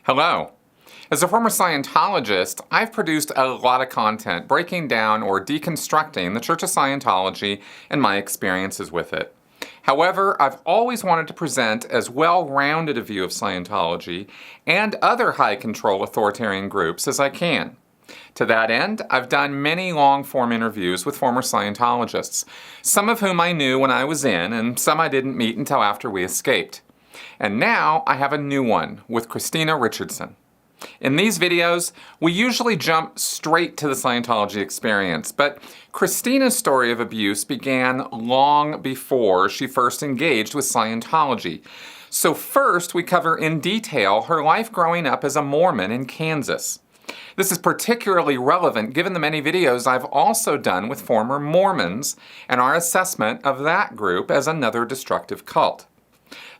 Hello. As a former Scientologist, I've produced a lot of content breaking down or deconstructing the Church of Scientology and my experiences with it. However, I've always wanted to present as well-rounded a view of Scientology and other high-control authoritarian groups as I can. To that end, I've done many long-form interviews with former Scientologists, some of whom I knew when I was in, and some I didn't meet until after we escaped. And now I have a new one with Christina Richardson. In these videos, we usually jump straight to the Scientology experience, but Christina's story of abuse began long before she first engaged with Scientology. So first, we cover in detail her life growing up as a Mormon in Kansas. This is particularly relevant given the many videos I've also done with former Mormons and our assessment of that group as another destructive cult.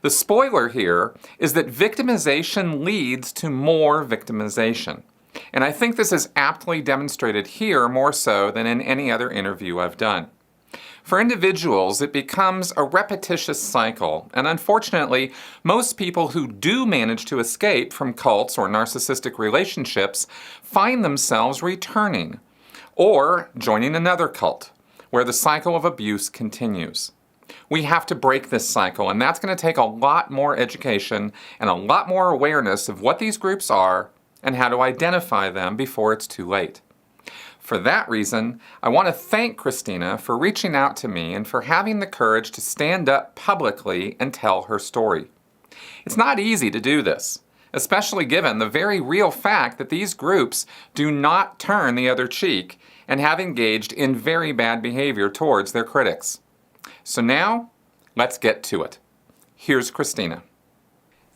The spoiler here is that victimization leads to more victimization. And I think this is aptly demonstrated here more so than in any other interview I've done. For individuals, it becomes a repetitious cycle, and unfortunately, most people who do manage to escape from cults or narcissistic relationships find themselves returning, or joining another cult, where the cycle of abuse continues. We have to break this cycle, and that's going to take a lot more education and a lot more awareness of what these groups are and how to identify them before it's too late. For that reason, I want to thank Christina for reaching out to me and for having the courage to stand up publicly and tell her story. It's not easy to do this, especially given the very real fact that these groups do not turn the other cheek and have engaged in very bad behavior towards their critics. So now, let's get to it. Here's Christina.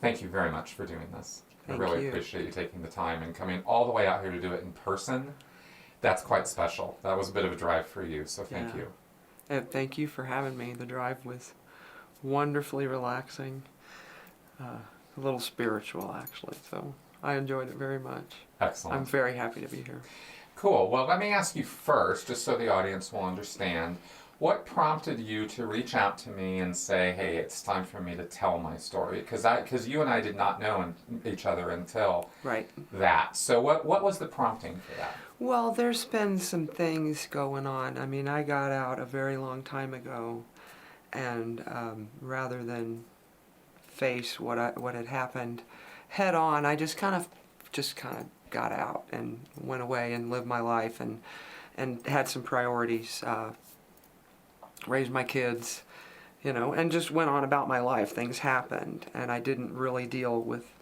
Thank you very much for doing this. I really appreciate you taking the time and coming all the way out here to do it in person. That's quite special. That was a bit of a drive for you, so thank you. Thank you for having me. The drive was wonderfully relaxing, a little spiritual actually, so I enjoyed it very much. Excellent. I'm very happy to be here. Cool. Well, let me ask you first, just so the audience will understand, what prompted you to reach out to me and say, hey, it's time for me to tell my story? Because you and I did not know each other until that. So what was the prompting for that? Well, there's been some things going on. I mean, I got out a very long time ago, and rather than face what had happened head on, I just kind of got out and went away and lived my life and had some priorities. Raised my kids, and just went on about my life. Things happened, and I didn't really deal with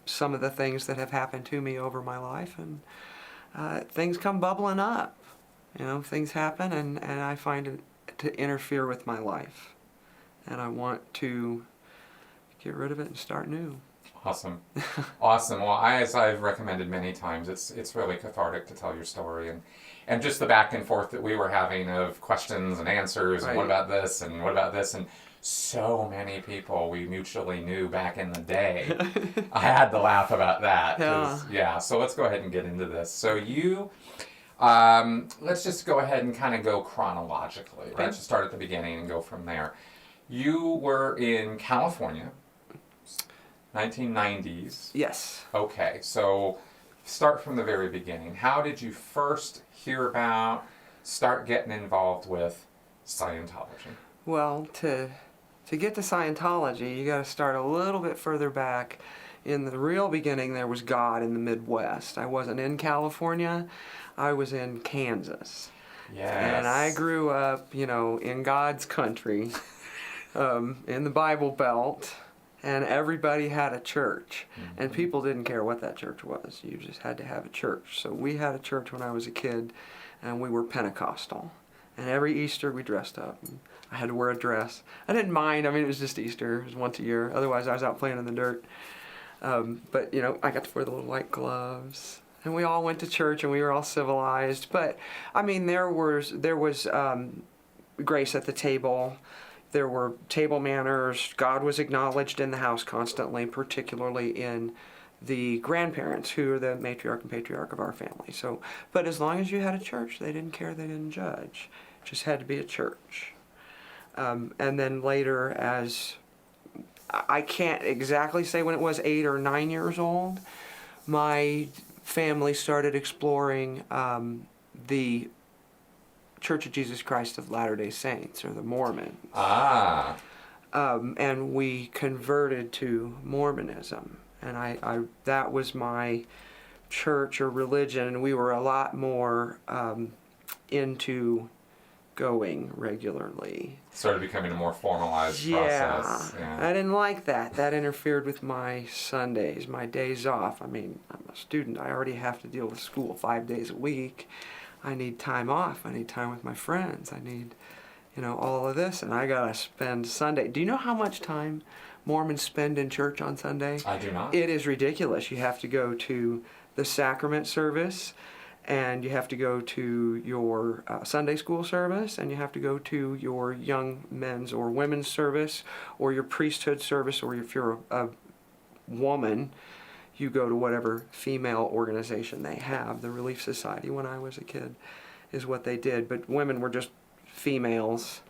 some of the things that have happened to me over my life, and things come bubbling up. Things happen, and I find it to interfere with my life, and I want to get rid of it and start new. Awesome. Awesome. Well, as I've recommended many times, it's really cathartic to tell your story, and just the back and forth that we were having of questions and answers, and what about this, and what about this, and so many people we mutually knew back in the day. I had to laugh about that. So let's go ahead and get into this. So you, let's just go ahead and kind of go chronologically, right? Just start at the beginning and go from there. You were in California, 1990s. Yes. Okay, so start from the very beginning. How did you first hear about, start getting involved with Scientology? Well, to get to Scientology, you got to start a little bit further back. In the real beginning, there was God in the Midwest. I wasn't in California. I was in Kansas. Yes. And I grew up, in God's country, in the Bible Belt. And everybody had a church, and people didn't care what that church was. You just had to have a church. So we had a church when I was a kid, and we were Pentecostal. And every Easter we dressed up. I had to wear a dress. I didn't mind. I mean, it was just Easter. It was once a year. Otherwise, I was out playing in the dirt. But, I got to wear the little white gloves. And we all went to church, and we were all civilized. But, I mean, there was grace at the table. There were table manners. God was acknowledged in the house constantly, particularly in the grandparents, who are the matriarch and patriarch of our family. So, but as long as you had a church, they didn't care, they didn't judge. It just had to be a church. And then later, as I can't exactly say when it was, 8 or 9 years old, my family started exploring the Church of Jesus Christ of Latter-day Saints, or the Mormons. Ah. And we converted to Mormonism. And I that was my church or religion, and we were a lot more into going regularly. Started becoming a more formalized process. Yeah. I didn't like that. That interfered with my Sundays, my days off. I mean, I'm a student. I already have to deal with school 5 days a week. I need time off. I need time with my friends. I need, all of this. And I got to spend Sunday. Do you know how much time Mormons spend in church on Sunday? I do not. It is ridiculous. You have to go to the sacrament service, and you have to go to your Sunday school service, and you have to go to your young men's or women's service, or your priesthood service, or if you're a woman, you go to whatever female organization they have. The Relief Society, when I was a kid, is what they did. But women were just females.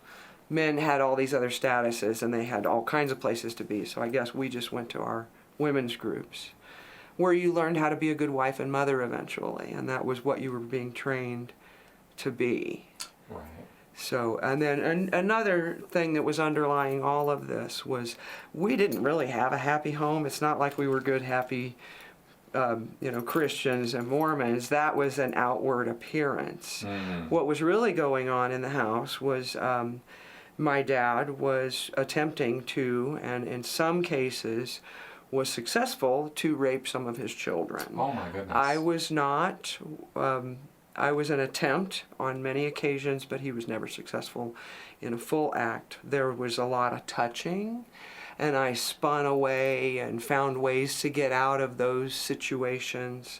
Men had all these other statuses, and they had all kinds of places to be. So I guess we just went to our women's groups, where you learned how to be a good wife and mother eventually, and that was what you were being trained to be. Right. So, and then another thing that was underlying all of this was we didn't really have a happy home. It's not like we were good, happy, Christians and Mormons. That was an outward appearance. Mm-hmm. What was really going on in the house was my dad was attempting to, and in some cases was successful, to rape some of his children. Oh my goodness. I was not. I was an attempt on many occasions, but he was never successful in a full act. There was a lot of touching, and I spun away and found ways to get out of those situations.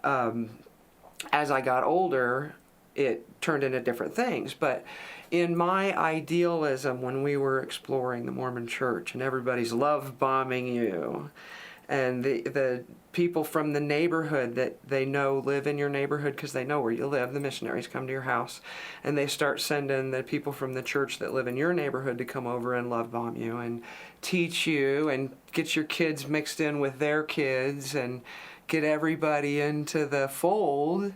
As I got older, it turned into different things. But in my idealism, when we were exploring the Mormon Church, and everybody's love bombing you, and the people from the neighborhood that they know live in your neighborhood because they know where you live, the missionaries come to your house, and they start sending the people from the church that live in your neighborhood to come over and love bomb you and teach you and get your kids mixed in with their kids and get everybody into the fold.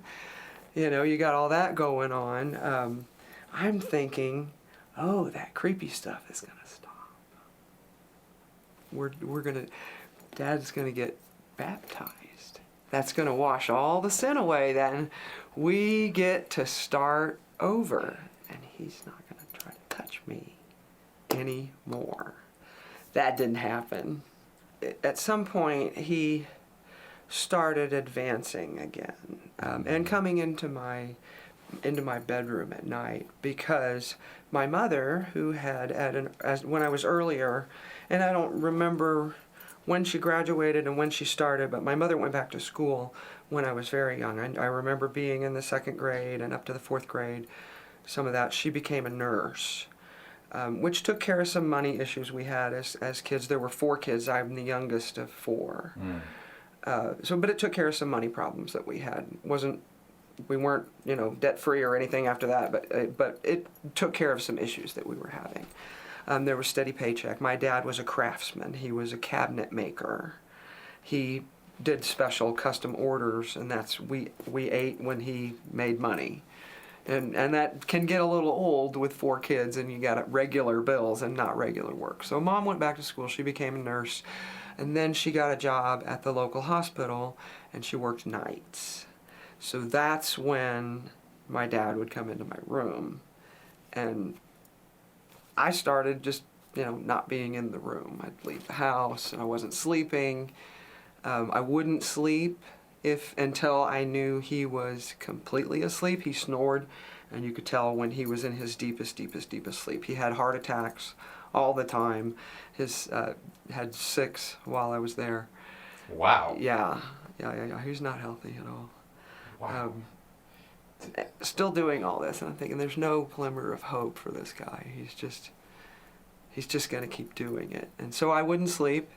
You got all that going on. I'm thinking, oh, that creepy stuff is going to stop. Dad's going to get baptized. That's going to wash all the sin away. Then we get to start over, and he's not going to try to touch me anymore. That didn't happen. At some point, he started advancing again, and coming into my bedroom at night, because my mother, who had when I was earlier, and I don't remember when she graduated and when she started, but my mother went back to school when I was very young. I remember being in the 2nd grade and up to the 4th grade, some of that. She became a nurse, which took care of some money issues we had as kids. There were 4 kids. I'm the youngest of 4. But it took care of some money problems that we had. We weren't, debt free or anything after that, but it took care of some issues that we were having. There was steady paycheck. My dad was a craftsman. He was a cabinet maker. He did special custom orders, and we ate when he made money. And that can get a little old with 4 kids, and you got regular bills and not regular work. So Mom went back to school. She became a nurse, and then she got a job at the local hospital, and she worked nights. So that's when my dad would come into my room, and I started just, not being in the room. I'd leave the house, and I wasn't sleeping. I wouldn't sleep until I knew he was completely asleep. He snored, and you could tell when he was in his deepest sleep. He had heart attacks all the time. Had 6 while I was there. Wow. Yeah. He's not healthy at all. Wow. Still doing all this, and I'm thinking there's no glimmer of hope for this guy. He's just going to keep doing it. And so I wouldn't sleep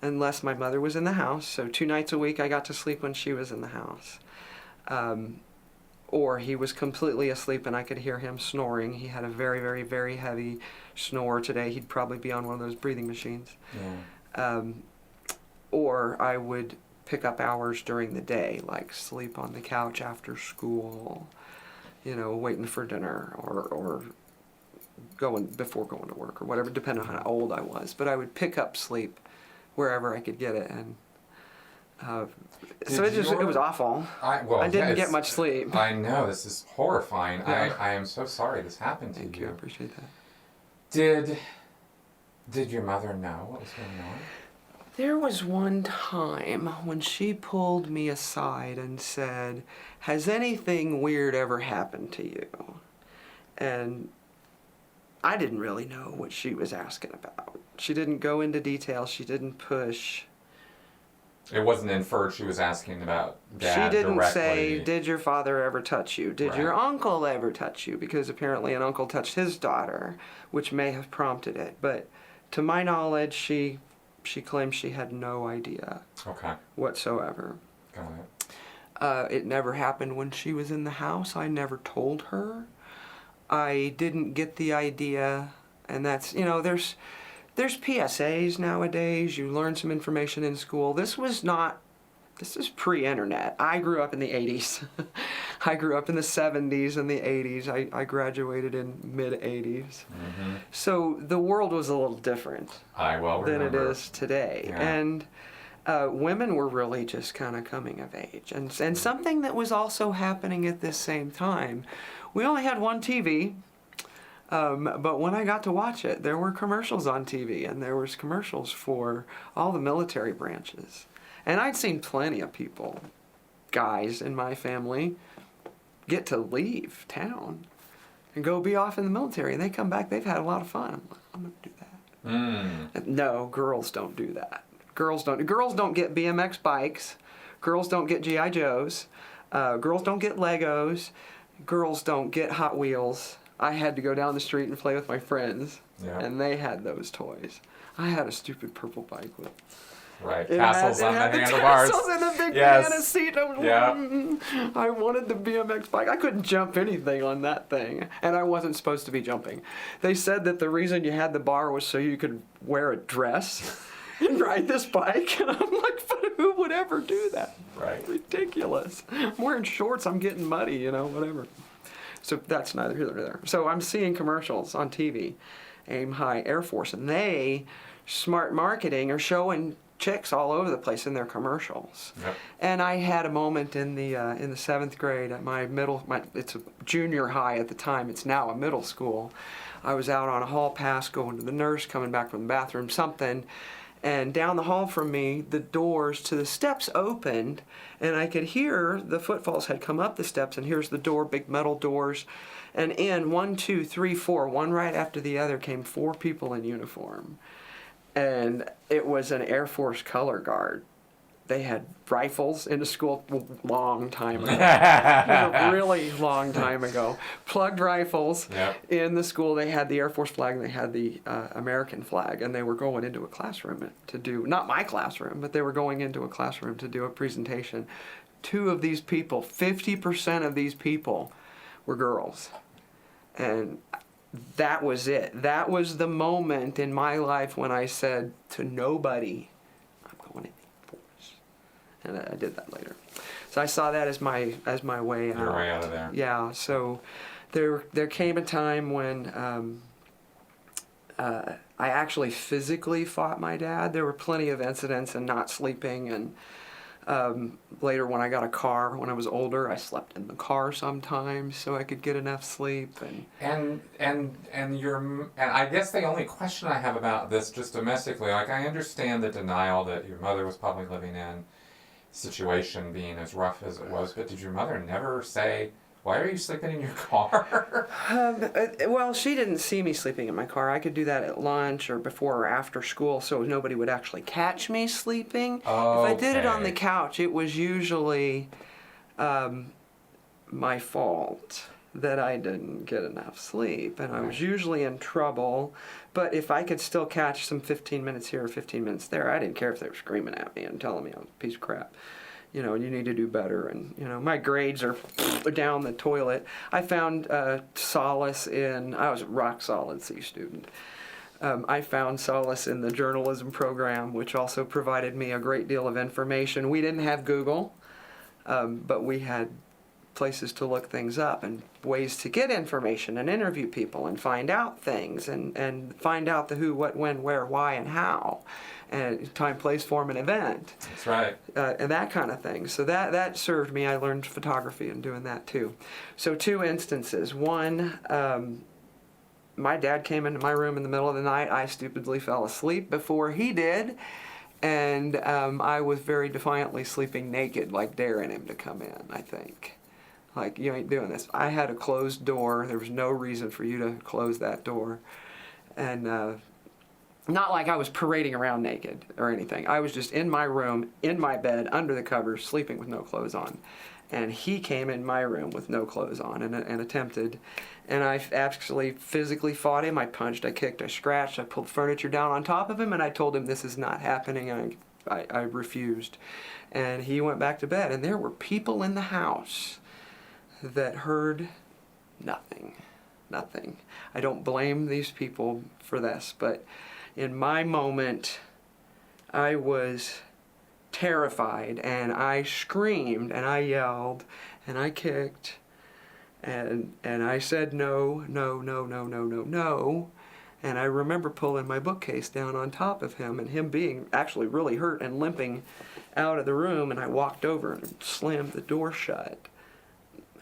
unless my mother was in the house. So 2 nights a week I got to sleep when she was in the house. or he was completely asleep and I could hear him snoring. He had a very, very, very heavy snore. Today he'd probably be on one of those breathing machines. Yeah. Or I would pick up hours during the day, like sleep on the couch after school, waiting for dinner, or before going to work or whatever, depending on how old I was. But I would pick up sleep wherever I could get it, and so it was awful. I didn't get much sleep. I know, this is horrifying. Yeah. I am so sorry this happened to you. Thank you. I appreciate that. Did your mother know what was going on? There was one time when she pulled me aside and said, "Has anything weird ever happened to you?" And I didn't really know what she was asking about. She didn't go into detail. She didn't push. It wasn't inferred she was asking about Dad She didn't directly. say, "Did your father ever touch you? Did your uncle ever touch you?" Because apparently an uncle touched his daughter, which may have prompted it. But to my knowledge, she claims she had no idea whatsoever. Got it. It never happened when she was in the house. I never told her. I didn't get the idea, and that's, there's PSAs nowadays. You learn some information in school. This is pre-internet. I grew up in the 80s. I grew up in the 70s and the 80s. I graduated in mid-80s. Mm-hmm. So the world was a little different than it is today. Yeah. And women were really just kind of coming of age. And something that was also happening at this same time, we only had one TV, but when I got to watch it, there were commercials on TV, and there was commercials for all the military branches. And I'd seen plenty of people, guys in my family, get to leave town and go be off in the military. And they come back, they've had a lot of fun. I'm like, I'm going to do that. No, girls don't do that. Girls don't get BMX bikes. Girls don't get G.I. Joes. Girls don't get Legos. Girls don't get Hot Wheels. I had to go down the street and play with my friends, and they had those toys. I had a stupid purple bike with Castles on the handlebars. Castles and a big banana seat. I wanted the BMX bike. I couldn't jump anything on that thing, and I wasn't supposed to be jumping. They said that the reason you had the bar was so you could wear a dress and ride this bike, and I'm like, but who would ever do that? Right. Ridiculous. I'm wearing shorts. I'm getting muddy. Whatever. So that's neither here nor there. So I'm seeing commercials on TV, Aim High Air Force, and they, smart marketing, are showing chicks all over the place in their commercials. Yep. And I had a moment in the 7th grade at it's a junior high at the time. It's now a middle school. I was out on a hall pass going to the nurse, coming back from the bathroom, something. And down the hall from me, the doors to the steps opened, and I could hear the footfalls had come up the steps, and here's the door, big metal doors. And in 1, 2, 3, 4, one right after the other, came 4 people in uniform. And it was an Air Force color guard. They had rifles in the school long time ago. A really long time ago. Plugged rifles in the school. They had the Air Force flag and they had the American flag. And they were going into a classroom to do, not my classroom, but they were going into a classroom to do a presentation. 2 of these people, 50% of these people were girls. And that was it. That was the moment in my life when I said to nobody, I'm going in the force. And I did that later. So I saw that as my way out. Your way out of there. Yeah. So there came a time when I actually physically fought my dad. There were plenty of incidents and not sleeping, and later when I got a car when I was older, I slept in the car sometimes so I could get enough sleep. And I guess the only question I have about this, just domestically, like, I understand the denial that your mother was probably living in, situation being as rough as it was, but did your mother never say, "Why are you sleeping in your car?" Well, she didn't see me sleeping in my car. I could do that at lunch or before or after school, so nobody would actually catch me sleeping. Oh, if I did it on the couch, it was usually my fault that I didn't get enough sleep, and I was usually in trouble. But if I could still catch some 15 minutes here or 15 minutes there, I didn't care if they were screaming at me and telling me I was a piece of crap. you need to do better. And, my grades are down the toilet. I found solace in, I was a rock solid C student. I found solace in the journalism program, which also provided me a great deal of information. We didn't have Google, but we had places to look things up and ways to get information and interview people and find out things and find out the who, what, when, where, why, and how, and time, place, form, and event. That's right. And that kind of thing. So that served me. I learned photography and doing that too. So 2 instances. One, my dad came into my room in the middle of the night. I stupidly fell asleep before he did. And I was very defiantly sleeping naked, like daring him to come in, I think. Like, you ain't doing this. I had a closed door. There was no reason for you to close that door. And not like I was parading around naked or anything. I was just in my room, in my bed, under the covers, sleeping with no clothes on. And he came in my room with no clothes on and attempted. And I actually physically fought him. I punched, I kicked, I scratched, I pulled furniture down on top of him, and I told him this is not happening. I refused. And he went back to bed. And there were people in the house that heard nothing. I don't blame these people for this, but in my moment, I was terrified, and I screamed, and I yelled, and I kicked, and I said no, and I remember pulling my bookcase down on top of him, and him being actually really hurt and limping out of the room, and I walked over and slammed the door shut.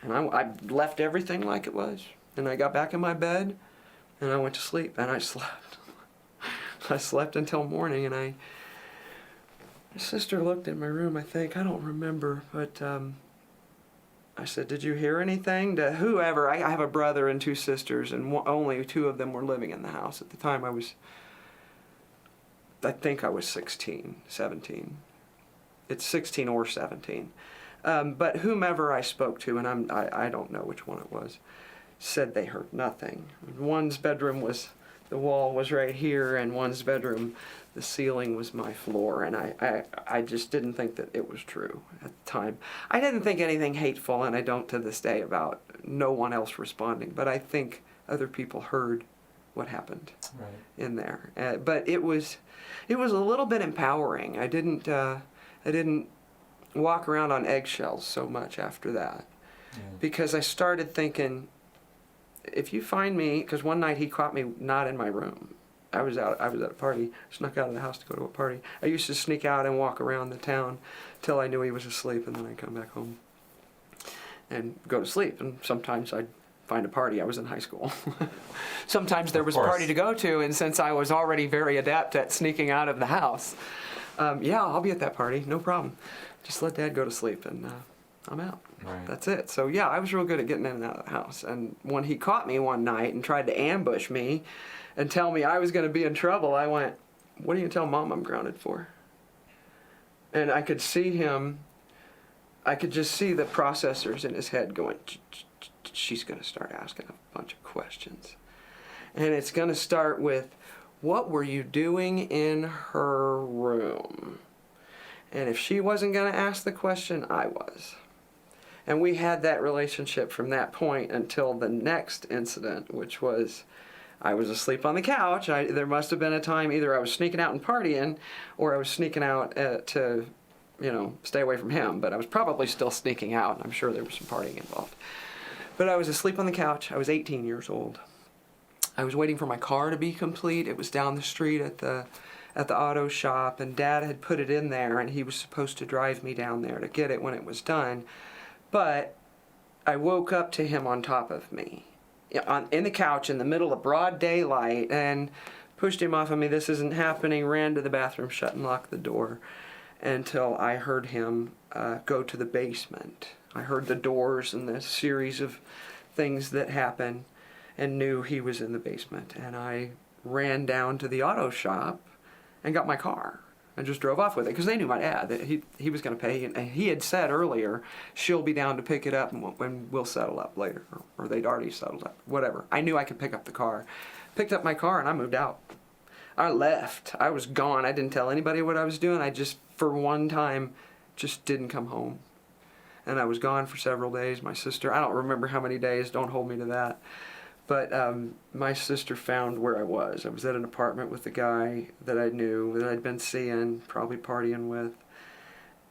And I left everything like it was. And I got back in my bed, and I went to sleep, and I slept. I slept until morning, and my sister looked in my room, I think. I don't remember, but I said, did you hear anything? To whoever. I have a brother and 2 sisters, and only 2 of them were living in the house. At the time, I think I was 16, 17. It's 16 or 17. But whomever I spoke to, and I don't know which one it was, said they heard nothing. One's bedroom the wall was right here, and one's bedroom, the ceiling was my floor, and I just didn't think that it was true at the time. I didn't think anything hateful, and I don't to this day, about no one else responding, but I think other people heard what happened in there. But it was a little bit empowering. I didn't walk around on eggshells so much after that, because I started thinking, if you find me, because one night he caught me not in my room. I was at a party, snuck out of the house to go to a party. I used to sneak out and walk around the town till I knew he was asleep, and then I'd come back home and go to sleep. And sometimes I'd find a party. I was in high school. Sometimes there was a party to go to, and since I was already very adept at sneaking out of the house, I'll be at that party, no problem. Just let Dad go to sleep, and I'm out. Right. That's it. So I was real good at getting in and out of the house. And when he caught me one night and tried to ambush me and tell me I was going to be in trouble, I went, what are you going to tell Mom I'm grounded for? And I could see him, I could just see the processors in his head going, she's going to start asking a bunch of questions. And it's going to start with, what were you doing in her room? And if she wasn't going to ask the question, I was. And we had that relationship from that point until the next incident, which was I was asleep on the couch. There must have been a time either I was sneaking out and partying or I was sneaking out to, stay away from him. But I was probably still sneaking out, and I'm sure there was some partying involved. But I was asleep on the couch. I was 18 years old. I was waiting for my car to be complete. It was down the street at the auto shop, and Dad had put it in there, and he was supposed to drive me down there to get it when it was done. But I woke up to him on top of me, in the couch in the middle of broad daylight, and pushed him off of me. This isn't happening. Ran to the bathroom, shut and locked the door, until I heard him go to the basement. I heard the doors and the series of things that happened, and knew he was in the basement. And I ran down to the auto shop and got my car and just drove off with it, because they knew my dad, that he was going to pay, and he had said earlier, she'll be down to pick it up when we'll settle up later, or they'd already settled up, whatever. I knew I could pick up the car. Picked up my car and I moved out. I left. I was gone. I didn't tell anybody what I was doing. I just, for one time, just didn't come home. And I was gone for several days. My sister, I don't remember how many days, don't hold me to that. But my sister found where I was. I was at an apartment with a guy that I knew, that I'd been seeing, probably partying with,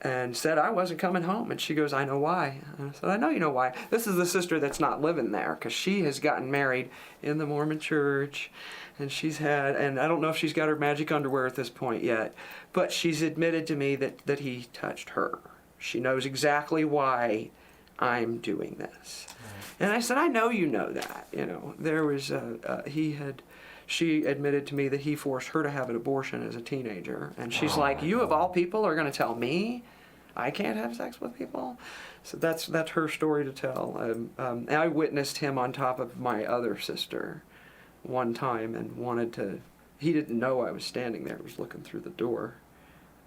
and said I wasn't coming home. And she goes, I know why. And I said, I know you know why. This is the sister that's not living there, because she has gotten married in the Mormon church, and she's had, and I don't know if she's got her magic underwear at this point yet, but she's admitted to me that he touched her. She knows exactly why I'm doing this. And I said, I know you know that. You know, there was, she admitted to me that he forced her to have an abortion as a teenager. And she's like, you of all people are going to tell me I can't have sex with people? So that's her story to tell. And I witnessed him on top of my other sister one time and he didn't know I was standing there. He was looking through the door.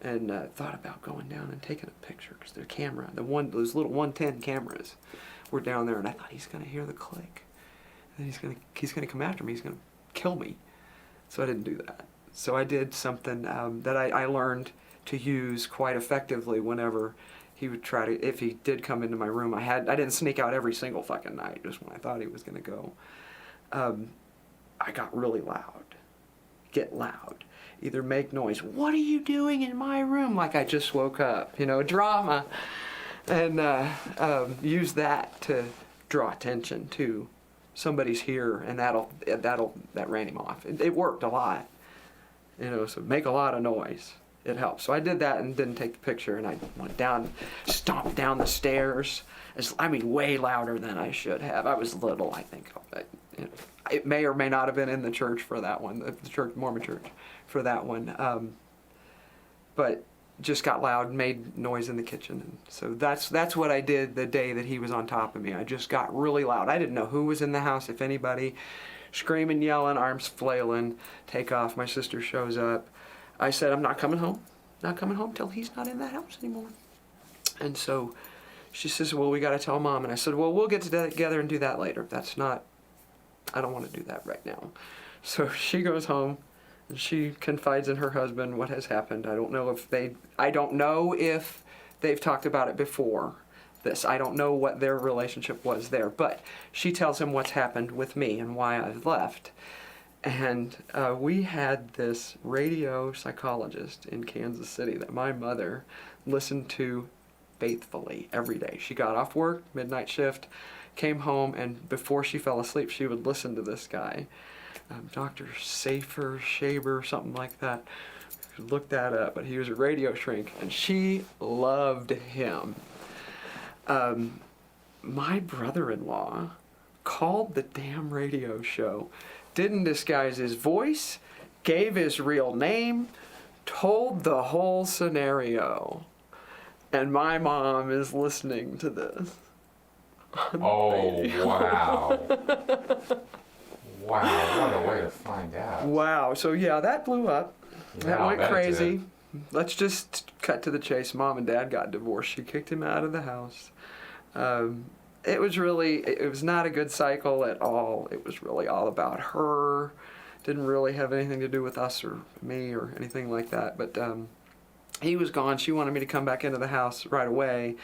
And thought about going down and taking a picture, because their camera, those little 110 cameras were down there, and I thought, he's going to hear the click. And he's going to come after me. He's going to kill me. So I didn't do that. So I did something that I learned to use quite effectively whenever he would try to, if he did come into my room. I didn't sneak out every single fucking night, just when I thought he was going to go. I got really loud. Get loud. Either make noise. What are you doing in my room? Like I just woke up, drama. And use that to draw attention to somebody's here, and that ran him off. It worked a lot. So make a lot of noise. It helps. So I did that and didn't take the picture, and I went down, stomped down the stairs. Way louder than I should have. I was little, I think. It may or may not have been in the church for that one, the Mormon church for that one. But just got loud, made noise in the kitchen. And so that's what I did the day that he was on top of me. I just got really loud. I didn't know who was in the house, if anybody. Screaming, yelling, arms flailing, take off. My sister shows up. I said, I'm not coming home. Not coming home till he's not in that house anymore. And so she says, well, we got to tell Mom. And I said, well, we'll get together and do that later. I don't want to do that right now. So she goes home and she confides in her husband what has happened. I don't know if they've talked about it before this. I don't know what their relationship was there, but she tells him what's happened with me and why I've left. And we had this radio psychologist in Kansas City that my mother listened to faithfully every day. She got off work, midnight shift, came home, and before she fell asleep, she would listen to this guy, Dr. Shaber, something like that. Look that up, but he was a radio shrink, and she loved him. My brother-in-law called the damn radio show, didn't disguise his voice, gave his real name, told the whole scenario. And my mom is listening to this. Oh, wow. Wow, what a way to find out. Wow, so yeah, that blew up. Yeah, that went crazy. Let's just cut to the chase. Mom and Dad got divorced. She kicked him out of the house. It was not a good cycle at all. It was really all about her. Didn't really have anything to do with us or me or anything like that. But he was gone. She wanted me to come back into the house right away.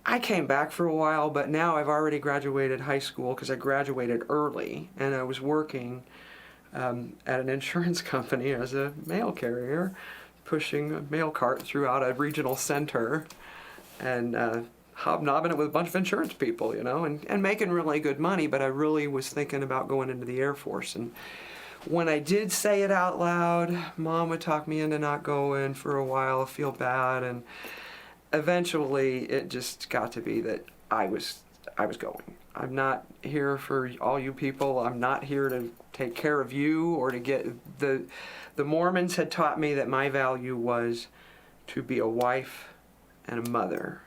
I came back for a while, but now I've already graduated high school because I graduated early, and I was working at an insurance company as a mail carrier, pushing a mail cart throughout a regional center, and hobnobbing it with a bunch of insurance people, and making really good money. But I really was thinking about going into the Air Force. And when I did say it out loud, Mom would talk me into not going for a while, feel bad, and eventually it just got to be that I was going. I'm not here for all you people. I'm not here to take care of you or to get the Mormons had taught me that my value was to be a wife and a mother.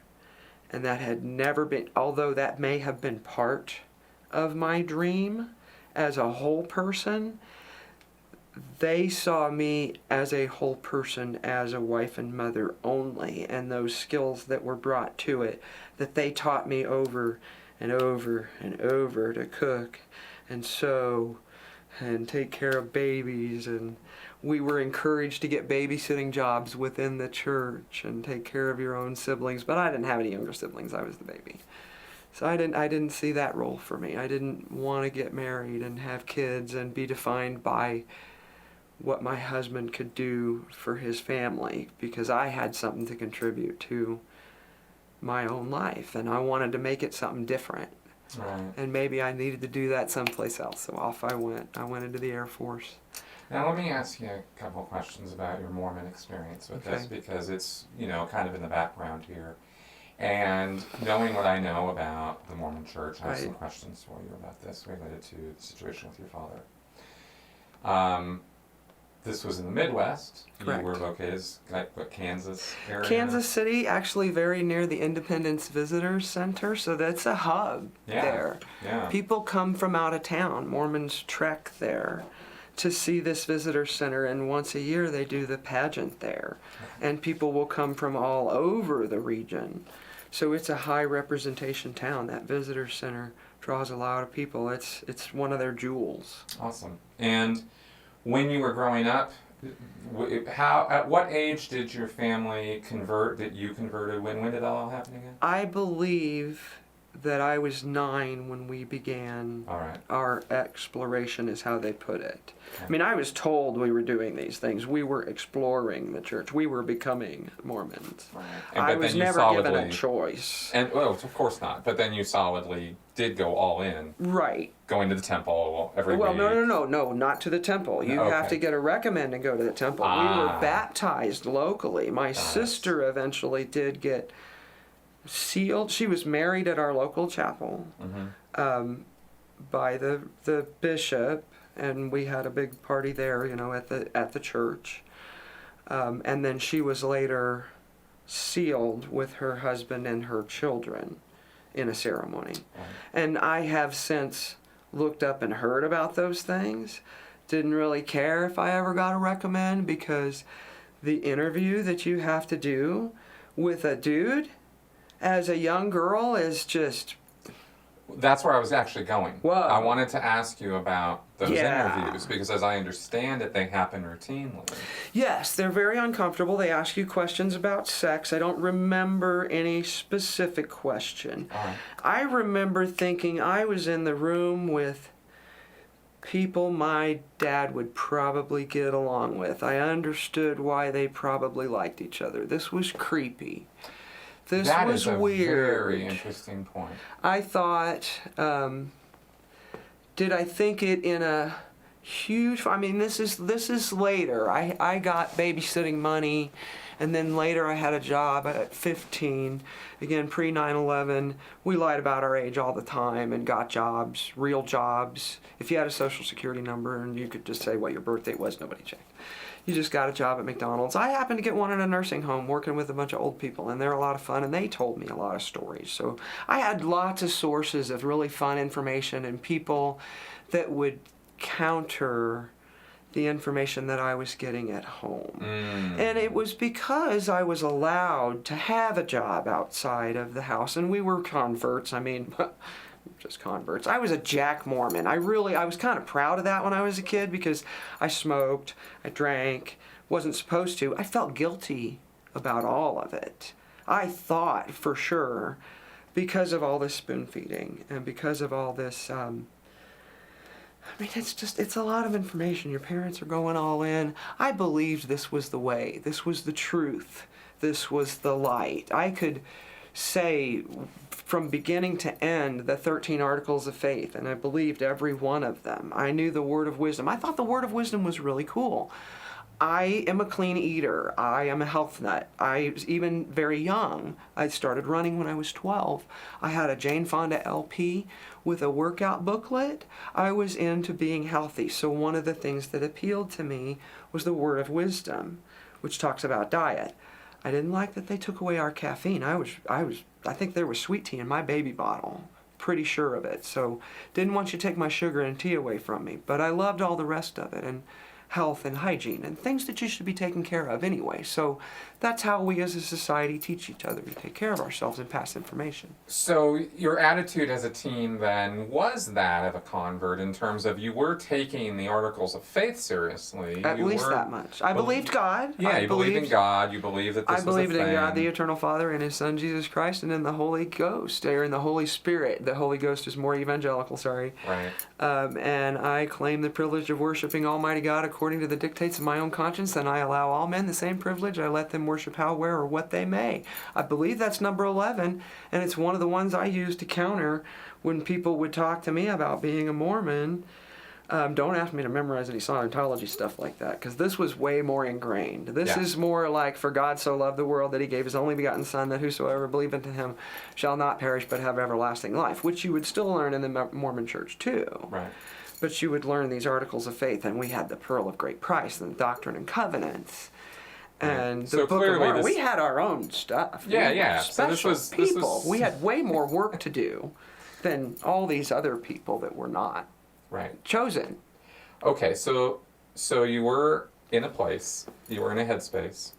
And that had never been, although that may have been part of my dream as a whole person, they saw me as a whole person, as a wife and mother only, and those skills that were brought to it, that they taught me over and over and over to cook and sew and take care of babies, and we were encouraged to get babysitting jobs within the church and take care of your own siblings. But I didn't have any younger siblings. I was the baby. So I didn't see that role for me. I didn't want to get married and have kids and be defined by what my husband could do for his family, because I had something to contribute to my own life, and I wanted to make it something different. Right. And maybe I needed to do that someplace else, so off I went. I went into the Air Force. Now let me ask you a couple of questions about your Mormon experience with this, because it's, kind of in the background here. And knowing what I know about the Mormon Church, I have some questions for you about this related to the situation with your father. This was in the Midwest. Correct. You were located in Kansas area? Kansas City, actually very near the Independence Visitor Center, so that's a hub there. Yeah. People come from out of town. Mormons trek there to see this visitor center, and once a year they do the pageant there. And people will come from all over the region. So it's a high representation town. That visitor center draws a lot of people. It's one of their jewels. Awesome. And when you were growing up, at what age did your family convert, that you converted? When did that all happen again? I believe that I was 9 when we began our exploration, is how they put it. Okay. I mean, I was told we were doing these things. We were exploring the church. We were becoming Mormons. Right. I was never given a choice. And well, of course not. But then you solidly did go all in. Right. Going to the temple every week. Well, no, not to the temple. You have to get a recommend and go to the temple. We were baptized locally. My sister eventually did get sealed. She was married at our local chapel by the bishop, and we had a big party there, at the church. And then she was later sealed with her husband and her children in a ceremony. And I have since looked up and heard about those things. Didn't really care if I ever got a recommend, because the interview that you have to do with a dude as a young girl is just... That's where I was actually going. Whoa. I wanted to ask you about those interviews, because as I understand it, they happen routinely. Yes, they're very uncomfortable. They ask you questions about sex. I don't remember any specific question. I remember thinking I was in the room with people my dad would probably get along with. I understood why they probably liked each other. This was creepy. This was weird. Very interesting point. I thought, did I think it in a huge... I mean, this is later. I got babysitting money, and then later I had a job at 15. Again, pre 9/11. We lied about our age all the time and got jobs, real jobs. If you had a social security number and you could just say what your birth date was, nobody checked. You just got a job at McDonald's. I happened to get one in a nursing home working with a bunch of old people, and they're a lot of fun, and they told me a lot of stories. So I had lots of sources of really fun information and people that would counter the information that I was getting at home. And it was because I was allowed to have a job outside of the house, and we were converts. I mean... just converts. I was a Jack Mormon. I was kind of proud of that when I was a kid, because I smoked, I drank, wasn't supposed to. I felt guilty about all of it. I thought for sure, because of all this spoon feeding and because of all this, I mean, it's a lot of information. Your parents are going all in. I believed this was the way. This was the truth. This was the light. I could say from beginning to end the 13 articles of faith, and I believed every one of them. I knew the word of wisdom. I thought the word of wisdom was really cool. I am a clean eater. I am a health nut. I was even very young. I started running when I was 12. I had a Jane Fonda LP with a workout booklet. I was into being healthy. So one of the things that appealed to me was the word of wisdom, which talks about diet. I didn't like that they took away our caffeine. I think there was sweet tea in my baby bottle. Pretty sure of it. So didn't want you to take my sugar and tea away from me. But I loved all the rest of it. And health and hygiene and things that you should be taken care of anyway. So that's how we as a society teach each other to take care of ourselves and pass information. So your attitude as a teen then was that of a convert in terms of you were taking the articles of faith seriously. At least that much. I believed God. Yeah, you believed in God. You believed that this was a thing. I believed in God, the Eternal Father, and His Son Jesus Christ, and in the Holy Ghost, or in the Holy Spirit. The Holy Ghost is more evangelical, sorry. Right. And I claim the privilege of worshiping Almighty God according to the dictates of my own conscience, and I allow all men the same privilege. I let them worship how, where, or what they may. I believe that's number 11, and it's one of the ones I use to counter when people would talk to me about being a Mormon. Don't ask me to memorize any Scientology stuff like that, because this was way more ingrained. This is more like, for God so loved the world that He gave His only begotten Son, that whosoever believeth in Him shall not perish but have everlasting life, which you would still learn in the Mormon Church too. Right. But you would learn these articles of faith, and we had the Pearl of Great Price, and the Doctrine and Covenants, and the Book of Mormon. We had our own stuff. Yeah. Special people. We had way more work to do than all these other people that were not chosen. Okay, so you were in a place, you were in a headspace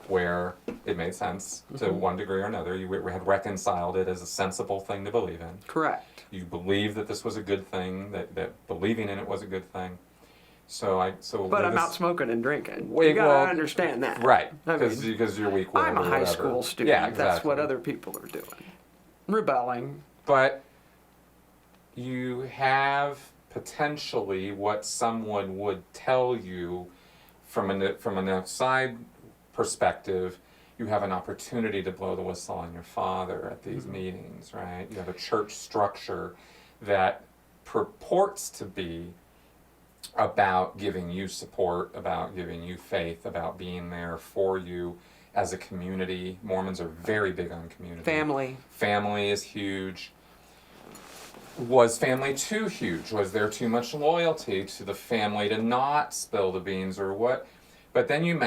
where it made sense to one degree or another. You had reconciled it as a sensible thing to believe in. Correct. You believed that this was a good thing, that believing in it was a good thing. But I'm out smoking and drinking. You gotta understand that. Right, because you're weak-willed. I'm a high school student. Yeah, exactly. That's what other people are doing. Rebelling. But you have potentially what someone would tell you from an outside perspective. You have an opportunity to blow the whistle on your father at these meetings, right? You have a church structure that purports to be about giving you support, about giving you faith, about being there for you as a community. Mormons are very big on community. Family is huge. Was family too huge? Was there too much loyalty to the family to not spill the beans or what? But then you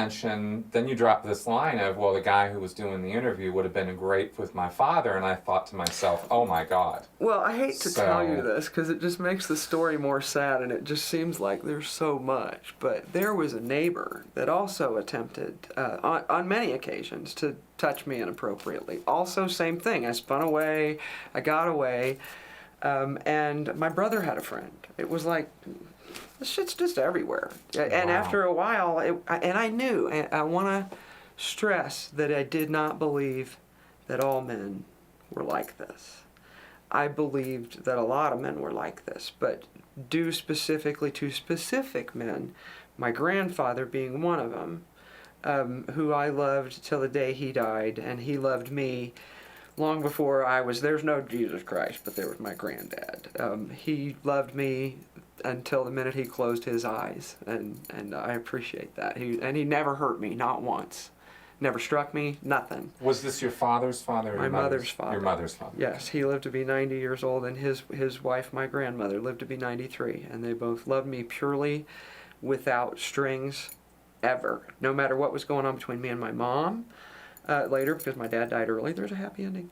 dropped this line of, well, the guy who was doing the interview would have been great with my father, and I thought to myself, oh my God. Well, I hate to tell you this because it just makes the story more sad, and it just seems like there's so much. But there was a neighbor that also attempted, on many occasions, to touch me inappropriately. Also, same thing. I spun away, I got away, and my brother had a friend. It was like, this shit's just everywhere. And after a while, and I knew, and I want to stress that I did not believe that all men were like this. I believed that a lot of men were like this, but due specifically to specific men, my grandfather being one of them, who I loved till the day he died, and he loved me long before there's no Jesus Christ, but there was my granddad. He loved me until the minute he closed his eyes, and I appreciate that. He never hurt me, not once. Never struck me, nothing. Was this your father's father? Or my mother's father. Your mother's father. Yes, he lived to be 90 years old, and his wife, my grandmother, lived to be 93, and they both loved me purely, without strings, ever. No matter what was going on between me and my mom. Later, because my dad died early, there's a happy ending.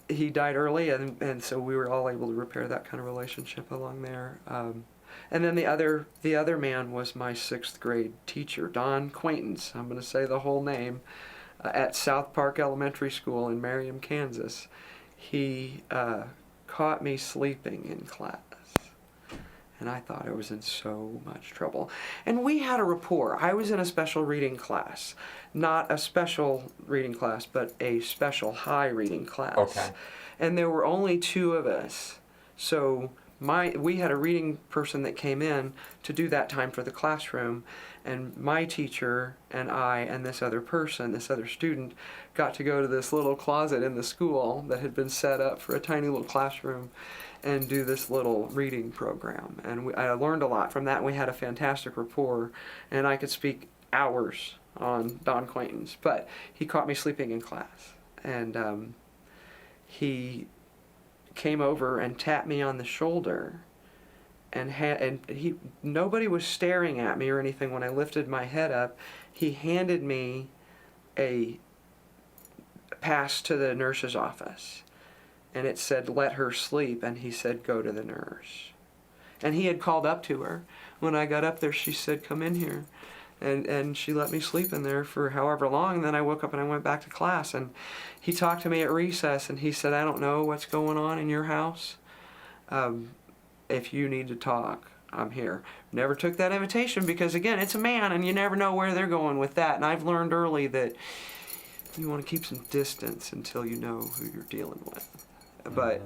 He died early, and so we were all able to repair that kind of relationship along there. And then the other man was my 6th grade teacher, Don Quaintance. I'm going to say the whole name. At South Park Elementary School in Merriam, Kansas. He caught me sleeping in class. And I thought I was in so much trouble. And we had a rapport. I was in a special reading class. Not a special reading class, but a special high reading class. Okay. And there were only 2 of us. So we had a reading person that came in to do that time for the classroom. And my teacher and I and this other person, this other student, got to go to this little closet in the school that had been set up for a tiny little classroom and do this little reading program. And I learned a lot from that. We had a fantastic rapport, and I could speak hours on Don Quaintance. But he caught me sleeping in class, and he came over and tapped me on the shoulder, and nobody was staring at me or anything. When I lifted my head up, he handed me a pass to the nurse's office. And it said, let her sleep, and he said, go to the nurse. And he had called up to her, when I got up there, she said, "Come in here." And she let me sleep in there for however long. And then I woke up and I went back to class. And he talked to me at recess, and he said, "I don't know what's going on in your house. If you need to talk, I'm here." Never took that invitation because, again, it's a man, and you never know where they're going with that. And I've learned early that you want to keep some distance until you know who you're dealing with. But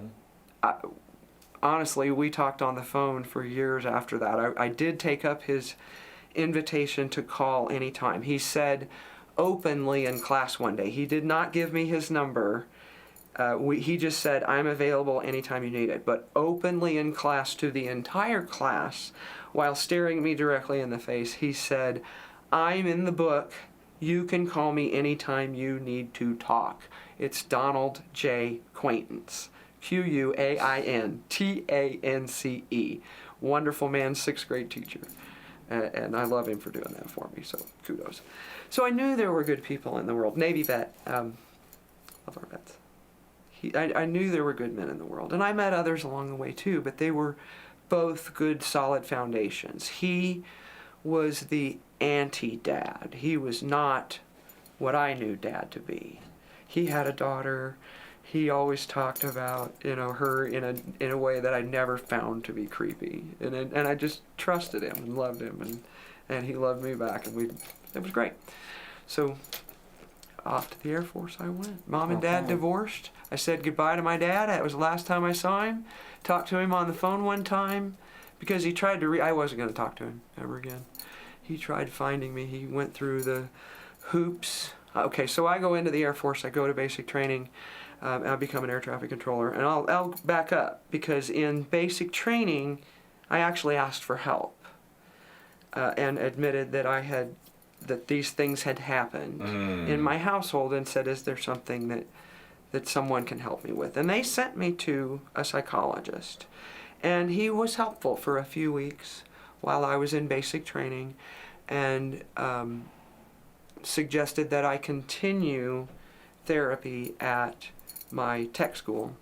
honestly, we talked on the phone for years after that. I did take up his invitation to call anytime. He said openly in class one day. He did not give me his number. He just said, "I'm available anytime you need it." But openly in class to the entire class, while staring me directly in the face, he said, "I'm in the book. You can call me anytime you need to talk. It's Donald J. Quaintance. Quaintance. Wonderful man, 6th grade teacher. And I love him for doing that for me, so kudos. So I knew there were good people in the world. Navy vet. Love our vets. I knew there were good men in the world. And I met others along the way too, but they were both good, solid foundations. He was the anti-dad. He was not what I knew dad to be. He had a daughter. He always talked about, her in a way that I never found to be creepy, and I just trusted him and loved him, and he loved me back, and it was great. So off to the Air Force I went. Mom and Dad divorced. I said goodbye to my dad. That was the last time I saw him. Talked to him on the phone one time because he tried to I wasn't going to talk to him ever again. He tried finding me. He went through the hoops. Okay, so I go into the Air Force. I go to basic training. I'll become an air traffic controller. And I'll back up, because in basic training, I actually asked for help and admitted that these things had happened in my household, and said, "Is there something that someone can help me with?" And they sent me to a psychologist. And he was helpful for a few weeks while I was in basic training, and suggested that I continue therapy at my tech school.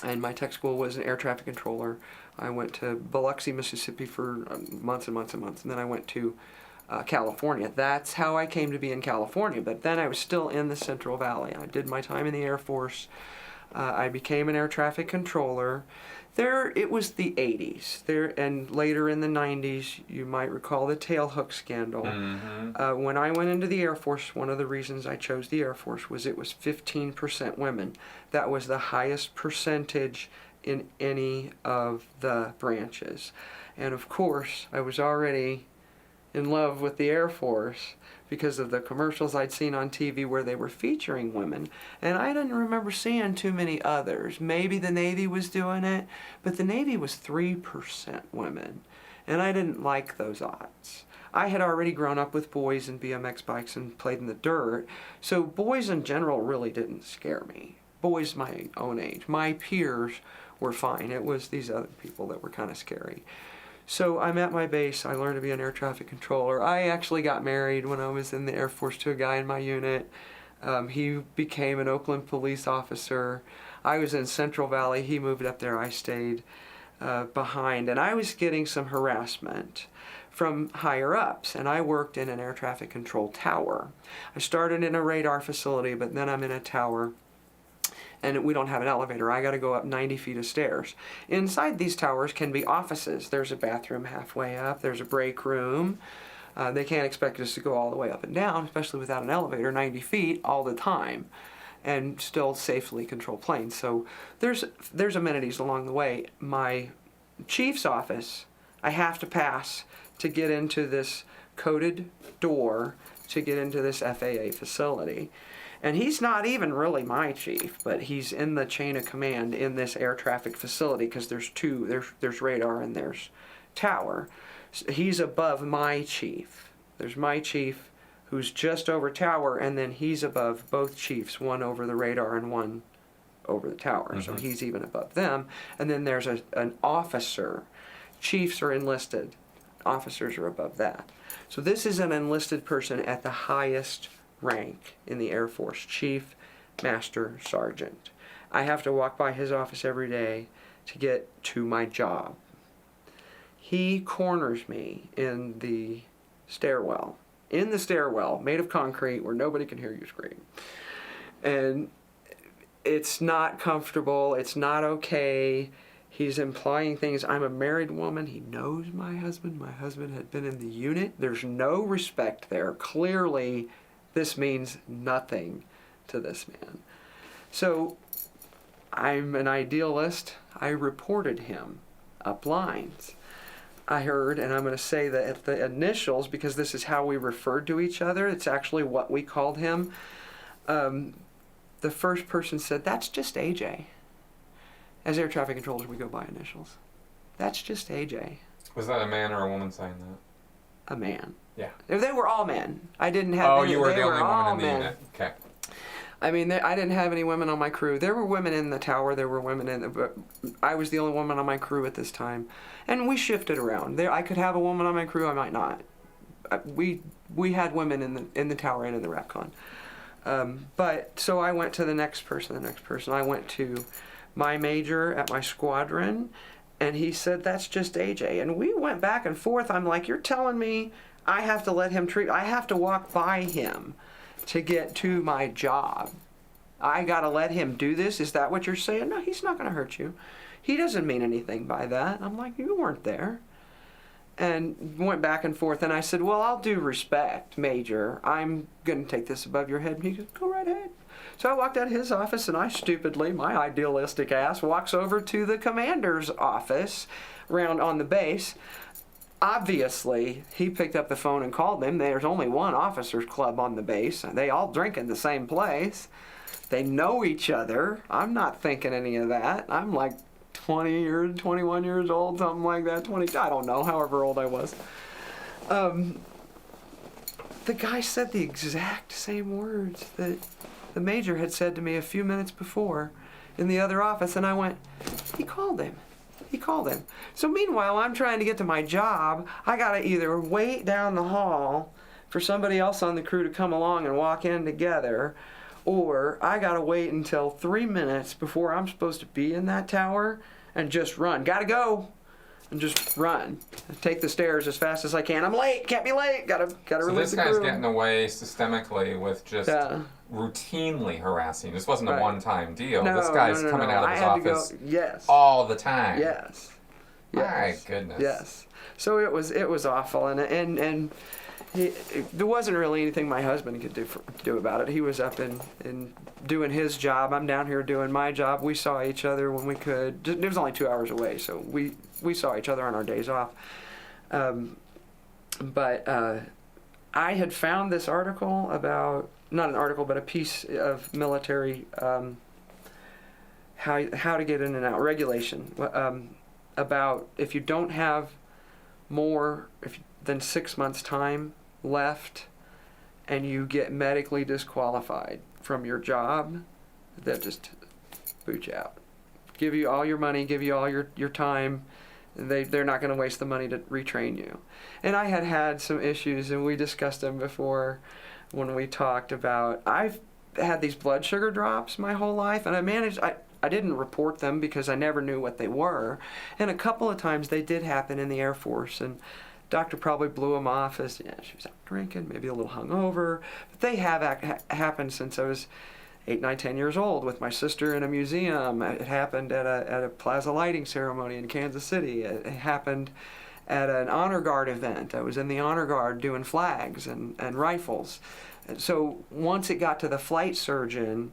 And my tech school was an air traffic controller. I went to Biloxi, Mississippi for months and months and months, and then I went to California. That's how I came to be in California, but then I was still in the Central Valley. I did my time in the Air Force. I became an air traffic controller. It was the 80s. And later in the 90s, you might recall the tailhook scandal. When I went into the Air Force, one of the reasons I chose the Air Force was it was 15% women. That was the highest percentage in any of the branches. And of course, I was already in love with the Air Force because of the commercials I'd seen on TV where they were featuring women. And I didn't remember seeing too many others. Maybe the Navy was doing it, but the Navy was 3% women. And I didn't like those odds. I had already grown up with boys and BMX bikes and played in the dirt, so boys in general really didn't scare me. Boys my own age. My peers were fine. It was these other people that were kind of scary. So I'm at my base. I learned to be an air traffic controller. I actually got married when I was in the Air Force to a guy in my unit. He became an Oakland police officer. I was in Central Valley. He moved up there. I stayed behind. And I was getting some harassment from higher ups. And I worked in an air traffic control tower. I started in a radar facility, but then I'm in a tower. And we don't have an elevator. I got to go up 90 feet of stairs. Inside these towers can be offices. There's a bathroom halfway up. There's a break room. They can't expect us to go all the way up and down, especially without an elevator, 90 feet all the time, and still safely control planes. So there's amenities along the way. My chief's office, I have to pass to get into this coded door to get into this FAA facility. And he's not even really my chief, but he's in the chain of command in this air traffic facility, because there's radar and there's tower. So he's above my chief. There's my chief who's just over tower, and then he's above both chiefs, one over the radar and one over the tower. So he's even above them. And then there's an officer. Chiefs are enlisted. Officers are above that. So this is an enlisted person at the highest rank in the Air Force, Chief Master Sergeant. I have to walk by his office every day to get to my job. he corners me in the stairwell. In the stairwell, made of concrete, where nobody can hear you scream. And it's not comfortable. It's not okay. He's implying things. I'm a married woman. He knows my husband. My husband had been in the unit. There's no respect there. Clearly, this means nothing to this man. So, I'm an idealist. I reported him up lines. I heard, and I'm going to say that at the initials, because this is how we referred to each other, it's actually what we called him. The first person said, "That's just AJ." As air traffic controllers, we go by initials. "That's just AJ." Was that a man or a woman saying that? A man. Yeah. They were all men. I didn't have Oh, any, you were they the only were all woman in the men. unit. Okay. I mean, I didn't have any women on my crew. There were women in the tower. There were women in but I was the only woman on my crew at this time. And we shifted around. I could have a woman on my crew. I might not. We had women in the tower and in the RAPCON. But so I went to the next person. I went to my major at my squadron, and he said, "That's just AJ." And we went back and forth. I'm like, "You're telling me I have to let him I have to walk by him to get to my job. I got to let him do this? Is that what you're saying?" "No, he's not going to hurt you. He doesn't mean anything by that." I'm like, "You weren't there." And went back and forth, and I said, "Well, I'll do respect, Major. I'm going to take this above your head." And he goes, "Go right ahead." So I walked out of his office, and I stupidly, my idealistic ass, walks over to the commander's office around on the base. Obviously, he picked up the phone and called them. There's only one officers club on the base. They all drink in the same place. They know each other. I'm not thinking any of that. I'm like 20 years, 21 years old, something like that. 20, I don't know, however old I was. The guy said the exact same words that the major had said to me a few minutes before in the other office, and I went, he called him. So meanwhile, I'm trying to get to my job. I gotta either wait down the hall for somebody else on the crew to come along and walk in together, or I gotta wait until 3 minutes before I'm supposed to be in that tower and just run. Gotta go and just run. Take the stairs as fast as I can. I'm late. Can't be late. Gotta release the crew. So this guy's getting away systemically with just routinely harassing. This wasn't a one-time deal. No, this guy's coming out of his office all the time. Yes. My goodness. Yes. So it was awful, and there wasn't really anything my husband could do about it. He was up in doing his job. I'm down here doing my job. We saw each other when we could. It was only 2 hours away, so we saw each other on our days off. But I had found this article about, not an article, but a piece of military how to get in and out regulation about if you don't have more than 6 months time left and you get medically disqualified from your job, they'll just boot you out. Give you all your money, give you all your time. They're not going to waste the money to retrain you. And I had some issues, and we discussed them before when we talked about, I've had these blood sugar drops my whole life, and I didn't report them because I never knew what they were. And a couple of times they did happen in the Air Force, and doctor probably blew them off as, she was out drinking, maybe a little hungover. But they have happened since I was 8, 9, 10 years old with my sister in a museum. It happened at a plaza lighting ceremony in Kansas City. It happened at an honor guard event. I was in the honor guard doing flags and rifles. And so once it got to the flight surgeon,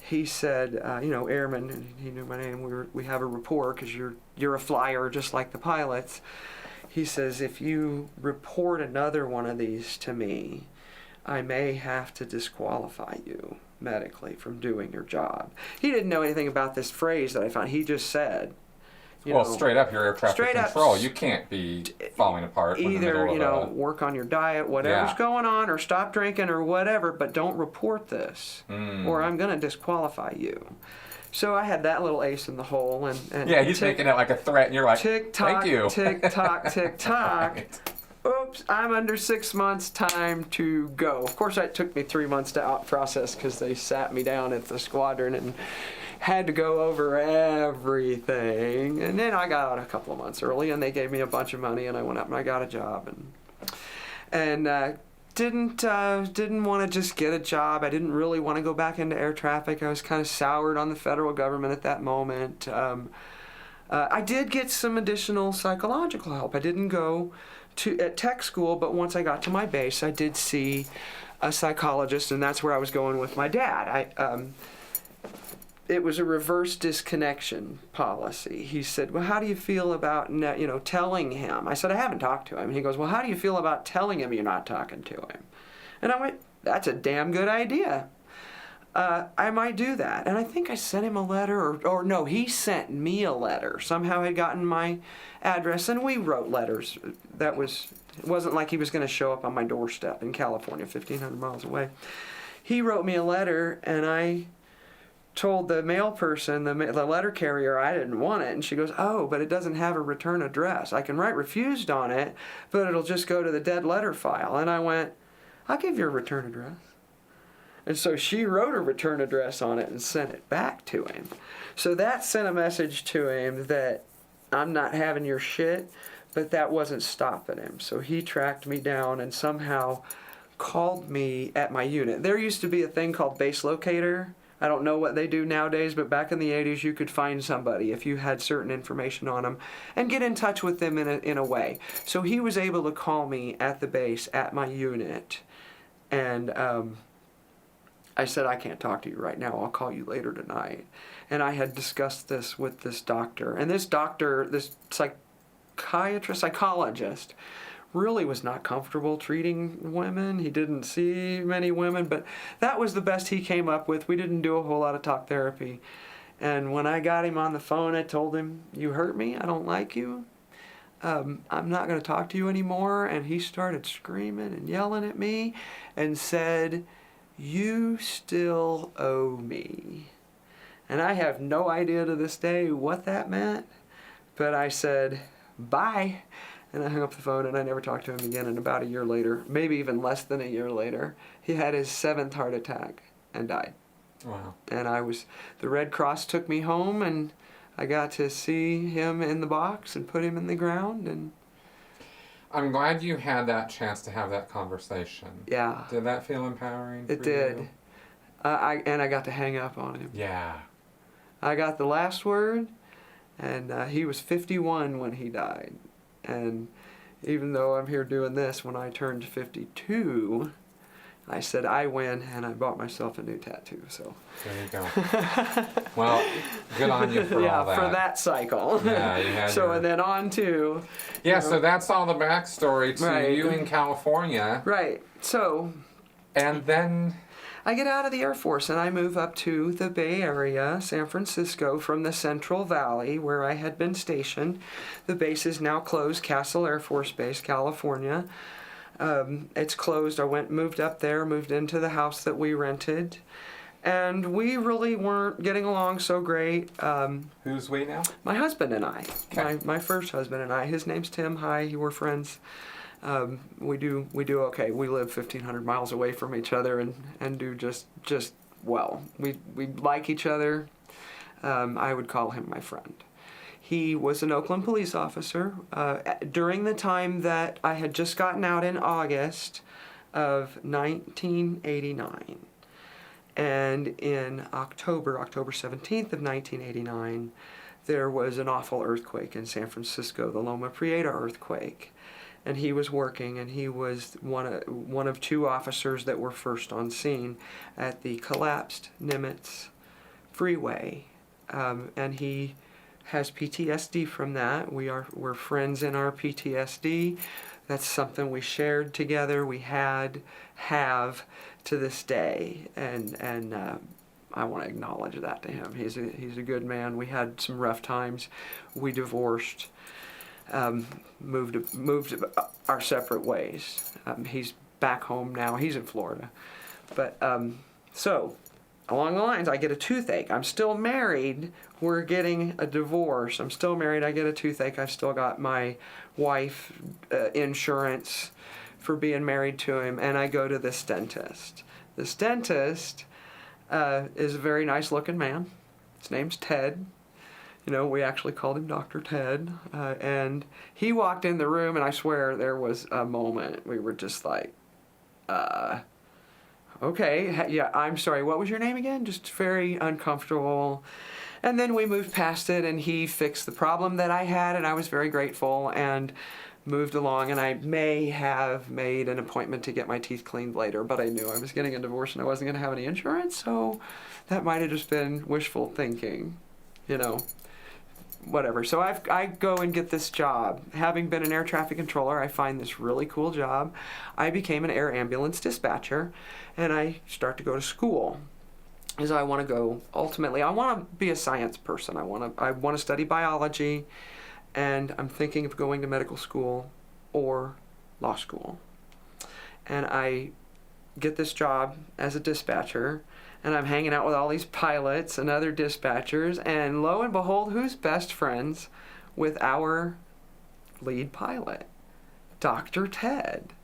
he said, airman, and he knew my name. We have a rapport because you're a flyer just like the pilots. He says, if you report another one of these to me, I may have to disqualify you medically from doing your job. He didn't know anything about this phrase that I found. He just said, straight up, you're air traffic control. You can't be falling apart. Either, work on your diet, whatever's going on, or stop drinking or whatever, but don't report this, or I'm going to disqualify you. So I had that little ace in the hole. And he's making it like a threat, and you're like, thank you. Tick-tock, tick-tock. Right. Oops, I'm under 6 months, time to go. Of course, it took me 3 months to out-process because they sat me down at the squadron and had to go over everything. And then I got out a couple of months early, and they gave me a bunch of money, and I went up and I got a job, and didn't want to just get a job. I didn't really want to go back into air traffic. I was kind of soured on the federal government at that moment. I did get some additional psychological help. I didn't go at tech school, but once I got to my base, I did see a psychologist, and that's where I was going with my dad. It was a reverse disconnection policy. He said, well, how do you feel about telling him? I said, I haven't talked to him. And he goes, well, how do you feel about telling him you're not talking to him? And I went, that's a damn good idea. I might do that. And I think I sent him a letter, or no, he sent me a letter. Somehow had gotten my address, and we wrote letters. It wasn't like he was going to show up on my doorstep in California, 1,500 miles away. He wrote me a letter, and I told the mail person, the letter carrier, I didn't want it. And she goes, oh, but it doesn't have a return address. I can write refused on it, but it'll just go to the dead letter file. And I went, I'll give you a return address. And so she wrote a return address on it and sent it back to him. So that sent a message to him that I'm not having your shit, but that wasn't stopping him. So he tracked me down and somehow called me at my unit. There used to be a thing called base locator. I don't know what they do nowadays, but back in the 80s you could find somebody if you had certain information on them and get in touch with them in a way. So he was able to call me at the base, at my unit, and I said, I can't talk to you right now. I'll call you later tonight. And I had discussed this with this doctor. And this doctor, this psychologist, really was not comfortable treating women. He didn't see many women, but that was the best he came up with. We didn't do a whole lot of talk therapy. And when I got him on the phone, I told him, you hurt me. I don't like you. I'm not going to talk to you anymore. And he started screaming and yelling at me and said, you still owe me. And I have no idea to this day what that meant, but I said, bye. And I hung up the phone, and I never talked to him again. And about a year later, maybe even less than a year later, he had his 7th heart attack and died. Wow. And the Red Cross took me home, and I got to see him in the box and put him in the ground. And I'm glad you had that chance to have that conversation. yeah. Did that feel empowering? It did. You? I got to hang up on him. Yeah. I got the last word, and he was 51 when he died. And even though I'm here doing this, when I turned 52, I said I win, and I bought myself a new tattoo. So there you go. Well, good on you for all that. For that cycle. Yeah, you had so and then on to. Yeah, so that's all the backstory to Right. you in California. Right. So. And then. I get out of the Air Force and I move up to the Bay Area, San Francisco, from the Central Valley where I had been stationed. The base is now closed, Castle Air Force Base, California. It's closed. I moved up there, moved into the house that we rented, and we really weren't getting along so great. Who's we now? My husband and I. Okay. My first husband and I. His name's Tim. Hi, we're friends. We do okay. We live 1,500 miles away from each other and do just well. We like each other. I would call him my friend. He was an Oakland police officer during the time that I had just gotten out in August of 1989. And in October 17th of 1989, there was an awful earthquake in San Francisco, the Loma Prieta earthquake. And he was working, and he was one of 2 officers that were first on scene at the collapsed Nimitz freeway. And he has PTSD from that. We're friends in our PTSD. That's something we shared together. We have to this day, and I want to acknowledge that to him. He's a good man. We had some rough times. We divorced. Moved our separate ways. He's back home now. He's in Florida. But so along the lines, I get a toothache. I'm still married. We're getting a divorce. I'm still married. I get a toothache. I've still got my wife insurance for being married to him, and I go to this dentist. This dentist is a very nice looking man. His name's Ted. We actually called him Dr. Ted. And he walked in the room, and I swear there was a moment we were just like, okay, yeah, I'm sorry, what was your name again? Just very uncomfortable. And then we moved past it, and he fixed the problem that I had, and I was very grateful, and moved along. And I may have made an appointment to get my teeth cleaned later, but I knew I was getting a divorce and I wasn't going to have any insurance, so that might have just been wishful thinking, whatever. So I go and get this job. Having been an air traffic controller, I find this really cool job. I became an air ambulance dispatcher, and I start to go to school. Because I want to go, ultimately, I want to be a science person. I want to study biology, and I'm thinking of going to medical school or law school. And I get this job as a dispatcher, and I'm hanging out with all these pilots and other dispatchers, and lo and behold, who's best friends with our lead pilot? Dr. Ted.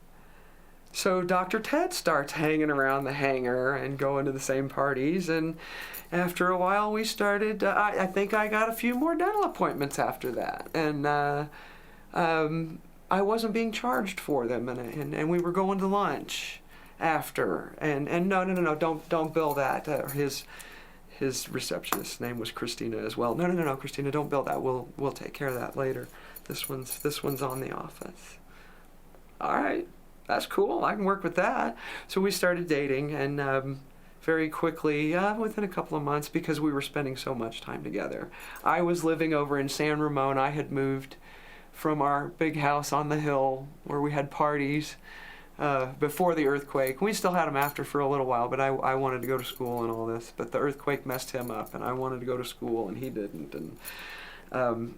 So Dr. Ted starts hanging around the hangar and going to the same parties, and after a while we started, I think I got a few more dental appointments after that, and I wasn't being charged for them, and we were going to lunch after, and no, don't bill that. His receptionist's name was Christina as well. No, Christina, don't bill that. We'll take care of that later. This one's on the office. All right. That's cool. I can work with that. So we started dating, and very quickly, within a couple of months, because we were spending so much time together. I was living over in San Ramon. I had moved from our big house on the hill where we had parties before the earthquake. We still had them after for a little while, but I wanted to go to school and all this. But the earthquake messed him up, and I wanted to go to school, and he didn't. And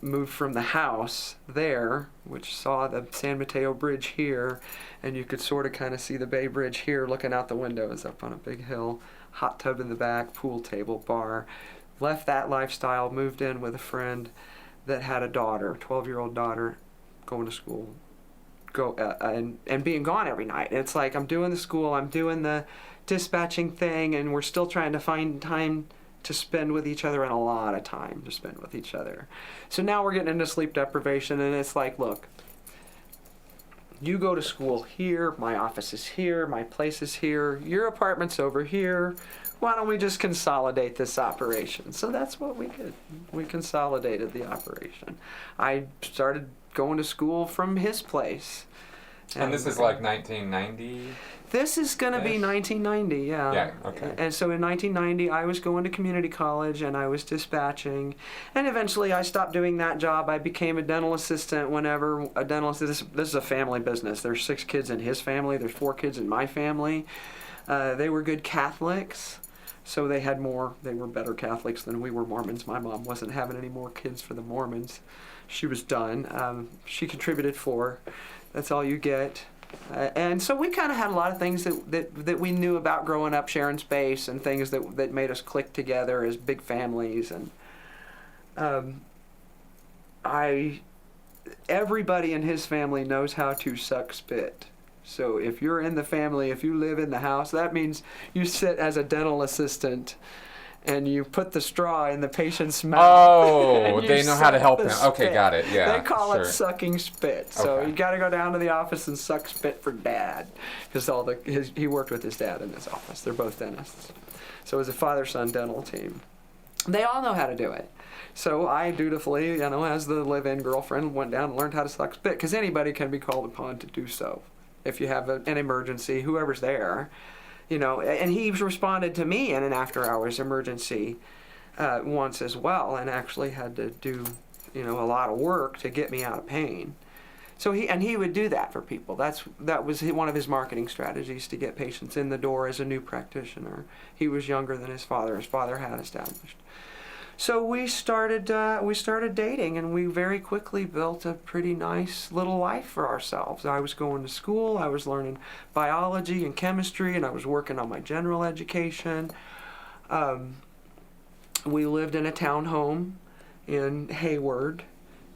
moved from the house there, which saw the San Mateo Bridge here, and you could sort of kind of see the Bay Bridge here looking out the windows up on a big hill, hot tub in the back, pool table, bar. Left that lifestyle, moved in with a friend that had a daughter, 12-year-old daughter, going to school, and being gone every night. And it's like, I'm doing the school, I'm doing the dispatching thing, and we're still trying to find time to spend with each other, and a lot of time to spend with each other. So now we're getting into sleep deprivation, and it's like, look, you go to school here, my office is here, my place is here, your apartment's over here. Why don't we just consolidate this operation? So that's what we did. We consolidated the operation. I started going to school from his place. And this is like 1990? This is going to be 1990, yeah. Yeah, okay. And so in 1990, I was going to community college, and I was dispatching. And eventually I stopped doing that job. I became a dental assistant whenever a dental assistant. This is a family business. There's 6 kids in his family. There's 4 kids in my family. They were good Catholics, so they were better Catholics than we were Mormons. My mom wasn't having any more kids for the Mormons. She was done. She contributed 4. That's all you get. And so we kind of had a lot of things that we knew about growing up, sharing space, and things that made us click together as big families. And everybody in his family knows how to suck spit. So if you're in the family, if you live in the house, that means you sit as a dental assistant and you put the straw in the patient's mouth. Oh, they know how to help him. Okay, got it. Yeah. They call it sucking spit. So you got to go down to the office and suck spit for Dad, because he worked with his dad in his office. They're both dentists. So it was a father-son dental team. They all know how to do it. So I dutifully, as the live-in girlfriend, went down and learned how to suck spit, because anybody can be called upon to do so. If you have an emergency, whoever's there. And he responded to me in an after-hours emergency once as well, and actually had to do, a lot of work to get me out of pain. So he would do that for people. That was one of his marketing strategies, to get patients in the door as a new practitioner. He was younger than his father. His father had established. So we started dating, and we very quickly built a pretty nice little life for ourselves. I was going to school, I was learning biology and chemistry, and I was working on my general education. We lived in a townhome in Hayward,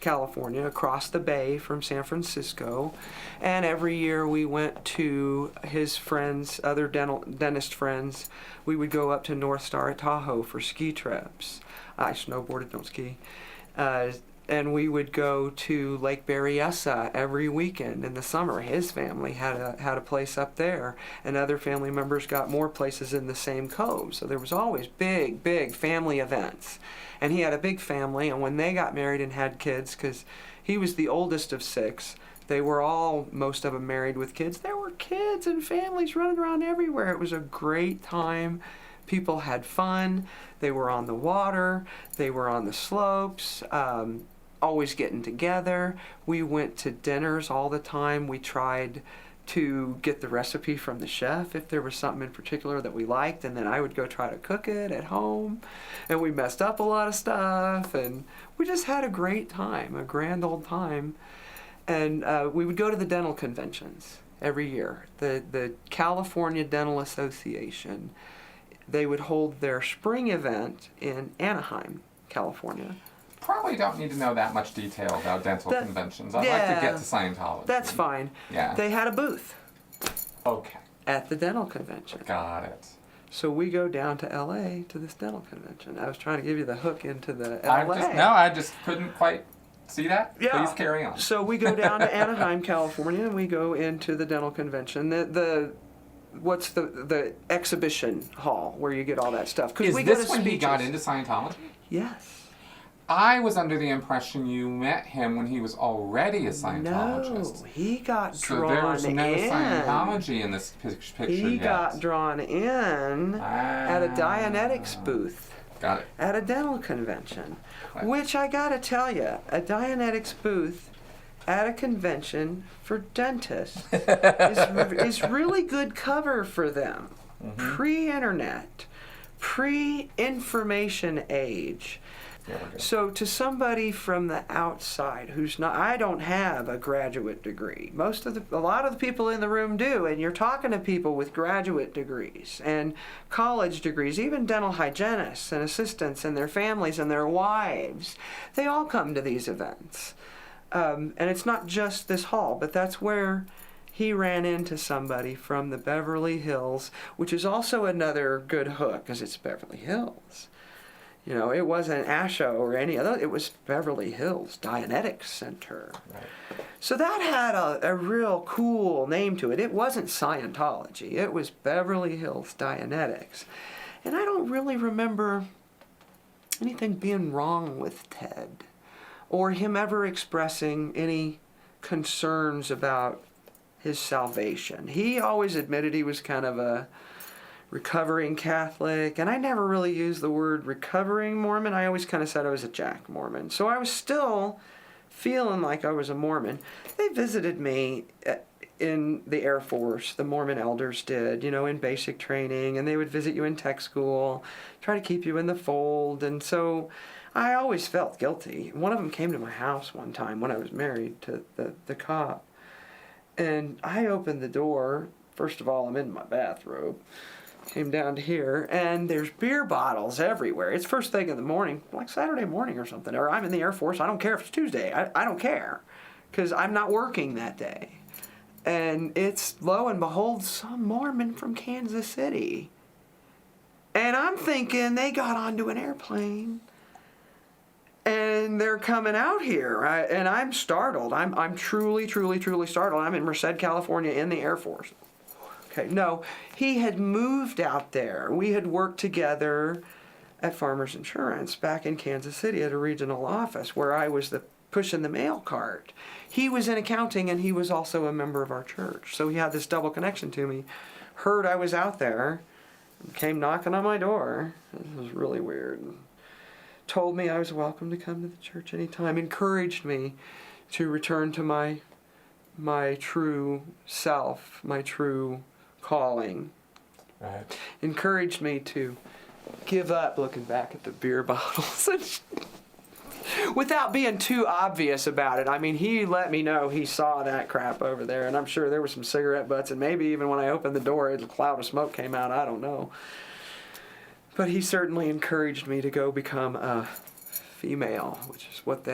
California, across the bay from San Francisco. And every year we went to his friends, other dentist friends. We would go up to North Star at Tahoe for ski trips. I snowboarded, don't ski. And we would go to Lake Berryessa every weekend in the summer. His family had a place up there, and other family members got more places in the same cove. So there was always big family events. And he had a big family, and when they got married and had kids, because he was the oldest of 6, they were all, most of them married with kids. There were kids and families running around everywhere. It was a great time. People had fun. They were on the water. They were on the slopes. Always getting together. We went to dinners all the time. We tried to get the recipe from the chef if there was something in particular that we liked, and then I would go try to cook it at home. And we messed up a lot of stuff, and we just had a great time, a grand old time. And we would go to the dental conventions every year. The California Dental Association, they would hold their spring event in Anaheim, California. Probably don't need to know that much detail about dental conventions. I'd like to get to Scientology. That's fine. Yeah. They had a booth. Okay. At the dental convention. Got it. So we go down to LA to this dental convention. I was trying to give you the hook into the LA. I just couldn't quite see that. Yeah. Please carry on. So we go down to Anaheim, California, and we go into the dental convention. What's the exhibition hall where you get all that stuff? Is this when he got into Scientology? Yes. I was under the impression you met him when he was already a Scientologist. No, he got so drawn in. there was no Scientology in this picture He yet. got drawn in at a Dianetics booth. Got it. At a dental convention. Right. Which I gotta tell you, a Dianetics booth at a convention for dentists is really good cover for them. Mm-hmm. Pre-internet, pre-information age. So to somebody from the outside who's not, I don't have a graduate degree. A lot of the people in the room do, and you're talking to people with graduate degrees and college degrees, even dental hygienists and assistants and their families and their wives. They all come to these events. And it's not just this hall, but that's where he ran into somebody from the Beverly Hills, which is also another good hook because it's Beverly Hills. You know, it wasn't ASHA or any other. It was Beverly Hills Dianetics Center. Right. So that had a real cool name to it. It wasn't Scientology. It was Beverly Hills Dianetics. And I don't really remember anything being wrong with Ted or him ever expressing any concerns about his salvation. He always admitted he was kind of a recovering Catholic, and I never really used the word recovering Mormon. I always kind of said I was a Jack Mormon. So I was still feeling like I was a Mormon. They visited me in the Air Force, the Mormon elders did, in basic training, and they would visit you in tech school, try to keep you in the fold, and so I always felt guilty. One of them came to my house one time when I was married to the cop, and I opened the door. First of all, I'm in my bathrobe. Came down to here, and there's beer bottles everywhere. It's first thing in the morning, like Saturday morning or something. Or I'm in the Air Force. I don't care if it's Tuesday. I don't care, because I'm not working that day. And it's, lo and behold, some Mormon from Kansas City. And I'm thinking they got onto an airplane, and they're coming out here. And I'm startled. I'm truly startled. I'm in Merced, California, in the Air Force. Okay, no, he had moved out there. We had worked together at Farmers Insurance back in Kansas City at a regional office where I was pushing the mail cart. He was in accounting, and he was also a member of our church. So he had this double connection to me. Heard I was out there, came knocking on my door. It was really weird. Told me I was welcome to come to the church anytime. Encouraged me to return to my true self, my true calling. Right. Encouraged me to give up looking back at the beer bottles without being too obvious about it. I mean, he let me know he saw that crap over there, and I'm sure there were some cigarette butts, and maybe even when I opened the door, a cloud of smoke came out. I don't know. But he certainly encouraged me to go become a female, which is what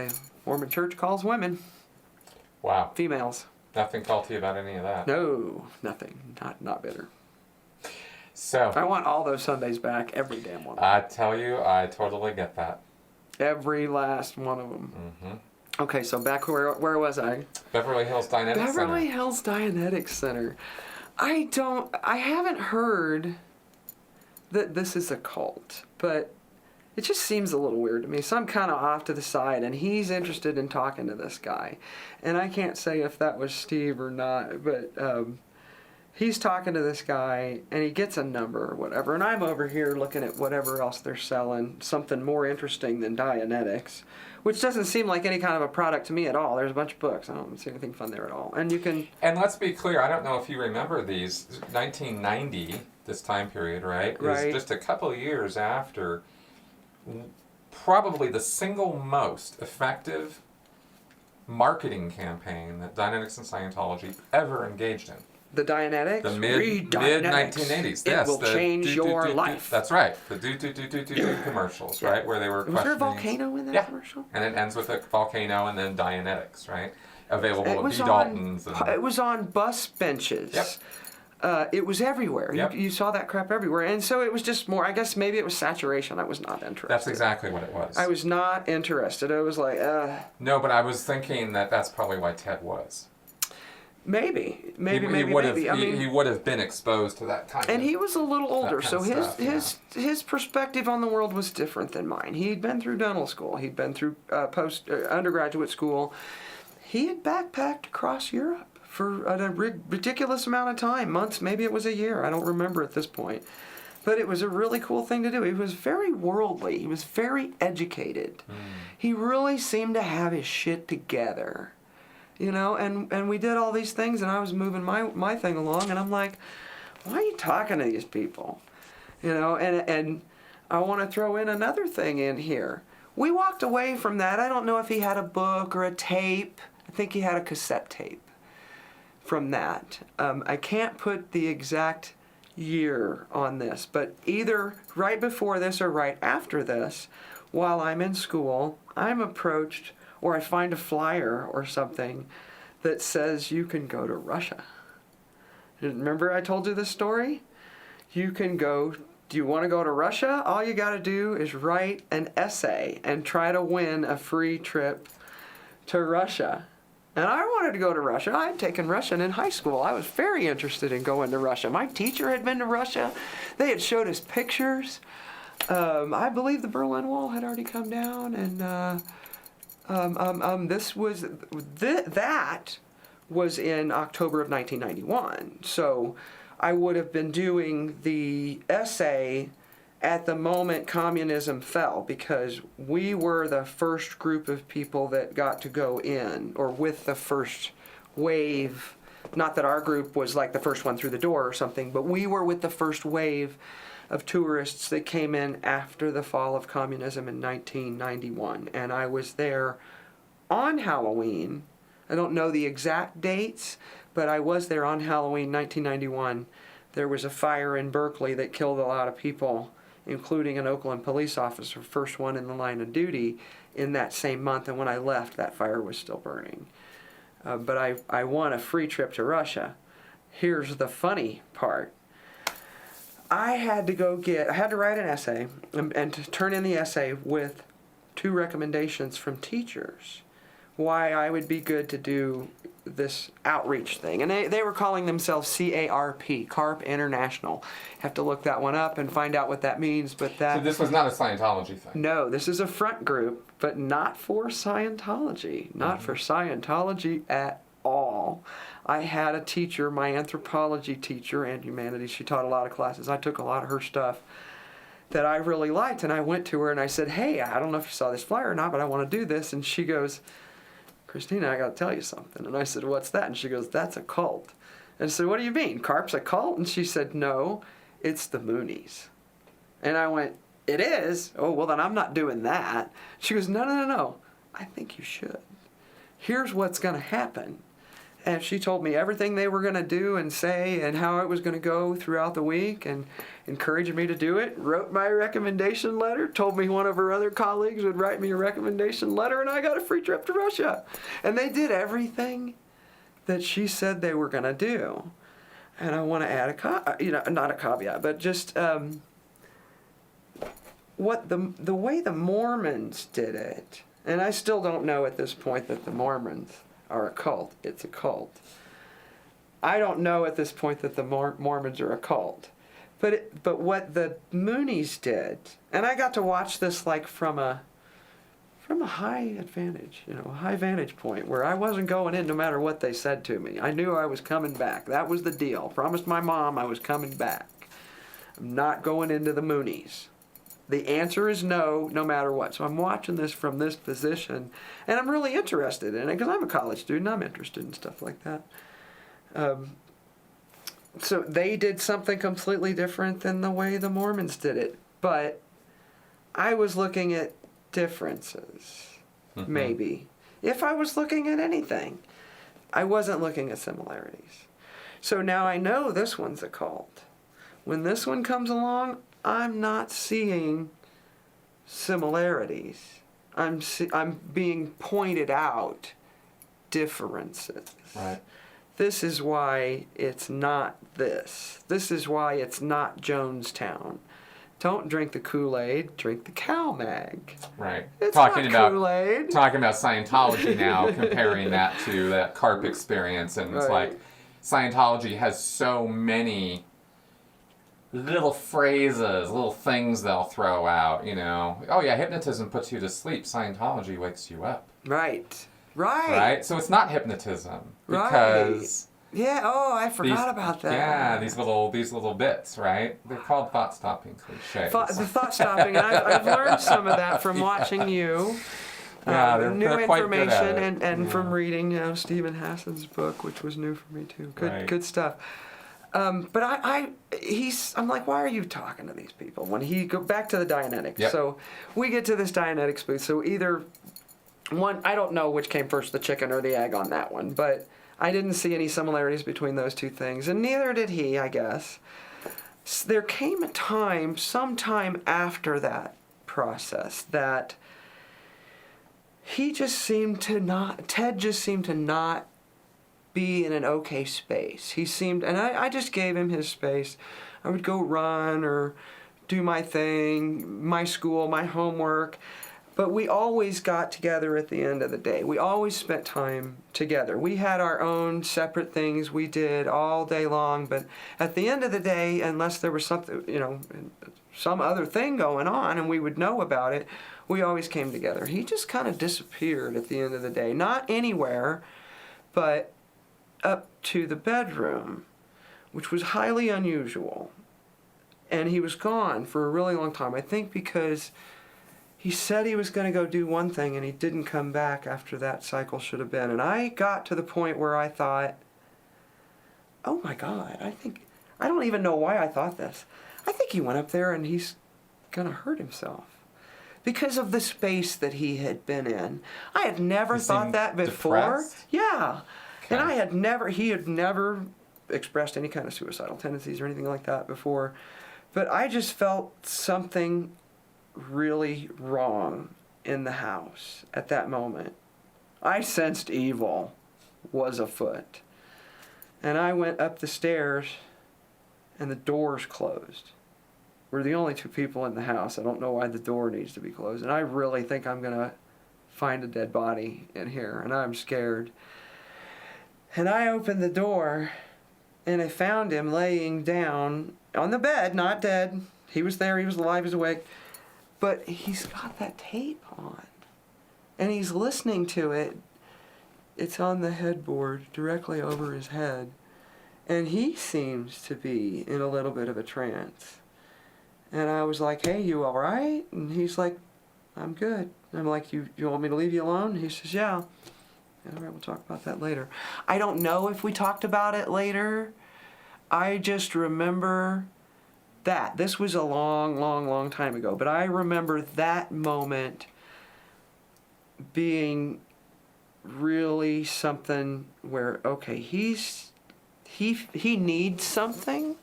Mormon Church calls women Wow. females. Nothing culty about any of that. No, nothing. Not bitter. So, I want all those Sundays back, every damn one. I tell you, I totally get that. Every last one of them. Mm-hmm. Okay, so back where was I? Beverly Hills Dianetics Center. Beverly Hills Dianetics Center. I haven't heard that this is a cult, but it just seems a little weird to me. So I'm kind of off to the side, and he's interested in talking to this guy. And I can't say if that was Steve or not, but he's talking to this guy, and he gets a number or whatever. And I'm over here looking at whatever else they're selling, something more interesting than Dianetics, which doesn't seem like any kind of a product to me at all. There's a bunch of books. I don't see anything fun there at all. And you can... And let's be clear, I don't know if you remember these, 1990, this time period, right? Right. Is just a couple of years after probably the single most effective marketing campaign that Dianetics and Scientology ever engaged in. The Dianetics? The mid 1980s. It will change your life. That's right. The do commercials, right? Where they were Was there a questioning- volcano in that Yeah. commercial? And it ends with a volcano and then Dianetics, right? Available It at was B. on. Dalton's. It was on bus benches. Yep. It was everywhere. Yep. You saw that crap everywhere, and so it was just more. I guess maybe it was saturation. I was not interested. That's exactly what it was. I was not interested. I was like, No, but I was thinking that that's probably why Ted was. maybe. He would have been exposed to that kind of. And he was a little older, so kind of his perspective on the world was different than mine. He'd been through dental school. He'd been through undergraduate school. He had backpacked across Europe for a ridiculous amount of time, months, maybe it was a year. I don't remember at this point. But it was a really cool thing to do. He was very worldly. He was very educated. He really seemed to have his shit together. You know, and we did all these things, and I was moving my thing along, and I'm like, why are you talking to these people? You know, and I want to throw in another thing in here. We walked away from that. I don't know if he had a book or a tape. I think he had a cassette tape from that. I can't put the exact year on this, but either right before this or right after this, while I'm in school, I'm approached, or I find a flyer or something that says you can go to Russia. Remember I told you this story? You can go. Do you want to go to Russia? All you got to do is write an essay and try to win a free trip to Russia. And I wanted to go to Russia. I had taken Russian in high school. I was very interested in going to Russia. My teacher had been to Russia. They had showed us pictures. I believe the Berlin Wall had already come down, and that was in October of 1991. So I would have been doing the essay at the moment communism fell, because we were the first group of people that got to go in, or with the first wave. Not that our group was like the first one through the door or something, but we were with the first wave of tourists that came in after the fall of communism in 1991. And I was there on Halloween. I don't know the exact dates, but I was there on Halloween 1991. There was a fire in Berkeley that killed a lot of people, including an Oakland police officer, first one in the line of duty, in that same month. And when I left, that fire was still burning. But I won a free trip to Russia. Here's the funny part. I had to write an essay and to turn in the essay with 2 recommendations from teachers why I would be good to do this outreach thing. And they were calling themselves CARP, CARP International. Have to look that one up and find out what that means. But So this was not a Scientology thing? No, this is a front group, but not for Scientology. Not for Scientology at all. I had a teacher, my anthropology teacher and humanities. She taught a lot of classes. I took a lot of her stuff that I really liked, and I went to her and I said, hey, I don't know if you saw this flyer or not, but I want to do this. And she goes, Christina, I got to tell you something. And I said, what's that? And she goes, that's a cult. And I said, what do you mean? CARP's a cult? And she said, no, it's the Moonies. And I went, it is? Oh, well, then I'm not doing that. She goes, no. I think you should. Here's what's going to happen. And she told me everything they were going to do and say and how it was going to go throughout the week and encouraged me to do it. Wrote my recommendation letter, told me one of her other colleagues would write me a recommendation letter, and I got a free trip to Russia. And they did everything that she said they were going to do. And I want to add not a caveat, but just what the way the Mormons did it. And I still don't know at this point that the Mormons are a cult. It's a cult. I don't know at this point that the Mormons are a cult. But what the Moonies did, and I got to watch this like from a high advantage, a high vantage point where I wasn't going in no matter what they said to me. I knew I was coming back. That was the deal. Promised my mom I was coming back. I'm not going into the Moonies. The answer is no, no matter what. So I'm watching this from this position, and I'm really interested in it because I'm a college student. I'm interested in stuff like that. So they did something completely different than the way the Mormons did it. But I was looking at differences, maybe. If I was looking at anything, I wasn't looking at similarities. So now I know this one's a cult. When this one comes along, I'm not seeing similarities. I'm being pointed out differences. Right. This is why it's not this. This is why it's not Jonestown. Don't drink the Kool-Aid, drink the cow mag. Right. It's talking not Kool-Aid. Talking about Scientology now, comparing that to that CARP experience, and it's Right. like Scientology has so many little phrases, little things they'll throw out, Oh yeah, hypnotism puts you to sleep. Scientology wakes you up. Right. Right? So it's not hypnotism. Because yeah, I forgot about that. Yeah, these little bits, right? They're called thought-stopping cliches. The thought-stopping, and I've learned some of that from watching you. Yeah, they're quite good at it. and from reading Stephen Hassan's book, which was new for me too. Good stuff. But I'm like, why are you talking to these people? When he go back to the Dianetics. Yep. So we get to this Dianetics booth. So either one, I don't know which came first, the chicken or the egg on that one, but I didn't see any similarities between those two things, and neither did he, I guess. There came a time, sometime after that process, that Ted just seemed to not be in an okay space. He seemed, and I just gave him his space. I would go run or do my thing, my school, my homework, but we always got together at the end of the day. We always spent time together. We had our own separate things we did all day long, but at the end of the day, unless there was something, some other thing going on and we would know about it, we always came together. He just kind of disappeared at the end of the day. Not anywhere, but up to the bedroom, which was highly unusual. And he was gone for a really long time. I think because he said he was going to go do one thing and he didn't come back after that cycle should have been. And I got to the point where I thought, oh my God, I don't even know why I thought this. I think he went up there and he's going to hurt himself. Because of the space that he had been in. I had never thought that before. Depressed? Yeah. Okay. And he had never expressed any kind of suicidal tendencies or anything like that before. But I just felt something really wrong in the house at that moment. I sensed evil was afoot. And I went up the stairs and the doors closed. We're the only two people in the house. I don't know why the door needs to be closed. And I really think I'm going to find a dead body in here. And I'm scared. And I opened the door and I found him laying down on the bed, not dead. He was there. He was alive. He was awake. But he's got that tape on. And he's listening to it. It's on the headboard directly over his head. And he seems to be in a little bit of a trance. And I was like, hey, you all right? And he's like, I'm good. And I'm like, you want me to leave you alone? And he says, yeah. All right, we'll talk about that later. I don't know if we talked about it later. I just remember that. This was a long time ago. But I remember that moment being really something where, okay, he needs something.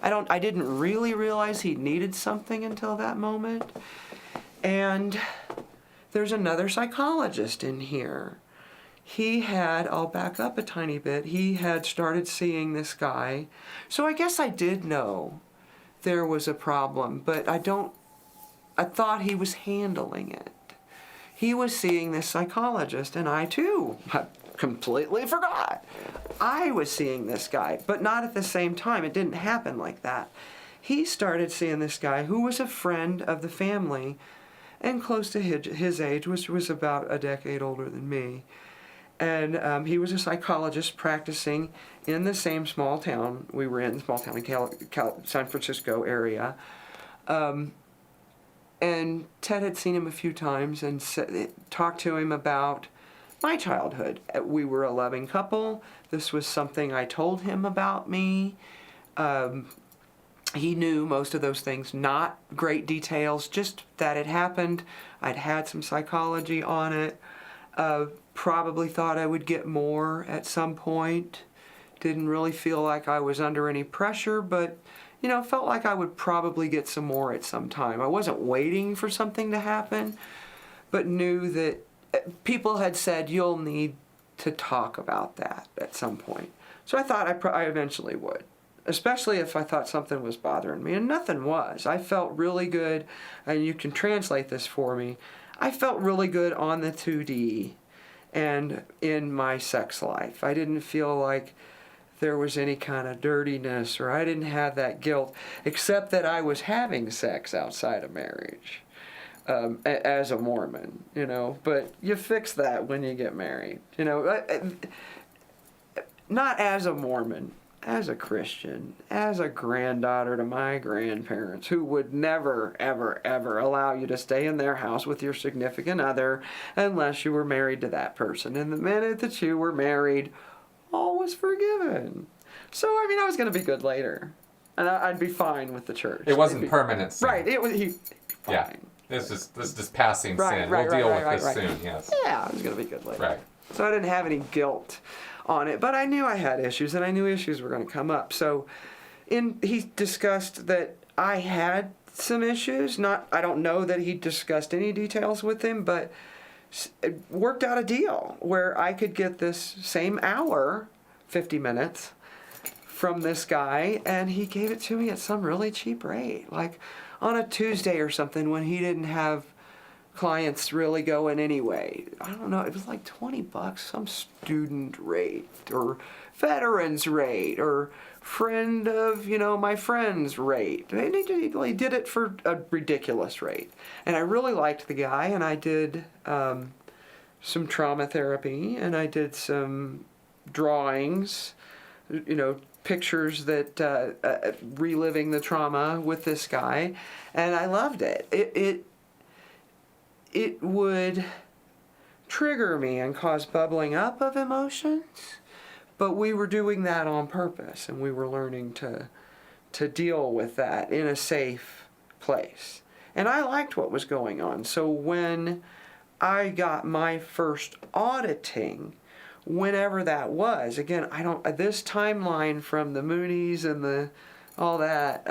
I didn't really realize he needed something until that moment. And there's another psychologist in here. I'll back up a tiny bit, he had started seeing this guy. So I guess I did know there was a problem, but I thought he was handling it. He was seeing this psychologist, and I too completely forgot. I was seeing this guy, but not at the same time. It didn't happen like that. He started seeing this guy who was a friend of the family and close to his age, which was about a decade older than me. And he was a psychologist practicing in the same small town we were in, small town in San Francisco area. And Ted had seen him a few times and talked to him about my childhood. We were a loving couple. This was something I told him about me. He knew most of those things, not great details, just that it happened. I'd had some psychology on it. Probably thought I would get more at some point. Didn't really feel like I was under any pressure, but felt like I would probably get some more at some time. I wasn't waiting for something to happen, but knew that people had said, you'll need to talk about that at some point. So I thought I eventually would, especially if I thought something was bothering me, and nothing was. I felt really good, and you can translate this for me. I felt really good on the 2D and in my sex life. I didn't feel like there was any kind of dirtiness, or I didn't have that guilt, except that I was having sex outside of marriage as a Mormon, but you fix that when you get married, not as a Mormon, as a Christian, as a granddaughter to my grandparents, who would never, ever, ever allow you to stay in their house with your significant other unless you were married to that person. And the minute that you were married, all was forgiven. So, I was going to be good later. And I'd be fine with the church. It wasn't permanent sin. Right. He'd be fine. Yeah. This is just passing sin. We'll deal with this soon, yes. Yeah, I was going to be good later. Right. So I didn't have any guilt on it. But I knew I had issues, and I knew issues were going to come up. So he discussed that I had some issues. I don't know that he discussed any details with him, but it worked out a deal where I could get this same hour, 50 minutes, from this guy, and he gave it to me at some really cheap rate, like on a Tuesday or something when he didn't have clients really going anyway. I don't know, it was like $20, some student rate or veterans rate or friend of, my friend's rate. He did it for a ridiculous rate. And I really liked the guy, and I did some trauma therapy, and I did some drawings, pictures that reliving the trauma with this guy, and I loved it. It would trigger me and cause bubbling up of emotions, but we were doing that on purpose, and we were learning to deal with that in a safe place. And I liked what was going on. So when I got my first auditing, whenever that was, again, this timeline from the Moonies and all that,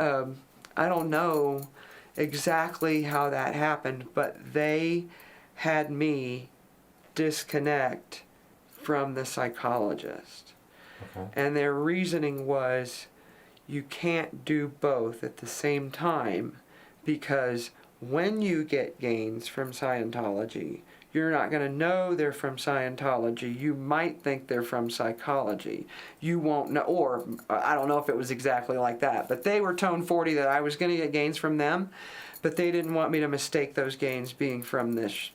I don't know exactly how that happened, but they had me disconnect from the psychologist. Okay. And their reasoning was, you can't do both at the same time, because when you get gains from Scientology, you're not going to know they're from Scientology. You might think they're from psychology. You won't know, or I don't know if it was exactly like that, but they were tone 40 that I was going to get gains from them, but they didn't want me to mistake those gains being from this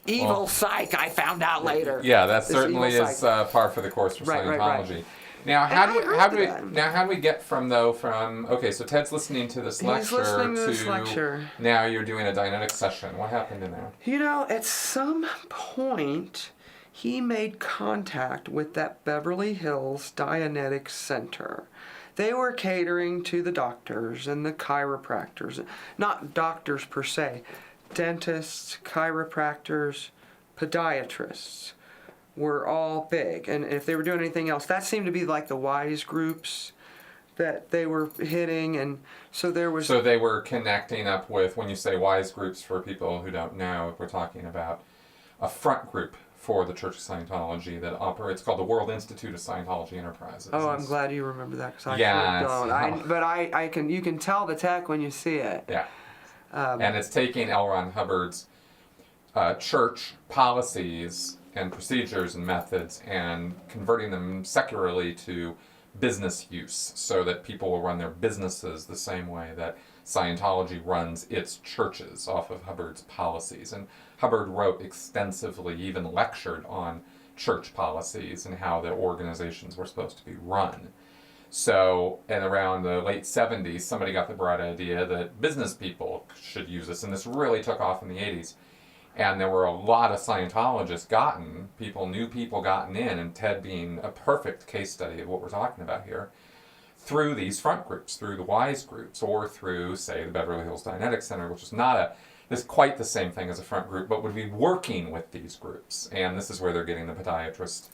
evil psych I found out later. Yeah, that certainly is par for the course for Scientology. Right. Now, how do we get from so Ted's listening to this lecture now you're doing a Dianetic session. What happened in there? At some point he made contact with that Beverly Hills Dianetic Center. They were catering to the doctors and the chiropractors, not doctors per se, dentists, chiropractors, podiatrists, were all big. And if they were doing anything else, that seemed to be like the wise groups that they were hitting. And so there was... So they were connecting up with, when you say wise groups, for people who don't know, we're talking about a front group for the Church of Scientology that operates, called the World Institute of Scientology Enterprises. Oh, I'm glad you remember that, because I Yeah, don't. But I can. You can tell the tech when you see it. Yeah. And it's taking L. Ron Hubbard's church policies and procedures and methods and converting them secularly to business use, so that people will run their businesses the same way that Scientology runs its churches, off of Hubbard's policies. And Hubbard wrote extensively, even lectured on church policies and how the organizations were supposed to be run. So, and around the late 70s, somebody got the bright idea that business people should use this, and this really took off in the 80s. And there were a lot of Scientologists new people gotten in, and Ted being a perfect case study of what we're talking about here, through these front groups, through the WISE groups, or through, say, the Beverly Hills Dianetic Center, which is not quite the same thing as a front group, but would be working with these groups. And this is where they're getting the podiatrists,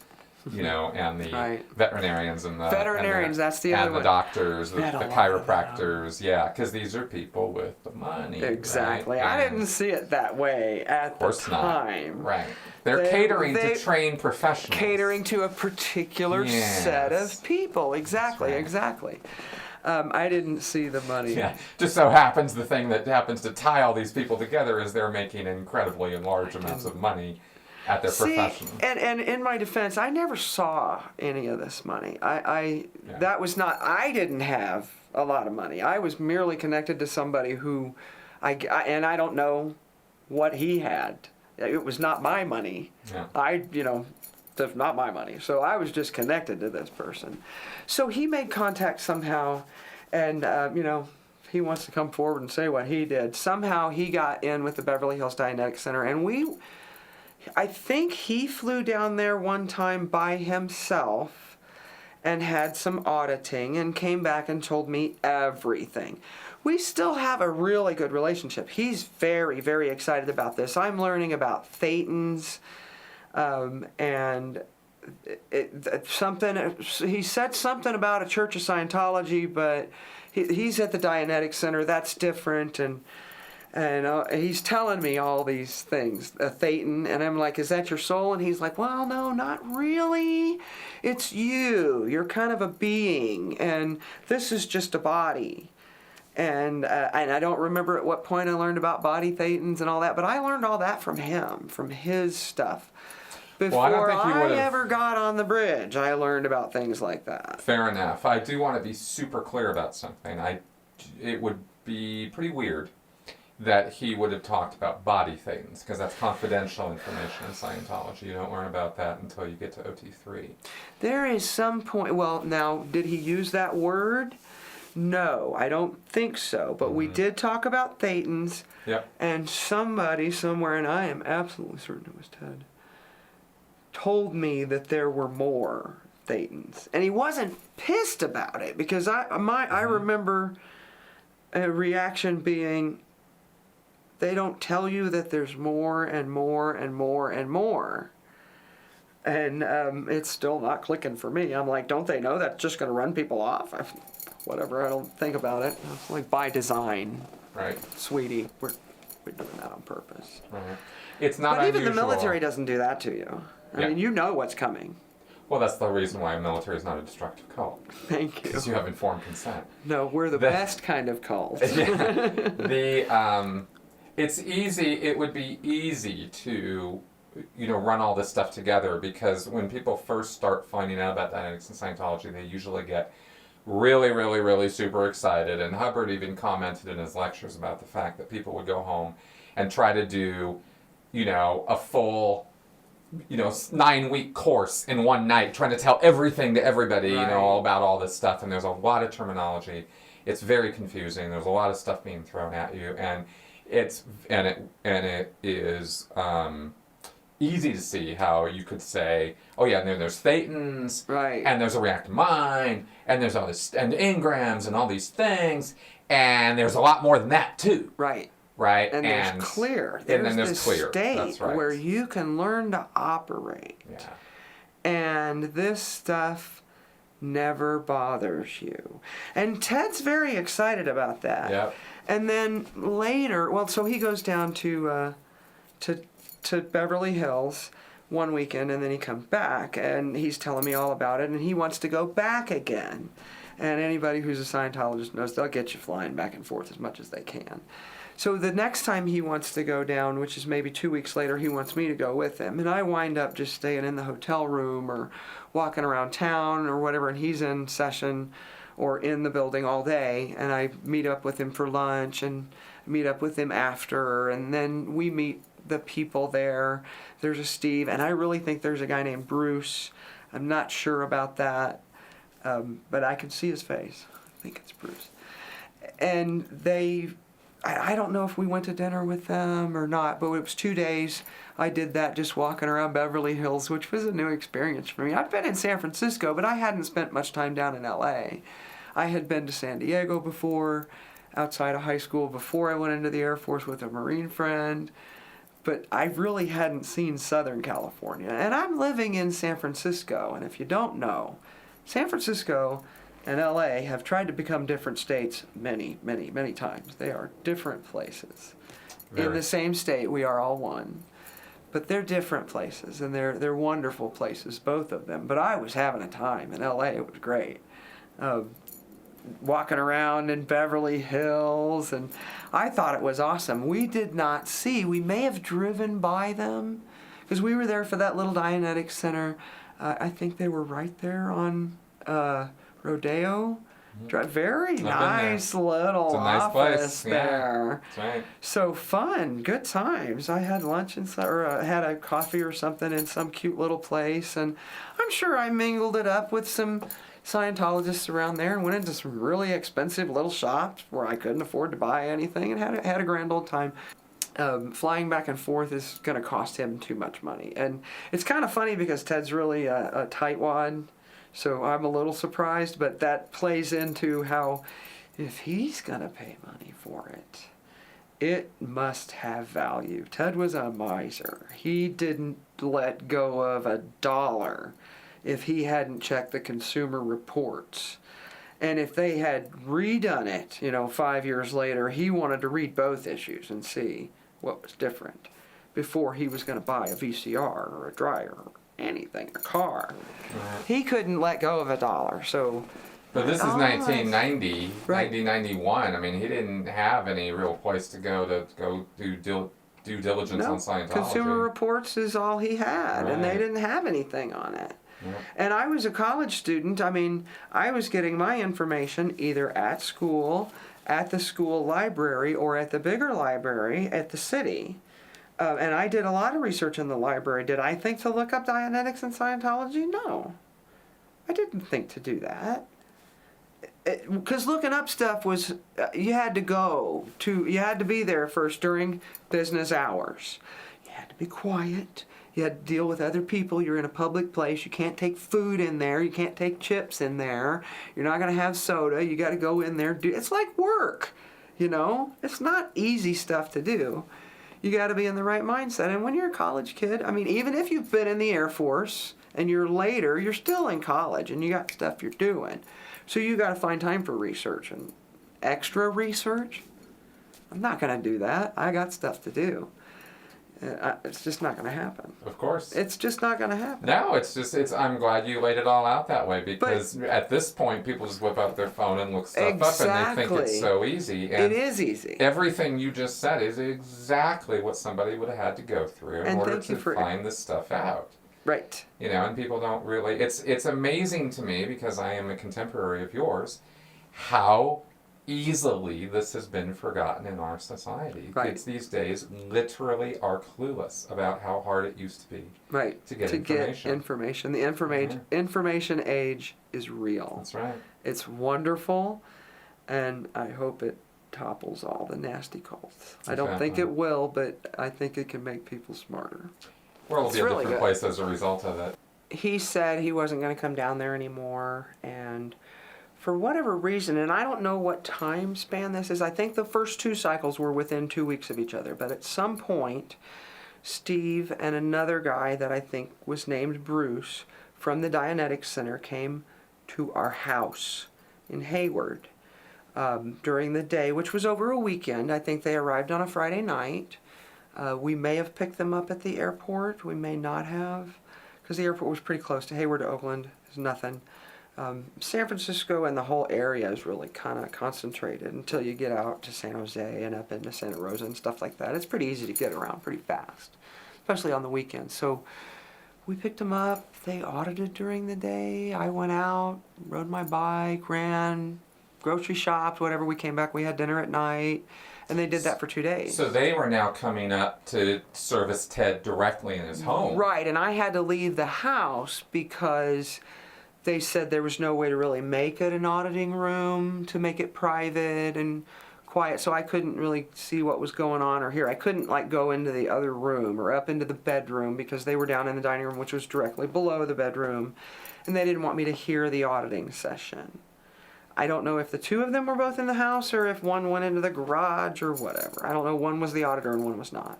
and the Right. veterinarians and the That's the other and the one. doctors, the Had a lot of chiropractors, because these are people with the money. Exactly. Right? I didn't see it that way at the time. Right. They're catering to trained professionals. Catering to a particular set of people. Exactly. Right. Exactly. I didn't see the money. Yeah. Just so happens the thing that happens to tie all these people together is they're making incredibly large amounts of money at their profession. And in my defense, I never saw any of this money. That was not. I didn't have a lot of money. I was merely connected to somebody who, and I don't know what he had. It was not my money. Yeah. That's not my money. So I was just connected to this person. So he made contact somehow, and he wants to come forward and say what he did. Somehow he got in with the Beverly Hills Dianetic Center, and I think he flew down there one time by himself and had some auditing and came back and told me everything. We still have a really good relationship. He's very, very excited about this. I'm learning about thetans, and he said something about a Church of Scientology, but he's at the Dianetic Center. That's different, and he's telling me all these things, a thetan, and I'm like, is that your soul? And he's like, well, no, not really. It's you. You're kind of a being, and this is just a body. And I don't remember at what point I learned about body thetans and all that, but I learned all that from him, from his stuff. Before I ever got on the bridge, I learned about things like that. Fair enough. I do want to be super clear about something. It would be pretty weird that he would have talked about body thetans, because that's confidential information in Scientology. You don't learn about that until you get to OT3. There is some point. Well, now, did he use that word? No, I don't think so. But we did talk about thetans. Yep. And somebody somewhere, and I am absolutely certain it was Ted, told me that there were more thetans. And he wasn't pissed about it, because I remember a reaction being, they don't tell you that there's more and more and more and more. And it's still not clicking for me. I'm like, don't they know that's just going to run people off? Whatever, I don't think about it. It's like, by design. Right. Sweetie, we're doing that on purpose. Right. It's not But unusual. even the military doesn't do that to you. I mean, you know what's coming. Well, that's the reason why a military is not a destructive cult. Thank you. Because you have informed consent. No, we're the best kind of cult. It's easy. It would be easy to, run all this stuff together, because when people first start finding out about Dianetics and Scientology, they usually get really, really, really super excited. And Hubbard even commented in his lectures about the fact that people would go home and try to do, a full 9-week course in one night, trying to tell everything to everybody, Right. all about all this stuff. And there's a lot of terminology. It's very confusing. There's a lot of stuff being thrown at you, and it is easy to see how you could say, oh yeah, and then there's thetans, Right. and there's a reactive mind, and there's all this, and engrams, and all these things, and there's a lot more than that too. Right. Right. And there's clear. And then there's this clear. state That's right. where you can learn to operate. Yeah. And this stuff never bothers you. And Ted's very excited about that. Yep. And then later, well, so he goes down to Beverly Hills one weekend, and then he comes back, and he's telling me all about it, and he wants to go back again. And anybody who's a Scientologist knows they'll get you flying back and forth as much as they can. So the next time he wants to go down, which is maybe 2 weeks later, he wants me to go with him. And I wind up just staying in the hotel room or walking around town or whatever, and he's in session or in the building all day, and I meet up with him for lunch and meet up with him after, and then we meet the people there. There's a Steve, and I really think there's a guy named Bruce. I'm not sure about that, but I can see his face. I think it's Bruce. And I don't know if we went to dinner with them or not, but it was 2 days I did that, just walking around Beverly Hills, which was a new experience for me. I'd been in San Francisco, but I hadn't spent much time down in LA. I had been to San Diego before, outside of high school, before I went into the Air Force with a Marine friend, but I really hadn't seen Southern California. And I'm living in San Francisco, and if you don't know, San Francisco and LA have tried to become different states many, many, many times. They are different places. In the same state, we are all one. But they're different places, and they're wonderful places, both of them. But I was having a time in LA. It was great. Walking around in Beverly Hills, and I thought it was awesome. We did not see, we may have driven by them, because we were there for that little Dianetics Center. I think they were right there on Rodeo. Very nice little office there. That's right. So fun, good times. I had lunch or had a coffee or something in some cute little place, and I'm sure I mingled it up with some Scientologists around there and went into some really expensive little shops where I couldn't afford to buy anything, and had a grand old time. Flying back and forth is going to cost him too much money, and it's kind of funny because Ted's really a tightwad. So I'm a little surprised, but that plays into how if he's going to pay money for it, it must have value. Ted was a miser. He didn't let go of $1 if he hadn't checked the Consumer Reports. And if they had redone it, 5 years later, he wanted to read both issues and see what was different before he was going to buy a VCR or a dryer or anything, a car. He couldn't let go of $1. So, but this is 1990, right. 1991. I mean, he didn't have any real place to go do due diligence on Scientology. Consumer Reports is all he had, and they didn't have anything on it. Yeah. And I was a college student. I mean, I was getting my information either at school, at the school library, or at the bigger library at the city. And I did a lot of research in the library. Did I think to look up Dianetics and Scientology? No. I didn't think to do that. Because looking up stuff was, you had to be there first during business hours. You had to be quiet. You had to deal with other people. You're in a public place. You can't take food in there. You can't take chips in there. You're not going to have soda. You got to go in there. It's like work, It's not easy stuff to do. You got to be in the right mindset. And when you're a college kid, I mean, even if you've been in the Air Force and you're still in college and you got stuff you're doing. So you got to find time for research and extra research. I'm not going to do that. I got stuff to do. It's just not going to happen. Of course. It's just not going to happen. No, I'm glad you laid it all out that way, because at this point, people just whip out their phone and look stuff up, and they think it's so easy. And it is easy. Everything you just said is exactly what somebody would have had to go through in order to find this stuff out. Right. And people don't really... It's amazing to me, because I am a contemporary of yours, how easily this has been forgotten in our society. Right. Kids these days literally are clueless about how hard it used to be to get information. The information age is real. That's right. It's wonderful, and I hope it topples all the nasty cults. I don't think it will, but I think it can make people smarter. Well, it'll be a different place as a result of it. He said he wasn't going to come down there anymore, and for whatever reason, and I don't know what time span this is, I think the first 2 cycles were within 2 weeks of each other, but at some point, Steve and another guy that I think was named Bruce from the Dianetics Center came to our house in Hayward during the day, which was over a weekend. I think they arrived on a Friday night. We may have picked them up at the airport. We may not have, because the airport was pretty close to Hayward to Oakland. There's nothing. San Francisco and the whole area is really kind of concentrated until you get out to San Jose and up into Santa Rosa and stuff like that. It's pretty easy to get around pretty fast, especially on the weekends. So we picked them up. They audited during the day. I went out, rode my bike, ran, grocery shopped, whatever. We came back. We had dinner at night. And they did that for 2 days. So they were now coming up to service Ted directly in his home. Right, and I had to leave the house because they said there was no way to really make it an auditing room, to make it private and quiet, so I couldn't really see what was going on or hear. I couldn't like go into the other room or up into the bedroom because they were down in the dining room, which was directly below the bedroom, and they didn't want me to hear the auditing session. I don't know if the two of them were both in the house or if one went into the garage or whatever. I don't know. One was the auditor and one was not.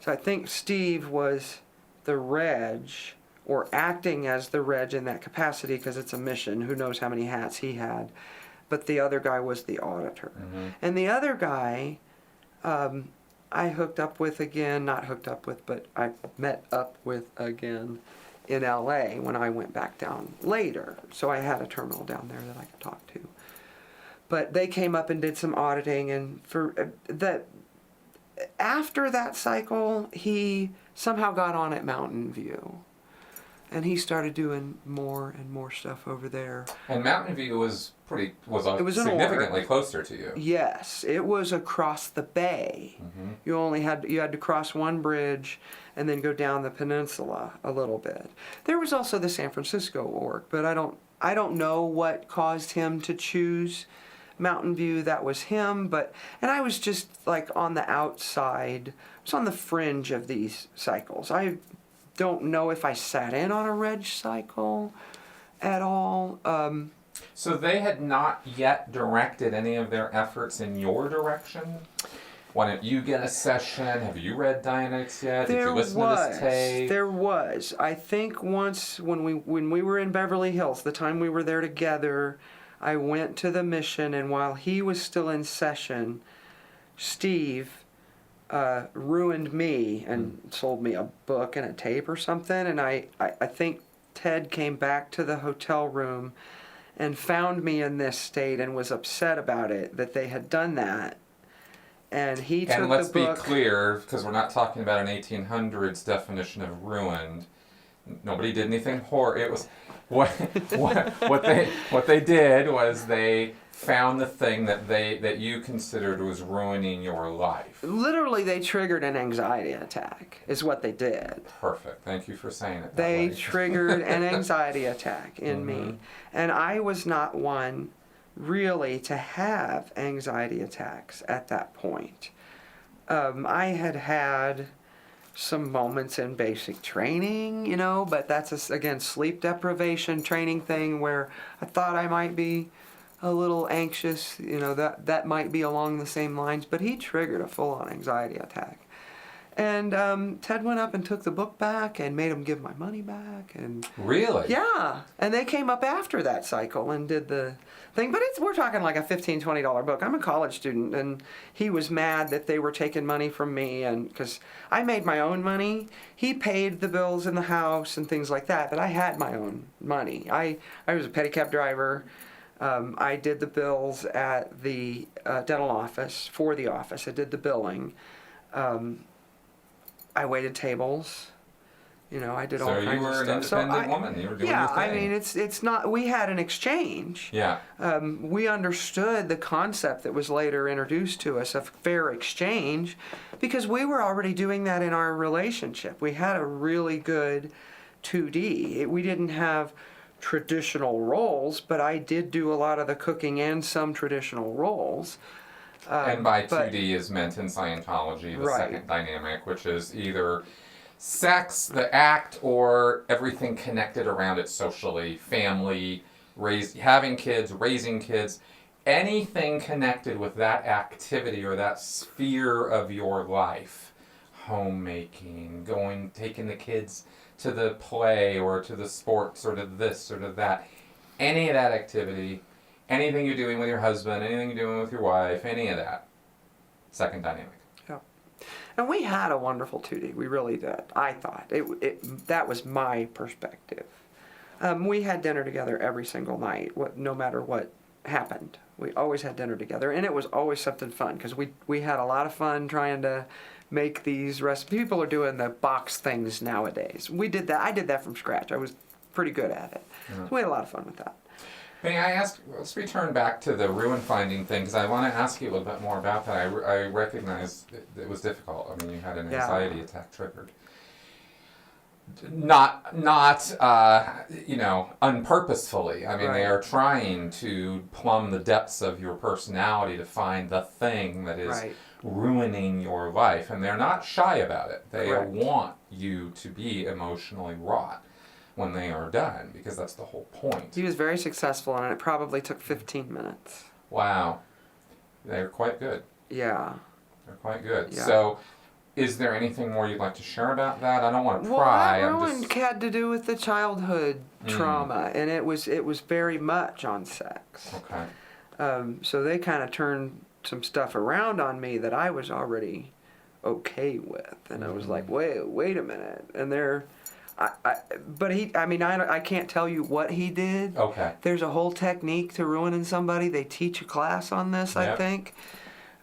So I think Steve was the reg, or acting as the reg in that capacity because it's a mission. Who knows how many hats he had. But the other guy was the auditor. Mm-hmm. And the other guy I hooked up with again, not hooked up with, but I met up with again in LA when I went back down later. So I had a terminal down there that I could talk to. But they came up and did some auditing, and for that, after that cycle, he somehow got on at Mountain View. And he started doing more and more stuff over there. And Mountain View was significantly closer to you. Yes, it was across the bay. Mm-hmm. You had to cross one bridge and then go down the peninsula a little bit. There was also the San Francisco org, but I don't know what caused him to choose Mountain View. That was him, and I was just like on the outside. I was on the fringe of these cycles. I don't know if I sat in on a reg cycle at all. So they had not yet directed any of their efforts in your direction? Why don't you get a session? Have you read Dianetics yet? Did you listen to this tape? There was. I think once when we were in Beverly Hills, the time we were there together, I went to the mission, and while he was still in session, Steve ruined me and sold me a book and a tape or something, and I think Ted came back to the hotel room and found me in this state and was upset about it, that they had done that. And he took the book... And let's be clear, because we're not talking about an 1800s definition of ruined. Nobody did anything horrible. It was... What they did was they found the thing that you considered was ruining your life. Literally, they triggered an anxiety attack, is what they did. Perfect. Thank you for saying it that way. They triggered an anxiety attack in me. And I was not one really to have anxiety attacks at that point. I had some moments in basic training, but that's, again, sleep deprivation training thing where I thought I might be a little anxious, that might be along the same lines, but he triggered a full-on anxiety attack. And Ted went up and took the book back and made him give my money back. And really? Yeah. And they came up after that cycle and did the thing. But we're talking like a $15, $20 book. I'm a college student, and he was mad that they were taking money from me, and because I made my own money. He paid the bills in the house and things like that, but I had my own money. I was a pedicab driver. I did the bills at the dental office, for the office. I did the billing. I waited tables. I did all kinds of stuff. So you were an independent woman. You were doing your thing. I mean, it's not. We had an exchange. Yeah. We understood the concept that was later introduced to us of fair exchange, because we were already doing that in our relationship. We had a really good 2D. We didn't have traditional roles, but I did do a lot of the cooking and some traditional roles. And by 2D is meant in Scientology, the second dynamic, which is either sex, the act, or everything connected around it socially, family, having kids, raising kids, anything connected with that activity or that sphere of your life. Homemaking, taking the kids to the play or to the sports or to this or to that. Any of that activity, anything you're doing with your husband, anything you're doing with your wife, any of that, second dynamic. Yeah. And we had a wonderful 2D. We really did. I thought. That was my perspective. We had dinner together every single night, no matter what happened. We always had dinner together, and it was always something fun, because we had a lot of fun trying to make these recipes. People are doing the box things nowadays. We did that. I did that from scratch. I was pretty good at it. So we had a lot of fun with that. May I ask, let's return back to the ruin finding thing, because I want to ask you a little bit more about that. I recognize it was difficult. I mean, you had an anxiety attack triggered. Not unpurposefully. I mean, they are trying to plumb the depths of your personality to find the thing that is ruining your life, and they're not shy about it. They want you to be emotionally wrought when they are done, because that's the whole point. He was very successful, and it probably took 15 minutes. Wow. They're quite good. Yeah. They're quite good. Yeah. So, is there anything more you'd like to share about that? I don't want to pry. Well, that ruin had to do with the childhood trauma, and it was very much on sex. Okay. So they kind of turned some stuff around on me that I was already okay with, and I was like, wait a minute, and I can't tell you what he did. Okay. There's a whole technique to ruining somebody. They teach a class on this, I think.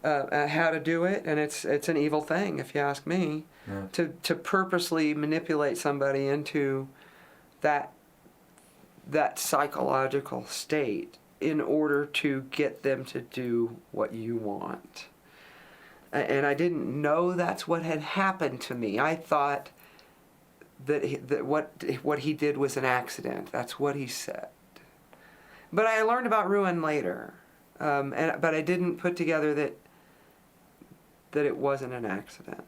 How to do it, and it's an evil thing, if you ask me, to purposely manipulate somebody into that psychological state in order to get them to do what you want. And I didn't know that's what had happened to me. I thought that what he did was an accident. That's what he said. But I learned about ruin later, but I didn't put together that it wasn't an accident,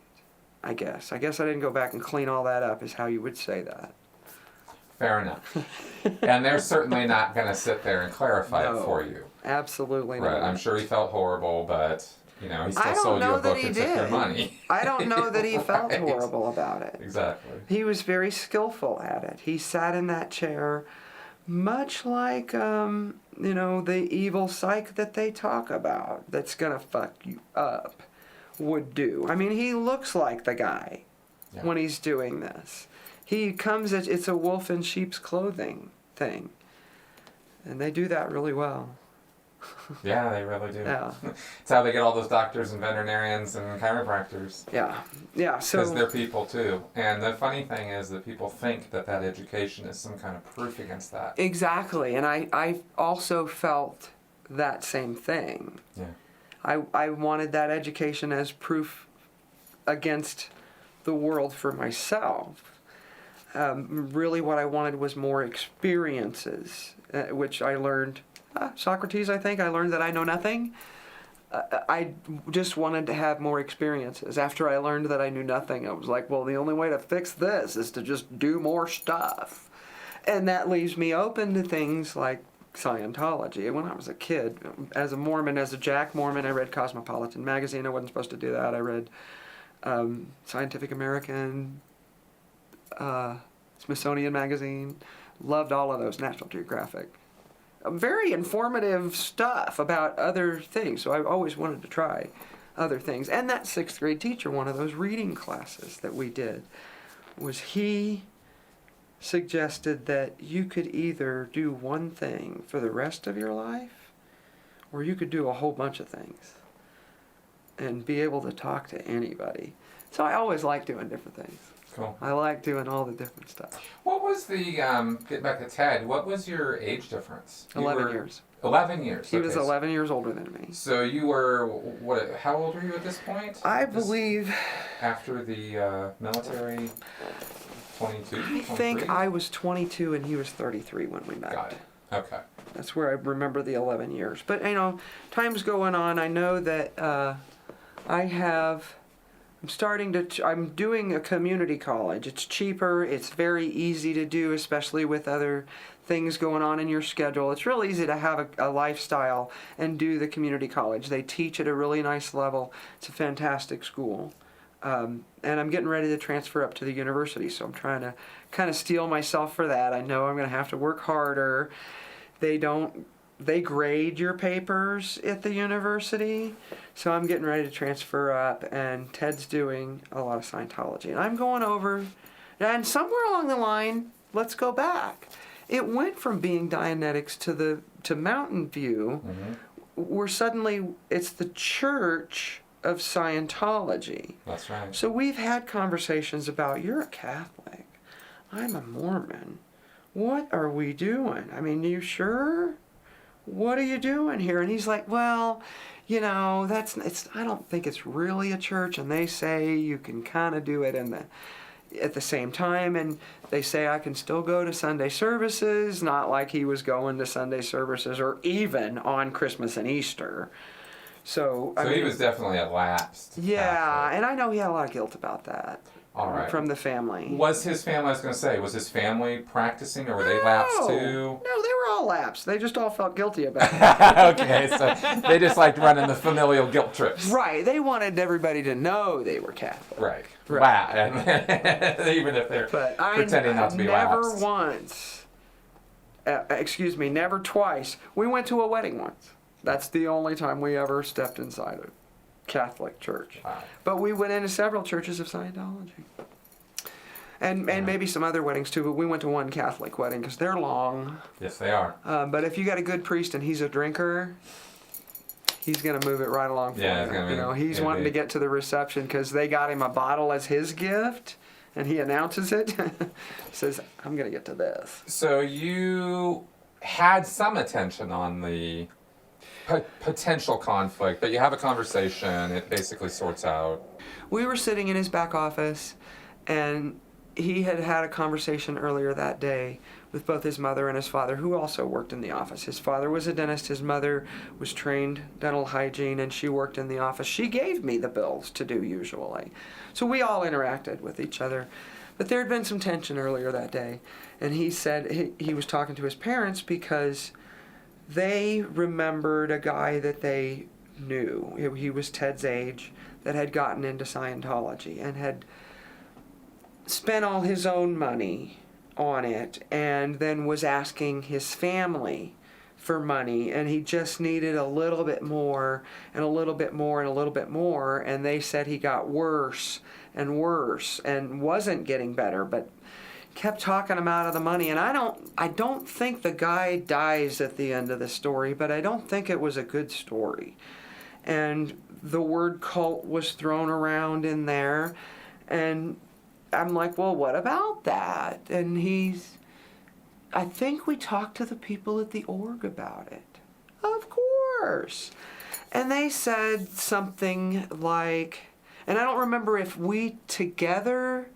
I guess. I didn't go back and clean all that up, is how you would say that. Fair enough. And they're certainly not going to sit there and clarify it for you. Absolutely not. Right. I'm sure he felt horrible, but, he still sold you a book and took your money. I don't know that he felt horrible about it. Exactly. He was very skillful at it. He sat in that chair much like, the evil psych that they talk about that's going to fuck you up would do. I mean, he looks like the guy when he's doing this. He comes it's a wolf in sheep's clothing thing. And they do that really well. Yeah, they really do. Yeah. It's how they get all those doctors and veterinarians and chiropractors. Yeah. Yeah, so... Because they're people, too. And the funny thing is that people think that education is some kind of proof against that. Exactly. And I also felt that same thing. Yeah. I wanted that education as proof against the world for myself. Really what I wanted was more experiences, which I learned, Socrates, I think, I learned that I know nothing. I just wanted to have more experiences. After I learned that I knew nothing, I was like, well, the only way to fix this is to just do more stuff. And that leaves me open to things like Scientology. When I was a kid, as a Mormon, as a Jack Mormon, I read Cosmopolitan magazine. I wasn't supposed to do that. I read Scientific American, Smithsonian magazine. Loved all of those, National Geographic. Very informative stuff about other things. So I always wanted to try other things. And that 6th grade teacher, one of those reading classes that we did, he suggested that you could either do one thing for the rest of your life, or you could do a whole bunch of things and be able to talk to anybody. So I always like doing different things. Cool. I like doing all the different stuff. What was the, get back to Ted, what was your age difference? 11 years. 11 years. He was 11 years older than me. So you were, how old were you at this point? I believe... After the military, 22? I think I was 22 and he was 33 when we met. Got it. Okay. That's where I remember the 11 years. But, time's going on. I know that I'm doing a community college. It's cheaper. It's very easy to do, especially with other things going on in your schedule. It's real easy to have a lifestyle and do the community college. They teach at a really nice level. It's a fantastic school. And I'm getting ready to transfer up to the university, so I'm trying to kind of steel myself for that. I know I'm going to have to work harder. They grade your papers at the university, so I'm getting ready to transfer up, and Ted's doing a lot of Scientology. And I'm going over, and somewhere along the line, let's go back. It went from being Dianetics to Mountain View, where suddenly it's the Church of Scientology. That's right. So we've had conversations about, you're a Catholic, I'm a Mormon. What are we doing? I mean, you sure? What are you doing here? And he's like, well, you know, I don't think it's really a church, and they say you can kind of do it at the same time, and they say I can still go to Sunday services, not like he was going to Sunday services or even on Christmas and Easter. So he was definitely a lapsed Yeah, Catholic. and I know he had a lot of guilt about that. All right. From the family. Was his family, I was going to say, was his family practicing, or were they lapsed too? No, they were all lapsed. They just all felt guilty about it. Okay, so they just liked running the familial guilt trips. Right, they wanted everybody to know they were Catholic. Right. Right. Wow. Even if they're pretending not to be never lapsed. Never twice. We went to a wedding once. That's the only time we ever stepped inside a Catholic church. Wow. But we went into several churches of Scientology. And maybe some other weddings too, but we went to one Catholic wedding because they're long. Yes, they are. But if you got a good priest and he's a drinker, he's going to move it right along for you. He's wanting to get to the reception because they got him a bottle as his gift, and he announces it. Says, I'm going to get to this. So you had some attention on the potential conflict, but you have a conversation, it basically sorts out. We were sitting in his back office, and he had had a conversation earlier that day with both his mother and his father, who also worked in the office. His father was a dentist, his mother was trained dental hygiene, and she worked in the office. She gave me the bills to do usually. So we all interacted with each other. But there had been some tension earlier that day, and he said he was talking to his parents because they remembered a guy that they knew. He was Ted's age, that had gotten into Scientology and had spent all his own money on it, and then was asking his family for money, and he just needed a little bit more and a little bit more and a little bit more, and they said he got worse and worse and wasn't getting better, but kept talking him out of the money. And I don't think the guy dies at the end of the story, but I don't think it was a good story. And the word cult was thrown around in there, and I'm like, well, what about that? And I think we talked to the people at the org about it. Of course. And they said something like, and I don't remember if we together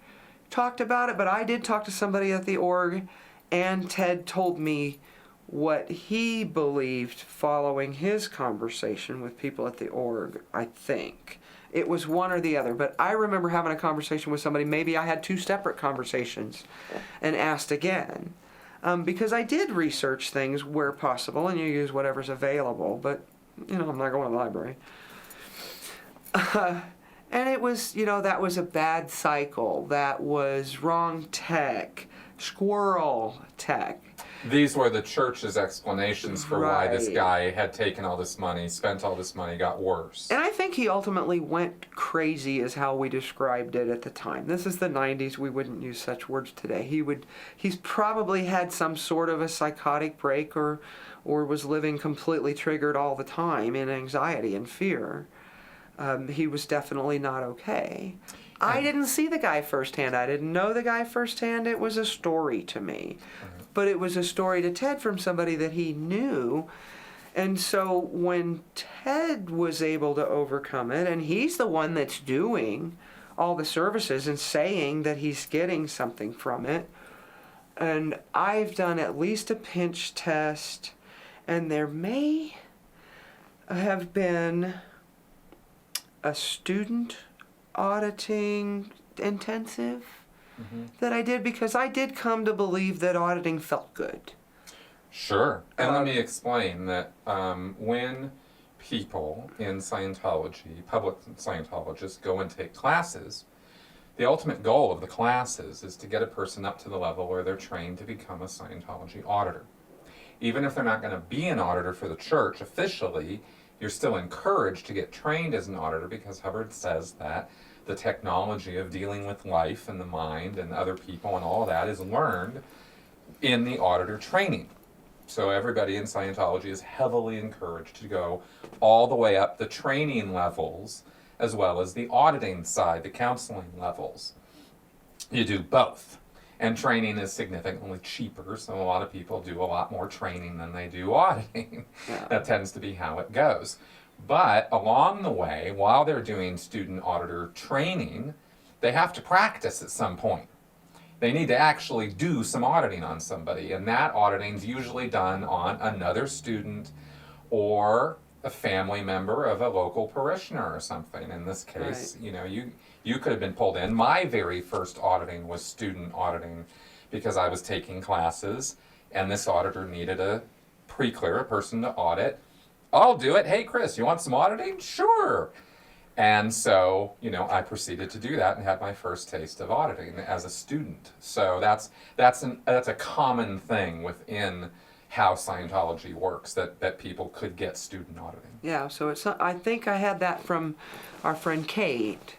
talked about it, but I did talk to somebody at the org, and Ted told me what he believed following his conversation with people at the org, I think. It was one or the other, but I remember having a conversation with somebody. Maybe I had two separate conversations and asked again. Because I did research things where possible, and you use whatever's available, but, I'm not going to the library. And it was, that was a bad cycle. That was wrong tech, squirrel tech. These were the church's explanations for why this guy had taken all this money, spent all this money, got worse. And I think he ultimately went crazy is how we described it at the time. This is the 90s. We wouldn't use such words today. He's probably had some sort of a psychotic break or was living completely triggered all the time in anxiety and fear. He was definitely not okay. I didn't see the guy firsthand. I didn't know the guy firsthand. It was a story to me. But it was a story to Ted from somebody that he knew. And so when Ted was able to overcome it, and he's the one that's doing all the services and saying that he's getting something from it, and I've done at least a pinch test, and there may have been a student auditing intensive that I did, because I did come to believe that auditing felt good. Sure. And let me explain that when people in Scientology, public Scientologists, go and take classes, the ultimate goal of the classes is to get a person up to the level where they're trained to become a Scientology auditor. Even if they're not going to be an auditor for the church officially, you're still encouraged to get trained as an auditor, because Hubbard says that the technology of dealing with life and the mind and other people and all of that is learned in the auditor training. So everybody in Scientology is heavily encouraged to go all the way up the training levels, as well as the auditing side, the counseling levels. You do both. And training is significantly cheaper, so a lot of people do a lot more training than they do auditing. Yeah. That tends to be how it goes. But along the way, while they're doing student auditor training, they have to practice at some point. They need to actually do some auditing on somebody, and that auditing is usually done on another student or a family member of a local parishioner or something. In this case, Right. you know, you could have been pulled in. My very first auditing was student auditing, because I was taking classes and this auditor needed a pre-clear, a person to audit. I'll do it. Hey, Chris, you want some auditing? Sure. And so, you know, I proceeded to do that and had my first taste of auditing as a student. So that's a common thing within how Scientology works, that people could get student auditing. Yeah, so it's not, I think I had that from our friend Kate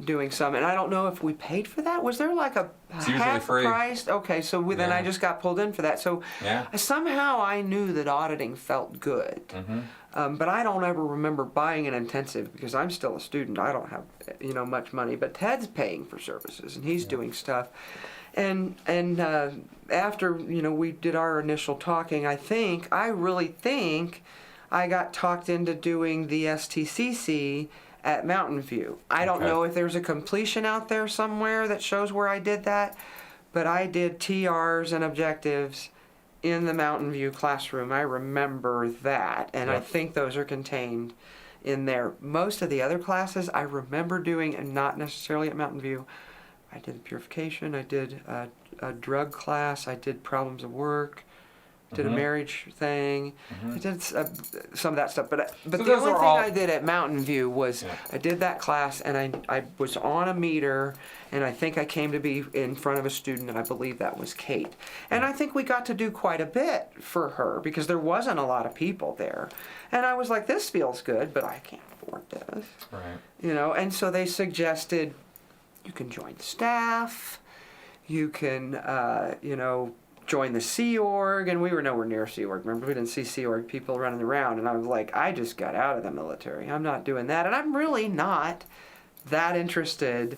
doing some, and I don't know if we paid for that. Was there like a It's usually half free. price? Okay, so then I Yeah. just got pulled in for that. So Yeah. somehow I knew that auditing felt good. Mm-hmm. But I don't ever remember buying an intensive, because I'm still a student. I don't have, much money. But Ted's paying for services, and he's doing stuff. And after, we did our initial talking, I really think I got talked into doing the STCC at Mountain View. I don't Okay. know if there's a completion out there somewhere that shows where I did that, but I did TRs and objectives in the Mountain View classroom. I remember that, and I Yep. think those are contained in there. Most of the other classes I remember doing, and not necessarily at Mountain View. I did purification, I did a drug class, I did problems of work, did a Mhm. marriage thing, Mhm. I did some of that stuff. But So the those only are thing all- I did at Mountain View was Yeah. I did that class, and I was on a meter, and I think I came to be in front of a student, and I believe that was Kate. And I think we got to do quite a bit for her, because there wasn't a lot of people there. And I was like, this feels good, but I can't afford this. Right. And so they suggested you can join staff, you can, join the Sea Org, and we were nowhere near Sea Org. Remember, we didn't see Sea Org people running around, and I was like, I just got out of the military. I'm not doing that, and I'm really not that interested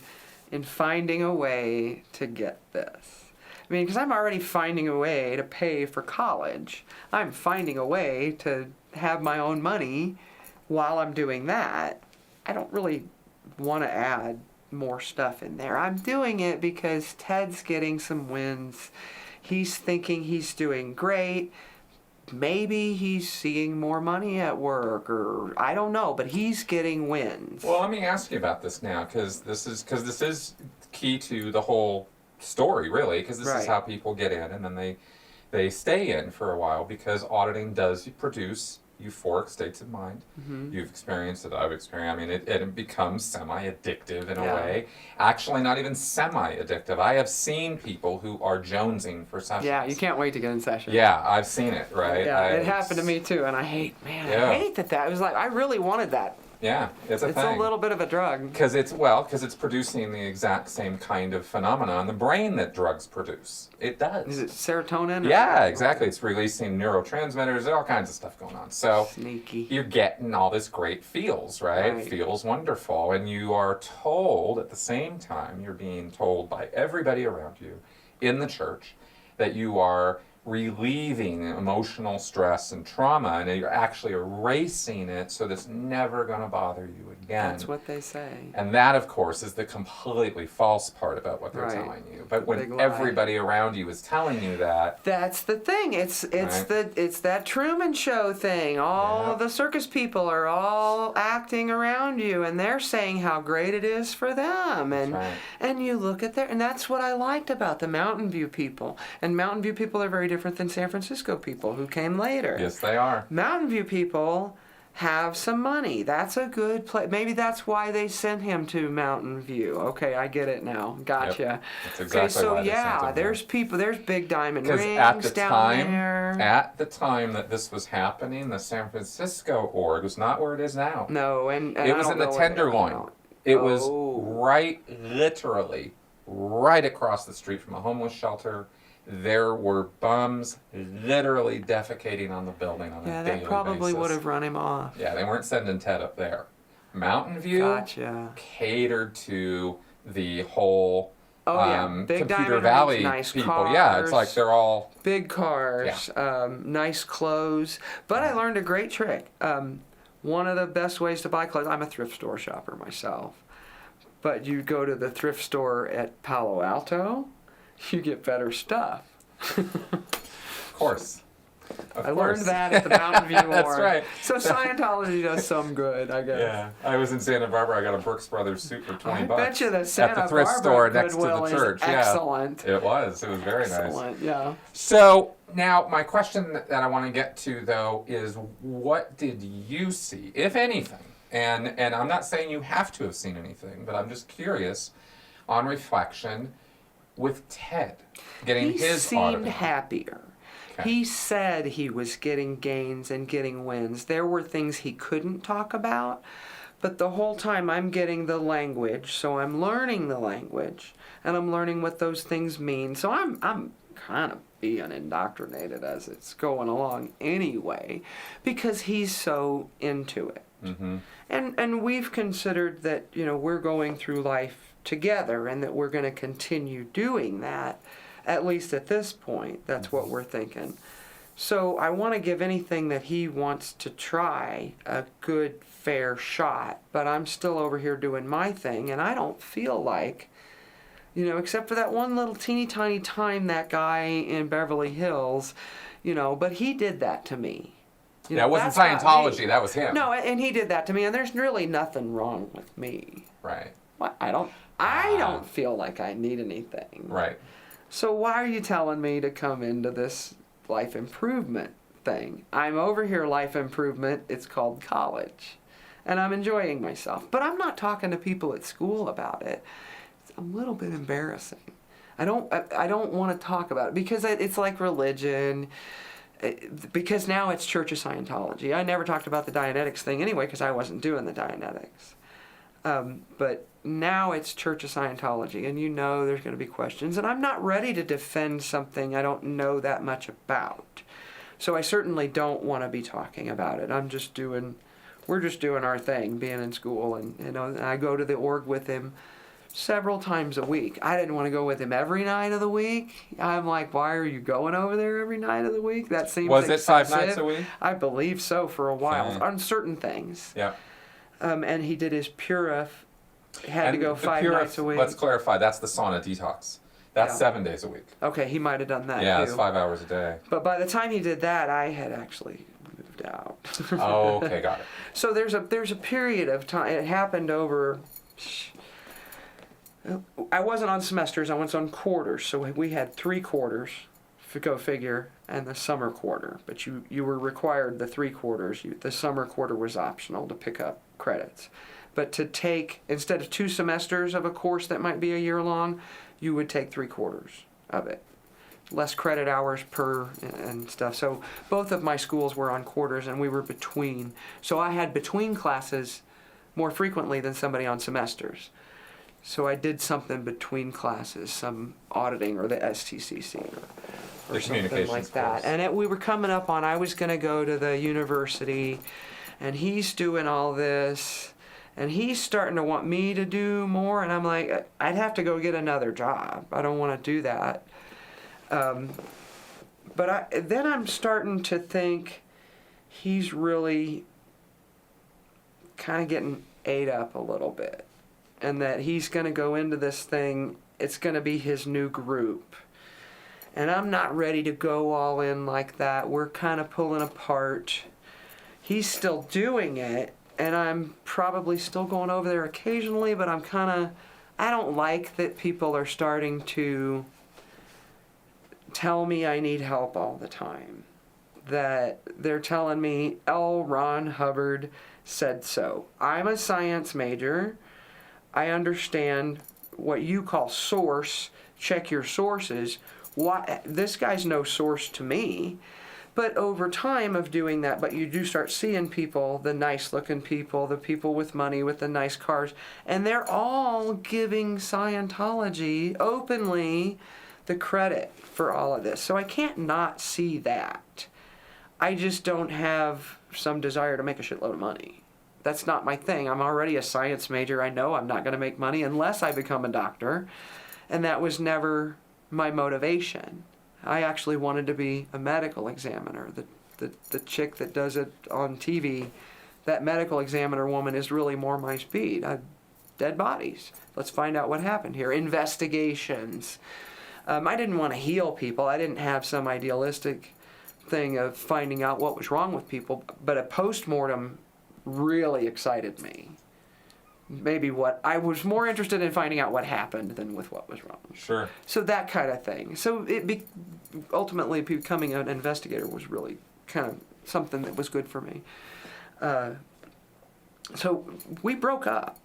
in finding a way to get this. I mean, because I'm already finding a way to pay for college. I'm finding a way to have my own money while I'm doing that. I don't really want to add more stuff in there. I'm doing it because Ted's getting some wins. He's thinking he's doing great. Maybe he's seeing more money at work, or I don't know, but he's getting wins. Well, let me ask you about this now, because this is key to the whole story, really, because this is Right. how people get in, and then they stay in for a while, because auditing does produce euphoric states of mind. Mhm. You've experienced it, I've experienced. I mean, it becomes semi-addictive in a Yeah. way. Actually, not even semi-addictive. I have seen people who are jonesing for sessions. Yeah, you can't wait to get in session. Yeah, I've seen it, right? Yeah, it happened to me too, and I hate that. It was like, I really wanted that. Yeah, it's a It's thing. a little bit of a drug. Because it's producing the exact same kind of phenomena in the brain that drugs produce. It does. Is it serotonin? Yeah, exactly. It's releasing neurotransmitters, all kinds of stuff going on. So Sneaky. you're getting all this great feels, right? Right. Feels wonderful. And you are told at the same time, you're being told by everybody around you in the church that you are relieving emotional stress and trauma, and you're actually erasing it so that it's never going to bother you again. That's what they say. And that, of course, is the completely false part about what they're Right. telling you. But Big when lie. everybody around you is telling you that, That's the thing. It's that Truman Show thing. All Yeah. of the circus people are all acting around you, and they're saying how great it is for them. And right. and you look at and that's what I liked about the Mountain View people. And Mountain View people are very different than San Francisco people who came later. yes, they are. Mountain View people have some money. That's a good place. Maybe that's why they sent him to Mountain View. Okay, I get it now. Gotcha. Yep. That's exactly why they sent him there's people, there's big diamond because rings down there. at the time that this was happening, the San Francisco org was not where it is now. No, and it was in the Tenderloin. It was literally right across the street from a homeless shelter. There were bums literally defecating on the building on a daily basis. That probably would have run him off. Yeah, they weren't sending Ted up there. Mountain View catered to the whole Big Computer Valley rings, nice people. Cars, Yeah, it's like they're all... big cars, nice clothes. But I learned a great trick. One of the best ways to buy clothes, I'm a thrift store shopper myself, but you go to the thrift store at Palo Alto, you get better stuff. Of course. I learned that at the Mountain View Org. That's right. So Scientology does some good, I guess. Yeah. I was in Santa Barbara. I got a Brooks Brothers suit for $20. I bet you the Santa at the thrift Barbara store next to Goodwill the church. is excellent. Yeah. It was very Excellent, nice. yeah. So now my question that I want to get to though is, what did you see, if anything? And I'm not saying you have to have seen anything, but I'm just curious on reflection with Ted getting his autograph. He seemed happier. Okay. He said he was getting gains and getting wins. There were things he couldn't talk about, but the whole time I'm getting the language, so I'm learning the language, and I'm learning what those things mean. So I'm kind of being indoctrinated as it's going along anyway, because he's so into it. Mm-hmm. And we've considered that, we're going through life together and that we're going to continue doing that, at least at this point. That's what we're thinking. So I want to give anything that he wants to try a good, fair shot, but I'm still over here doing my thing, and I don't feel like, except for that one little teeny tiny time that guy in Beverly Hills, but he did that to me. That wasn't Scientology, that was him. No, and he did that to me, and there's really nothing wrong with me. Right. Well, I don't feel like I need anything. Right. So why are you telling me to come into this life improvement thing? I'm over here life improvement. It's called college. And I'm enjoying myself. But I'm not talking to people at school about it. It's a little bit embarrassing. I don't want to talk about it because it's like religion. Because now it's Church of Scientology. I never talked about the Dianetics thing anyway because I wasn't doing the Dianetics. But now it's Church of Scientology, and there's going to be questions, and I'm not ready to defend something I don't know that much about. So I certainly don't want to be talking about it. We're just doing our thing, being in school, and I go to the org with him several times a week. I didn't want to go with him every night of the week. I'm like, why are you going over there every night of the week? That seems Was excessive. it 5 nights a week? I believe so for a while, on certain things. Yeah. And he did his Purif. Had to go 5 nights a week. Let's clarify, that's the sauna detox. That's 7 days a week. Okay, he might have done that Yeah, too. it's 5 hours a day. But by the time he did that, I had actually moved out. Oh, okay, got it. So there's a period of time. It happened over. I wasn't on semesters. I was on quarters. So we had 3 quarters, go figure, and the summer quarter. But you were required the 3 quarters. The summer quarter was optional to pick up credits. But to take, instead of 2 semesters of a course that might be a year long, you would take 3 quarters of it. Less credit hours per and stuff. So both of my schools were on quarters and we were between. So I had between classes more frequently than somebody on semesters. So I did something between classes, some auditing or the STCC or something like that. And we were coming up on, I was going to go to the university and he's doing all this. And he's starting to want me to do more, and I'm like, I'd have to go get another job. I don't want to do that. But then I'm starting to think he's really kind of getting ate up a little bit. And that he's going to go into this thing, it's going to be his new group. And I'm not ready to go all in like that. We're kind of pulling apart. He's still doing it. And I'm probably still going over there occasionally, but I don't like that people are starting to tell me I need help all the time. that they're telling me L. Ron Hubbard said so. I'm a science major. I understand what you call source. Check your sources. Why, this guy's no source to me. But over time of doing that, but you do start seeing people, the nice looking people, the people with money with the nice cars, and they're all giving Scientology openly the credit for all of this. So I can't not see that. I just don't have some desire to make a shitload of money. That's not my thing. I'm already a science major. I know I'm not going to make money unless I become a doctor. And that was never my motivation. I actually wanted to be a medical examiner. The chick that does it on TV, that medical examiner woman is really more my speed. Dead bodies. Let's find out what happened here. Investigations. I didn't want to heal people. I didn't have some idealistic thing of finding out what was wrong with people, but a postmortem really excited me. Maybe what I was more interested in finding out what happened than with what was wrong. Sure. So that kind of thing. So ultimately becoming an investigator was really kind of something that was good for me. So we broke up.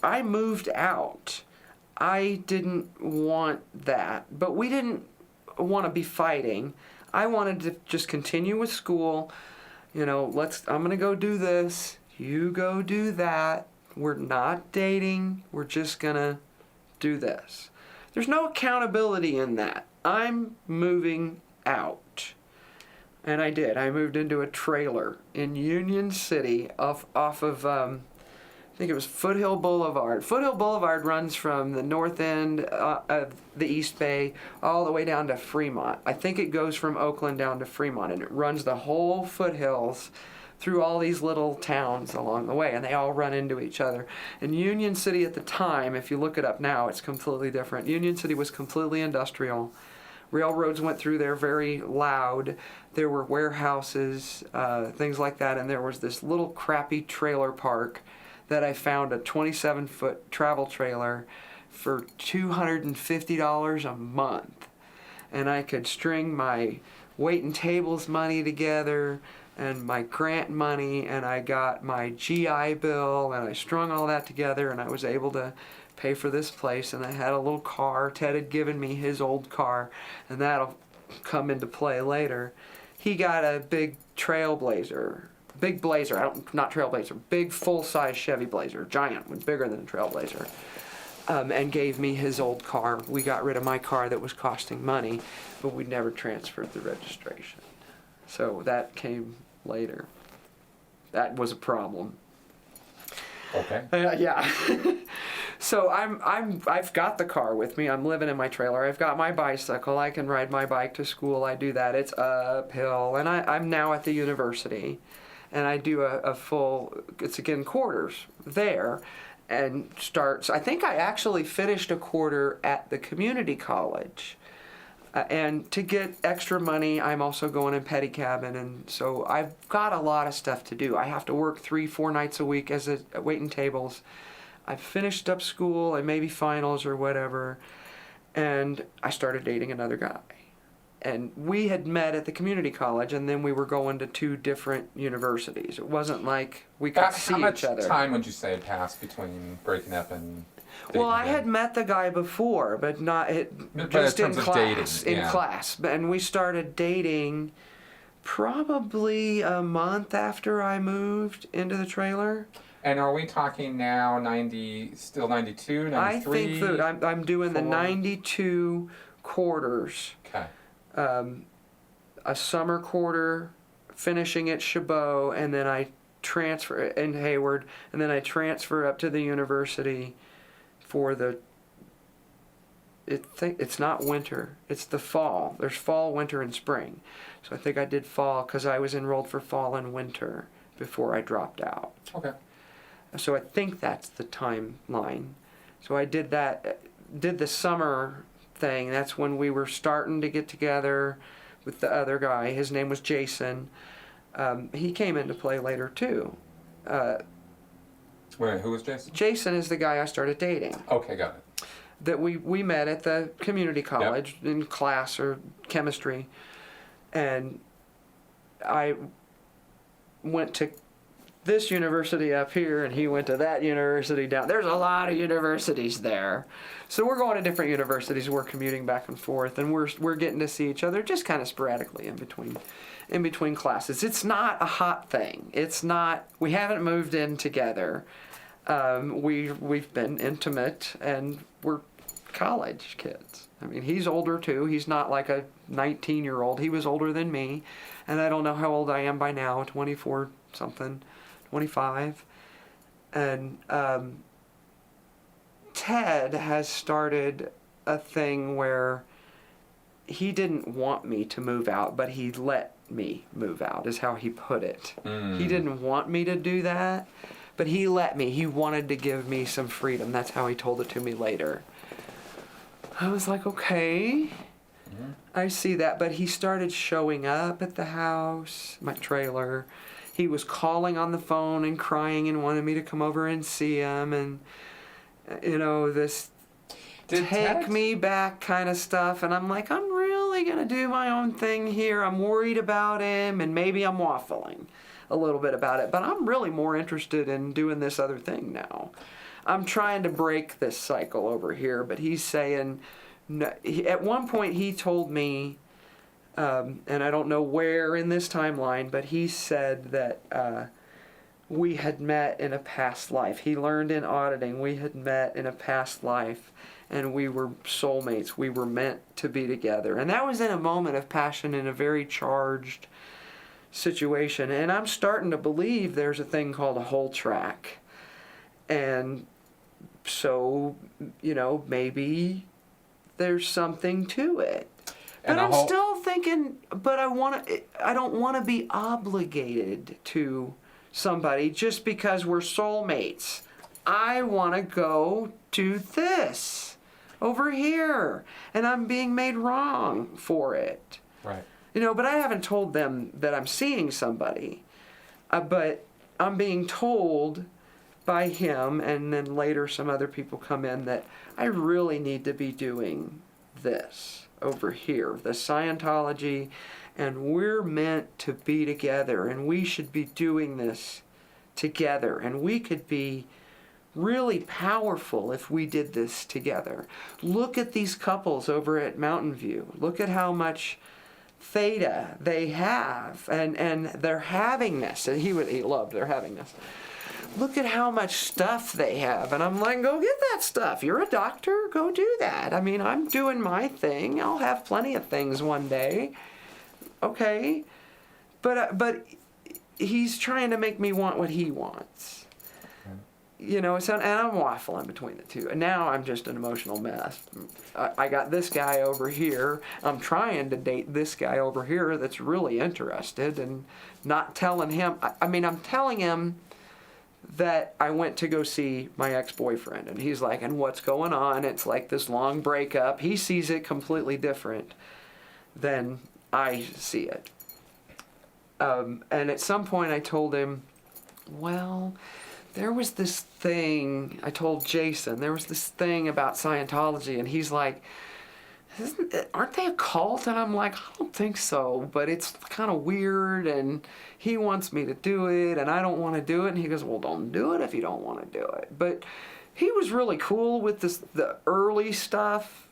I moved out. I didn't want that, but we didn't want to be fighting. I wanted to just continue with school. You know, I'm going to go do this. You go do that. We're not dating. We're just going to do this. There's no accountability in that. I'm moving out. And I did. I moved into a trailer in Union City off of, I think it was Foothill Boulevard. Foothill Boulevard runs from the north end of the East Bay all the way down to Fremont. I think it goes from Oakland down to Fremont, and it runs the whole foothills through all these little towns along the way, and they all run into each other. And Union City at the time, if you look it up now, it's completely different. Union City was completely industrial. Railroads went through there very loud. There were warehouses, things like that, and there was this little crappy trailer park that I found, a 27-foot travel trailer for $250 a month. And I could string my wait and tables money together and my grant money, and I got my GI Bill, and I strung all that together, and I was able to pay for this place. And I had a little car. Ted had given me his old car, and that'll come into play later. He got a big Trailblazer. Big Blazer, not Trailblazer, big full-size Chevy Blazer, giant one, bigger than a Trailblazer, and gave me his old car. We got rid of my car that was costing money, but we never transferred the registration. So that came later. That was a problem. Okay. Yeah. So I've got the car with me. I'm living in my trailer. I've got my bicycle. I can ride my bike to school. I do that. It's uphill, and I'm now at the university. And I do a full, it's again quarters there, and starts, I think I actually finished a quarter at the community college. And to get extra money, I'm also going in petty cabin, and so I've got a lot of stuff to do. I have to work 3-4 nights a week as waiting tables. I've finished up school and maybe finals or whatever, and I started dating another guy. And we had met at the community college, and then we were going to 2 different universities. It wasn't like we could see each other. How much time would you say passed between breaking up and dating? Well, I had met the guy before, but not just in class. In class, and we started dating probably a month after I moved into the trailer. And are we talking now still 92, 93? I think that I'm doing 4? The 92 quarters. Okay. A summer quarter, finishing at Chabot, and then I transfer in Hayward, and then I transfer up to the university for it's not winter, it's the fall. There's fall, winter, and spring. So I think I did fall because I was enrolled for fall and winter before I dropped out. Okay. So I think that's the timeline. So I did the summer thing. That's when we were starting to get together with the other guy. His name was Jason. He came into play later too. Wait, who was Jason? Jason is the guy I started dating. Okay, got it. That we met at the community college in class or chemistry, and I went to this university up here and he went to that university down. There's a lot of universities there. So we're going to different universities. We're commuting back and forth, and we're getting to see each other just kind of sporadically in between classes. It's not a hot thing. It's not, we haven't moved in together. We've been intimate, and we're college kids. I mean, he's older too. He's not like a 19-year-old. He was older than me, and I don't know how old I am by now, 24 something, 25. And Ted has started a thing where he didn't want me to move out, but he let me move out, is how he put it. He didn't want me to do that, but he let me. He wanted to give me some freedom. That's how he told it to me later. I was like, okay, I see that. But he started showing up at the house, my trailer. He was calling on the phone and crying and wanted me to come over and see him. And, you know, this take me back kind of stuff. And I'm like, I'm really going to do my own thing here. I'm worried about him, and maybe I'm waffling a little bit about it. But I'm really more interested in doing this other thing now. I'm trying to break this cycle over here, but he's saying, no, at one point he told me, and I don't know where in this timeline, but he said that we had met in a past life. He learned in auditing we had met in a past life, and we were soulmates. We were meant to be together. And that was in a moment of passion in a very charged situation. And I'm starting to believe there's a thing called a whole track. And so, you know, maybe there's something to it. But I'm still thinking, but I don't want to be obligated to somebody just because we're soulmates. I want to go do this over here, and I'm being made wrong for it. Right. You know, but I haven't told them that I'm seeing somebody. But I'm being told by him, and then later some other people come in, that I really need to be doing this over here, the Scientology, and we're meant to be together, and we should be doing this together, and we could be really powerful if we did this together. Look at these couples over at Mountain View. Look at how much theta they have, and they're having this, and he loved their having this. Look at how much stuff they have. And I'm like, go get that stuff. You're a doctor. Go do that. I mean, I'm doing my thing. I'll have plenty of things one day. Okay. But he's trying to make me want what he wants. You know, and I'm waffling between the two. And now I'm just an emotional mess. I got this guy over here. I'm trying to date this guy over here that's really interested, and not telling him. I mean, I'm telling him that I went to go see my ex-boyfriend, and he's like, and what's going on? It's like this long breakup. He sees it completely different than I see it. And at some point I told him, well, there was this thing, I told Jason, there was this thing about Scientology, and he's like, aren't they a cult? And I'm like, I don't think so, but it's kind of weird, and he wants me to do it, and I don't want to do it. And he goes, well, don't do it if you don't want to do it. But he was really cool with the early stuff.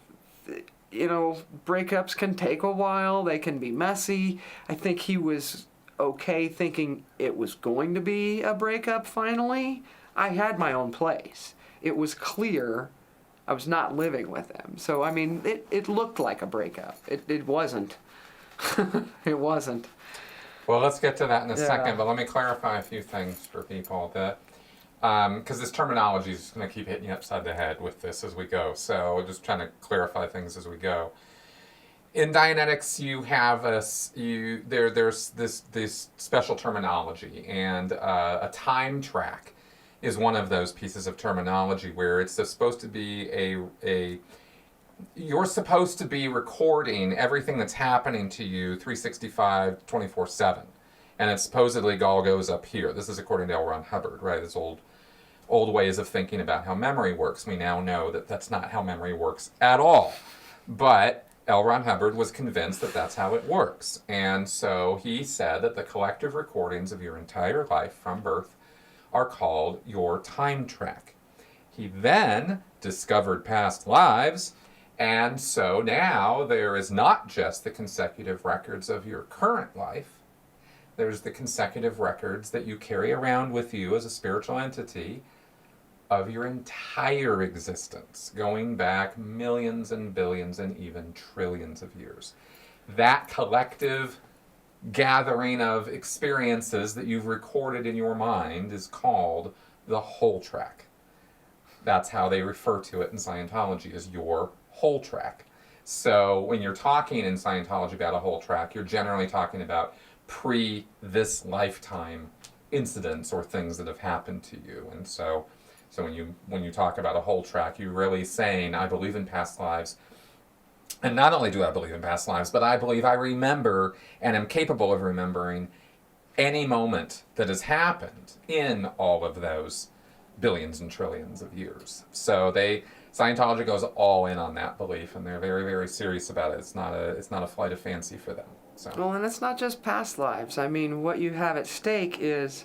You know, breakups can take a while. They can be messy. I think he was okay thinking it was going to be a breakup finally. I had my own place. It was clear I was not living with him. So, I mean, it looked like a breakup. It wasn't. It wasn't. Well, let's get to that in a second, but let me clarify a few things for people that, because this terminology is going to keep hitting you upside the head with this as we go. So, just trying to clarify things as we go. In Dianetics, you have there's this special terminology, and a time track is one of those pieces of terminology where it's supposed to be you're supposed to be recording everything that's happening to you 365, 24/7. And it supposedly all goes up here. This is according to L. Ron Hubbard, right? This old ways of thinking about how memory works. We now know that that's not how memory works at all. But L. Ron Hubbard was convinced that that's how it works. And so he said that the collective recordings of your entire life from birth are called your time track. He then discovered past lives, and so now there is not just the consecutive records of your current life, there's the consecutive records that you carry around with you as a spiritual entity of your entire existence, going back millions and billions and even trillions of years. That collective gathering of experiences that you've recorded in your mind is called the whole track. That's how they refer to it in Scientology, as your whole track. So when you're talking in Scientology about a whole track, you're generally talking about pre this lifetime incidents or things that have happened to you. And so when you talk about a whole track, you're really saying, I believe in past lives. And not only do I believe in past lives, but I believe I remember and am capable of remembering any moment that has happened in all of those billions and trillions of years. So Scientology goes all in on that belief, and they're very, very serious about it. It's not a flight of fancy for them. So. Well, and it's not just past lives. I mean, what you have at stake is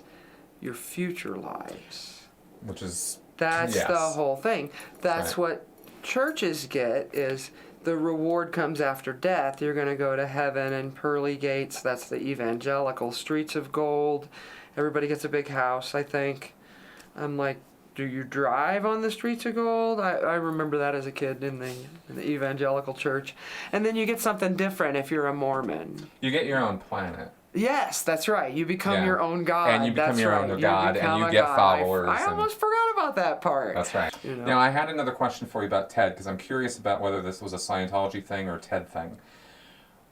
your future lives. Which is... That's yes. the whole thing. That's right. What churches get is the reward comes after death. You're going to go to heaven and pearly gates. That's the evangelical streets of gold. Everybody gets a big house, I think. I'm like, do you drive on the streets of gold? I remember that as a kid in the evangelical church. And then you get something different if you're a Mormon. You get your own planet. Yes, that's right. You become your own god. And you become that's your right. own god, and you get followers. I almost forgot about that part. That's right. You know? Now, I had another question for you about Ted, because I'm curious about whether this was a Scientology thing or a Ted thing.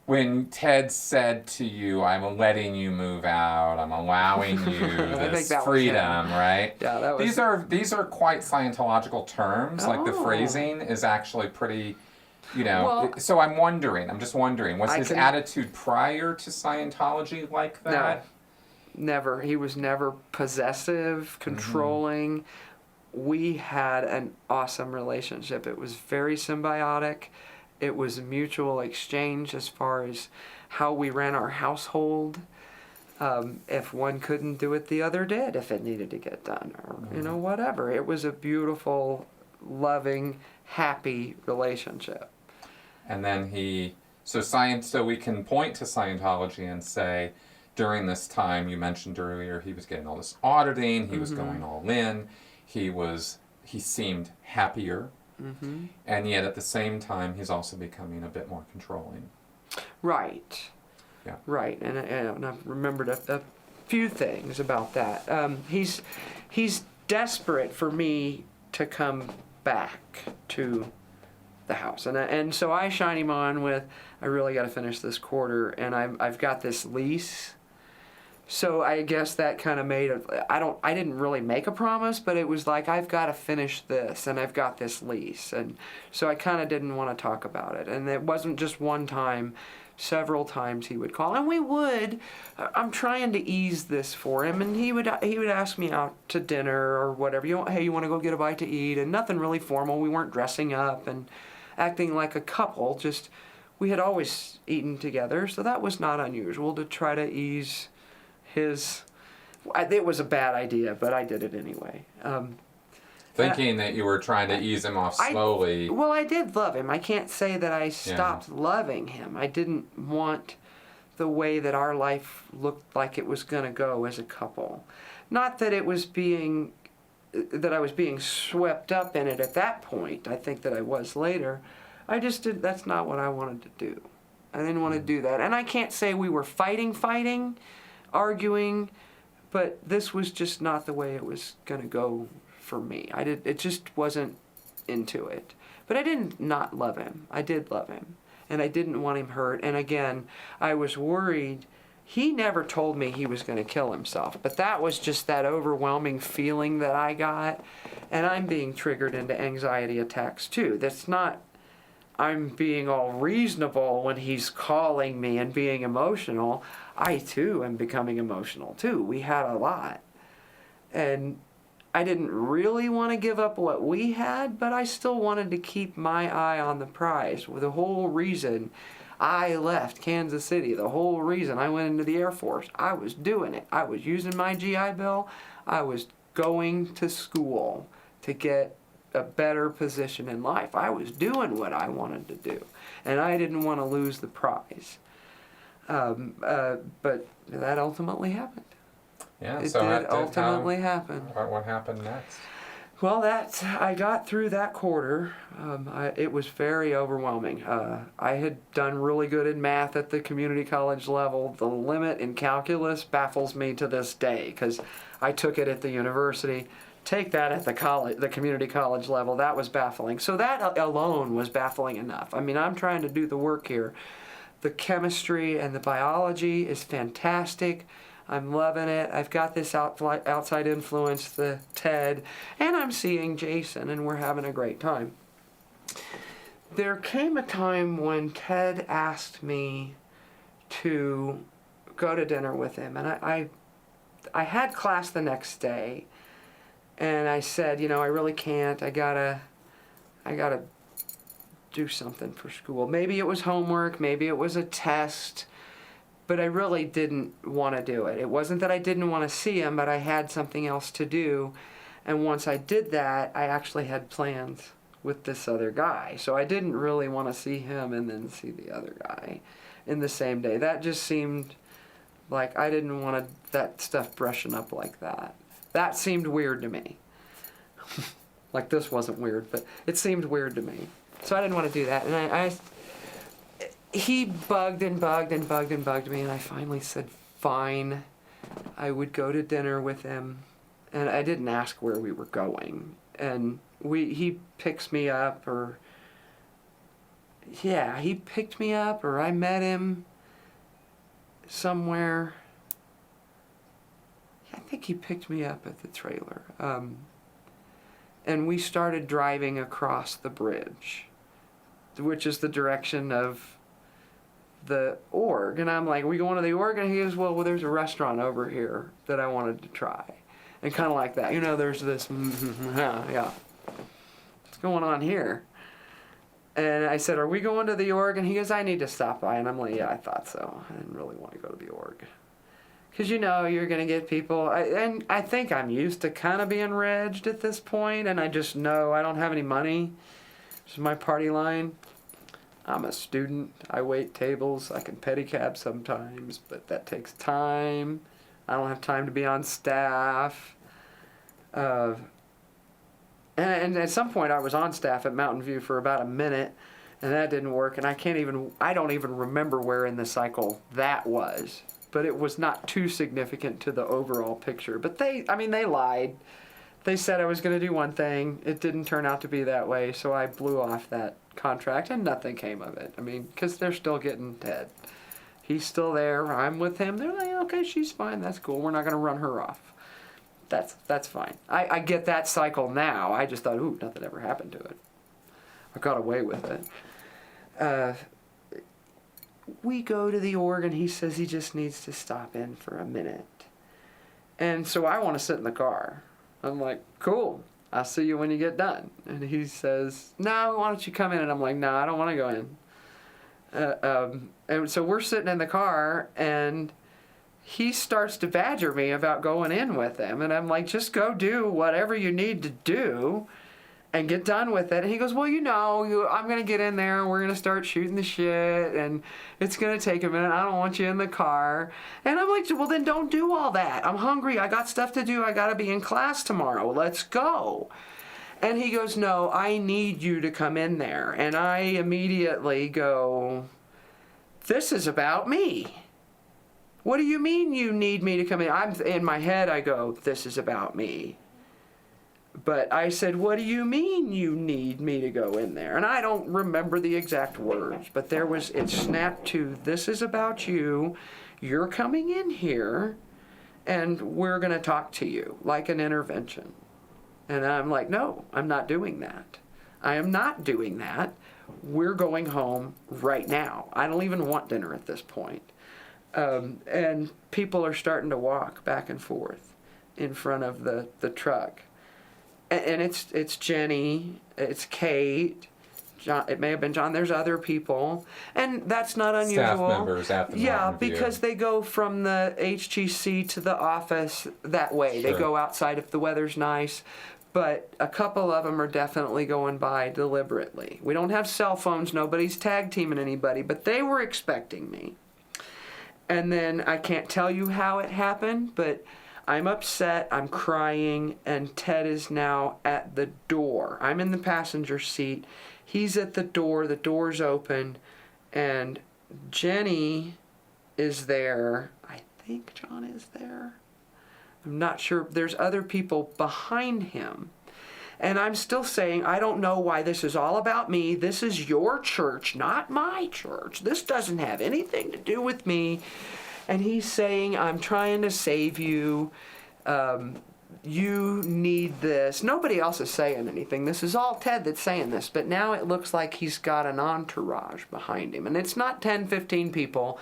When Ted said to you, I'm letting you move out, I'm allowing you this freedom, right? Yeah, that was... These are quite Scientological terms. Like the phrasing is actually pretty... so I'm just wondering, was his attitude prior to Scientology like that? No, never. He was never possessive, controlling. We had an awesome relationship. It was very symbiotic. It was a mutual exchange as far as how we ran our household. If one couldn't do it, the other did if it needed to get done, or whatever. It was a beautiful, loving, happy relationship. And then so we can point to Scientology and say, during this time, you mentioned earlier, he was getting all this auditing, he was going all in, he seemed happier, and yet at the same time, he's also becoming a bit more controlling. Right. Yeah. Right, and I've remembered a few things about that. He's desperate for me to come back to the house, and so I shine him on with, I really got to finish this quarter, and I've got this lease. So I guess that kind of made I didn't really make a promise, but it was like, I've got to finish this, and I've got this lease, and so I kind of didn't want to talk about it. And it wasn't just one time, several times he would call, and I'm trying to ease this for him, and he would ask me out to dinner or whatever. Hey, you want to go get a bite to eat? And nothing really formal. We weren't dressing up and acting like a couple. Just, we had always eaten together, so that was not unusual to try to ease his... It was a bad idea, but I did it anyway. Thinking that you were trying to ease him off slowly. I did love him. I can't say that I stopped loving him. I didn't want the way that our life looked like it was going to go as a couple. Not that I was being swept up in it at that point. I think that I was later. I just did. That's not what I wanted to do. I didn't want to do that. And I can't say we were fighting, arguing, but this was just not the way it was going to go for me. It just wasn't into it. But I didn't not love him. I did love him. And I didn't want him hurt. And again, I was worried. He never told me he was going to kill himself. But that was just that overwhelming feeling that I got. And I'm being triggered into anxiety attacks too. That's not, I'm being all reasonable when he's calling me and being emotional. I too am becoming emotional too. We had a lot. And I didn't really want to give up what we had, but I still wanted to keep my eye on the prize. The whole reason I left Kansas City, the whole reason I went into the Air Force, I was doing it. I was using my GI Bill. I was going to school to get a better position in life. I was doing what I wanted to do, and I didn't want to lose the prize. But that ultimately happened. Yeah, It so did ultimately happen. What happened next? Well, I got through that quarter. It was very overwhelming. I had done really good in math at the community college level. The limit in calculus baffles me to this day because I took it at the university. Take that at the community college level. That was baffling. So that alone was baffling enough. I mean, I'm trying to do the work here. The chemistry and the biology is fantastic. I'm loving it. I've got this outside influence, the Ted, and I'm seeing Jason, and we're having a great time. There came a time when Ted asked me to go to dinner with him, and I had class the next day, and I said, I really can't. I gotta do something for school. Maybe it was homework, maybe it was a test. But I really didn't want to do it. It wasn't that I didn't want to see him, but I had something else to do. And once I did that, I actually had plans with this other guy. So I didn't really want to see him and then see the other guy in the same day. That just seemed like I didn't want that stuff brushing up like that. That seemed weird to me. Like this wasn't weird, but it seemed weird to me. So I didn't want to do that. And he bugged and bugged and bugged and bugged me, and I finally said, fine. I would go to dinner with him, and I didn't ask where we were going. And he picks me up, he picked me up, or I met him somewhere. I think he picked me up at the trailer. And we started driving across the bridge, which is the direction of the org. And I'm like, are we going to the org? And he goes, well, there's a restaurant over here that I wanted to try. And kind of like that. There's this, yeah. What's going on here? And I said, are we going to the org? And he goes, I need to stop by. And I'm like, yeah, I thought so. I didn't really want to go to the org. Because you're going to get people, and I think I'm used to kind of being regged at this point, and I just know I don't have any money. This is my party line. I'm a student. I wait tables. I can pedicab sometimes, but that takes time. I don't have time to be on staff. And at some point I was on staff at Mountain View for about a minute, and that didn't work, and I don't even remember where in the cycle that was. But it was not too significant to the overall picture. But they lied. They said I was going to do one thing. It didn't turn out to be that way, so I blew off that contract, and nothing came of it. Because they're still getting Ted. He's still there. I'm with him. They're like, okay, she's fine. That's cool. We're not going to run her off. That's fine. I get that cycle now. I just thought, ooh, nothing ever happened to it. I got away with it. We go to the org, and he says he just needs to stop in for a minute. And so I want to sit in the car. I'm like, cool. I'll see you when you get done. And he says, no, why don't you come in? And I'm like, no, I don't want to go in. And so we're sitting in the car, and he starts to badger me about going in with him. And I'm like, just go do whatever you need to do and get done with it. And he goes, well, I'm going to get in there, and we're going to start shooting the shit, and it's going to take a minute. I don't want you in the car. And I'm like, well, then don't do all that. I'm hungry. I got stuff to do. I got to be in class tomorrow. Let's go. And he goes, no, I need you to come in there. And I immediately go, this is about me. What do you mean you need me to come in? In my head, I go, this is about me. But I said, what do you mean you need me to go in there? And I don't remember the exact words, but it snapped to, this is about you. You're coming in here, and we're going to talk to you like an intervention. And I'm like, no, I'm not doing that. I am not doing that. We're going home right now. I don't even want dinner at this point. And people are starting to walk back and forth in front of the truck. and it's Jenny, it's Kate, John, it may have been John. There's other people, and that's not unusual. Staff members at the yeah, Mountain View. because they go from the HGC to the office that way. Sure. They go outside if the weather's nice. But a couple of them are definitely going by deliberately. We don't have cell phones. Nobody's tag teaming anybody, but they were expecting me. And then I can't tell you how it happened, but I'm upset, I'm crying, and Ted is now at the door. I'm in the passenger seat. He's at the door's open, and Jenny is there. I think John is there. I'm not sure. There's other people behind him. And I'm still saying, I don't know why this is all about me. This is your church, not my church. This doesn't have anything to do with me. And he's saying, I'm trying to save you. You need this. Nobody else is saying anything. This is all Ted that's saying this. But now it looks like he's got an entourage behind him. And it's not 10, 15 people.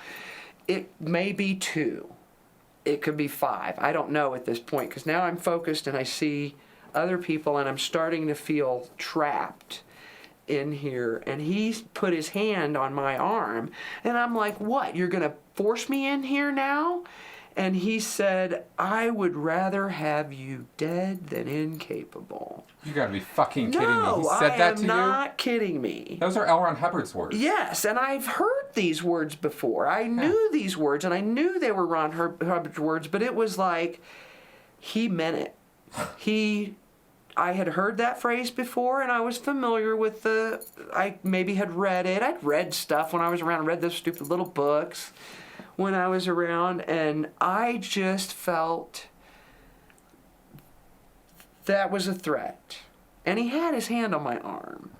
It may be 2. It could be 5. I don't know at this point, because now I'm focused and I see other people and I'm starting to feel trapped in here. And he's put his hand on my arm and I'm like, what? You're going to force me in here now? And he said, I would rather have you dead than incapable. You gotta be fucking kidding me. No, He said that to you? I am not kidding me. Those are L. Ron Hubbard's words. Yes, and I've heard these words before. I knew these words, and I knew they were Ron Hubbard's words, but it was like, he meant it. I had heard that phrase before, and I was familiar with I maybe had read it. I'd read stuff when I was around. I read those stupid little books when I was around, and I just felt that was a threat. And he had his hand on my arm.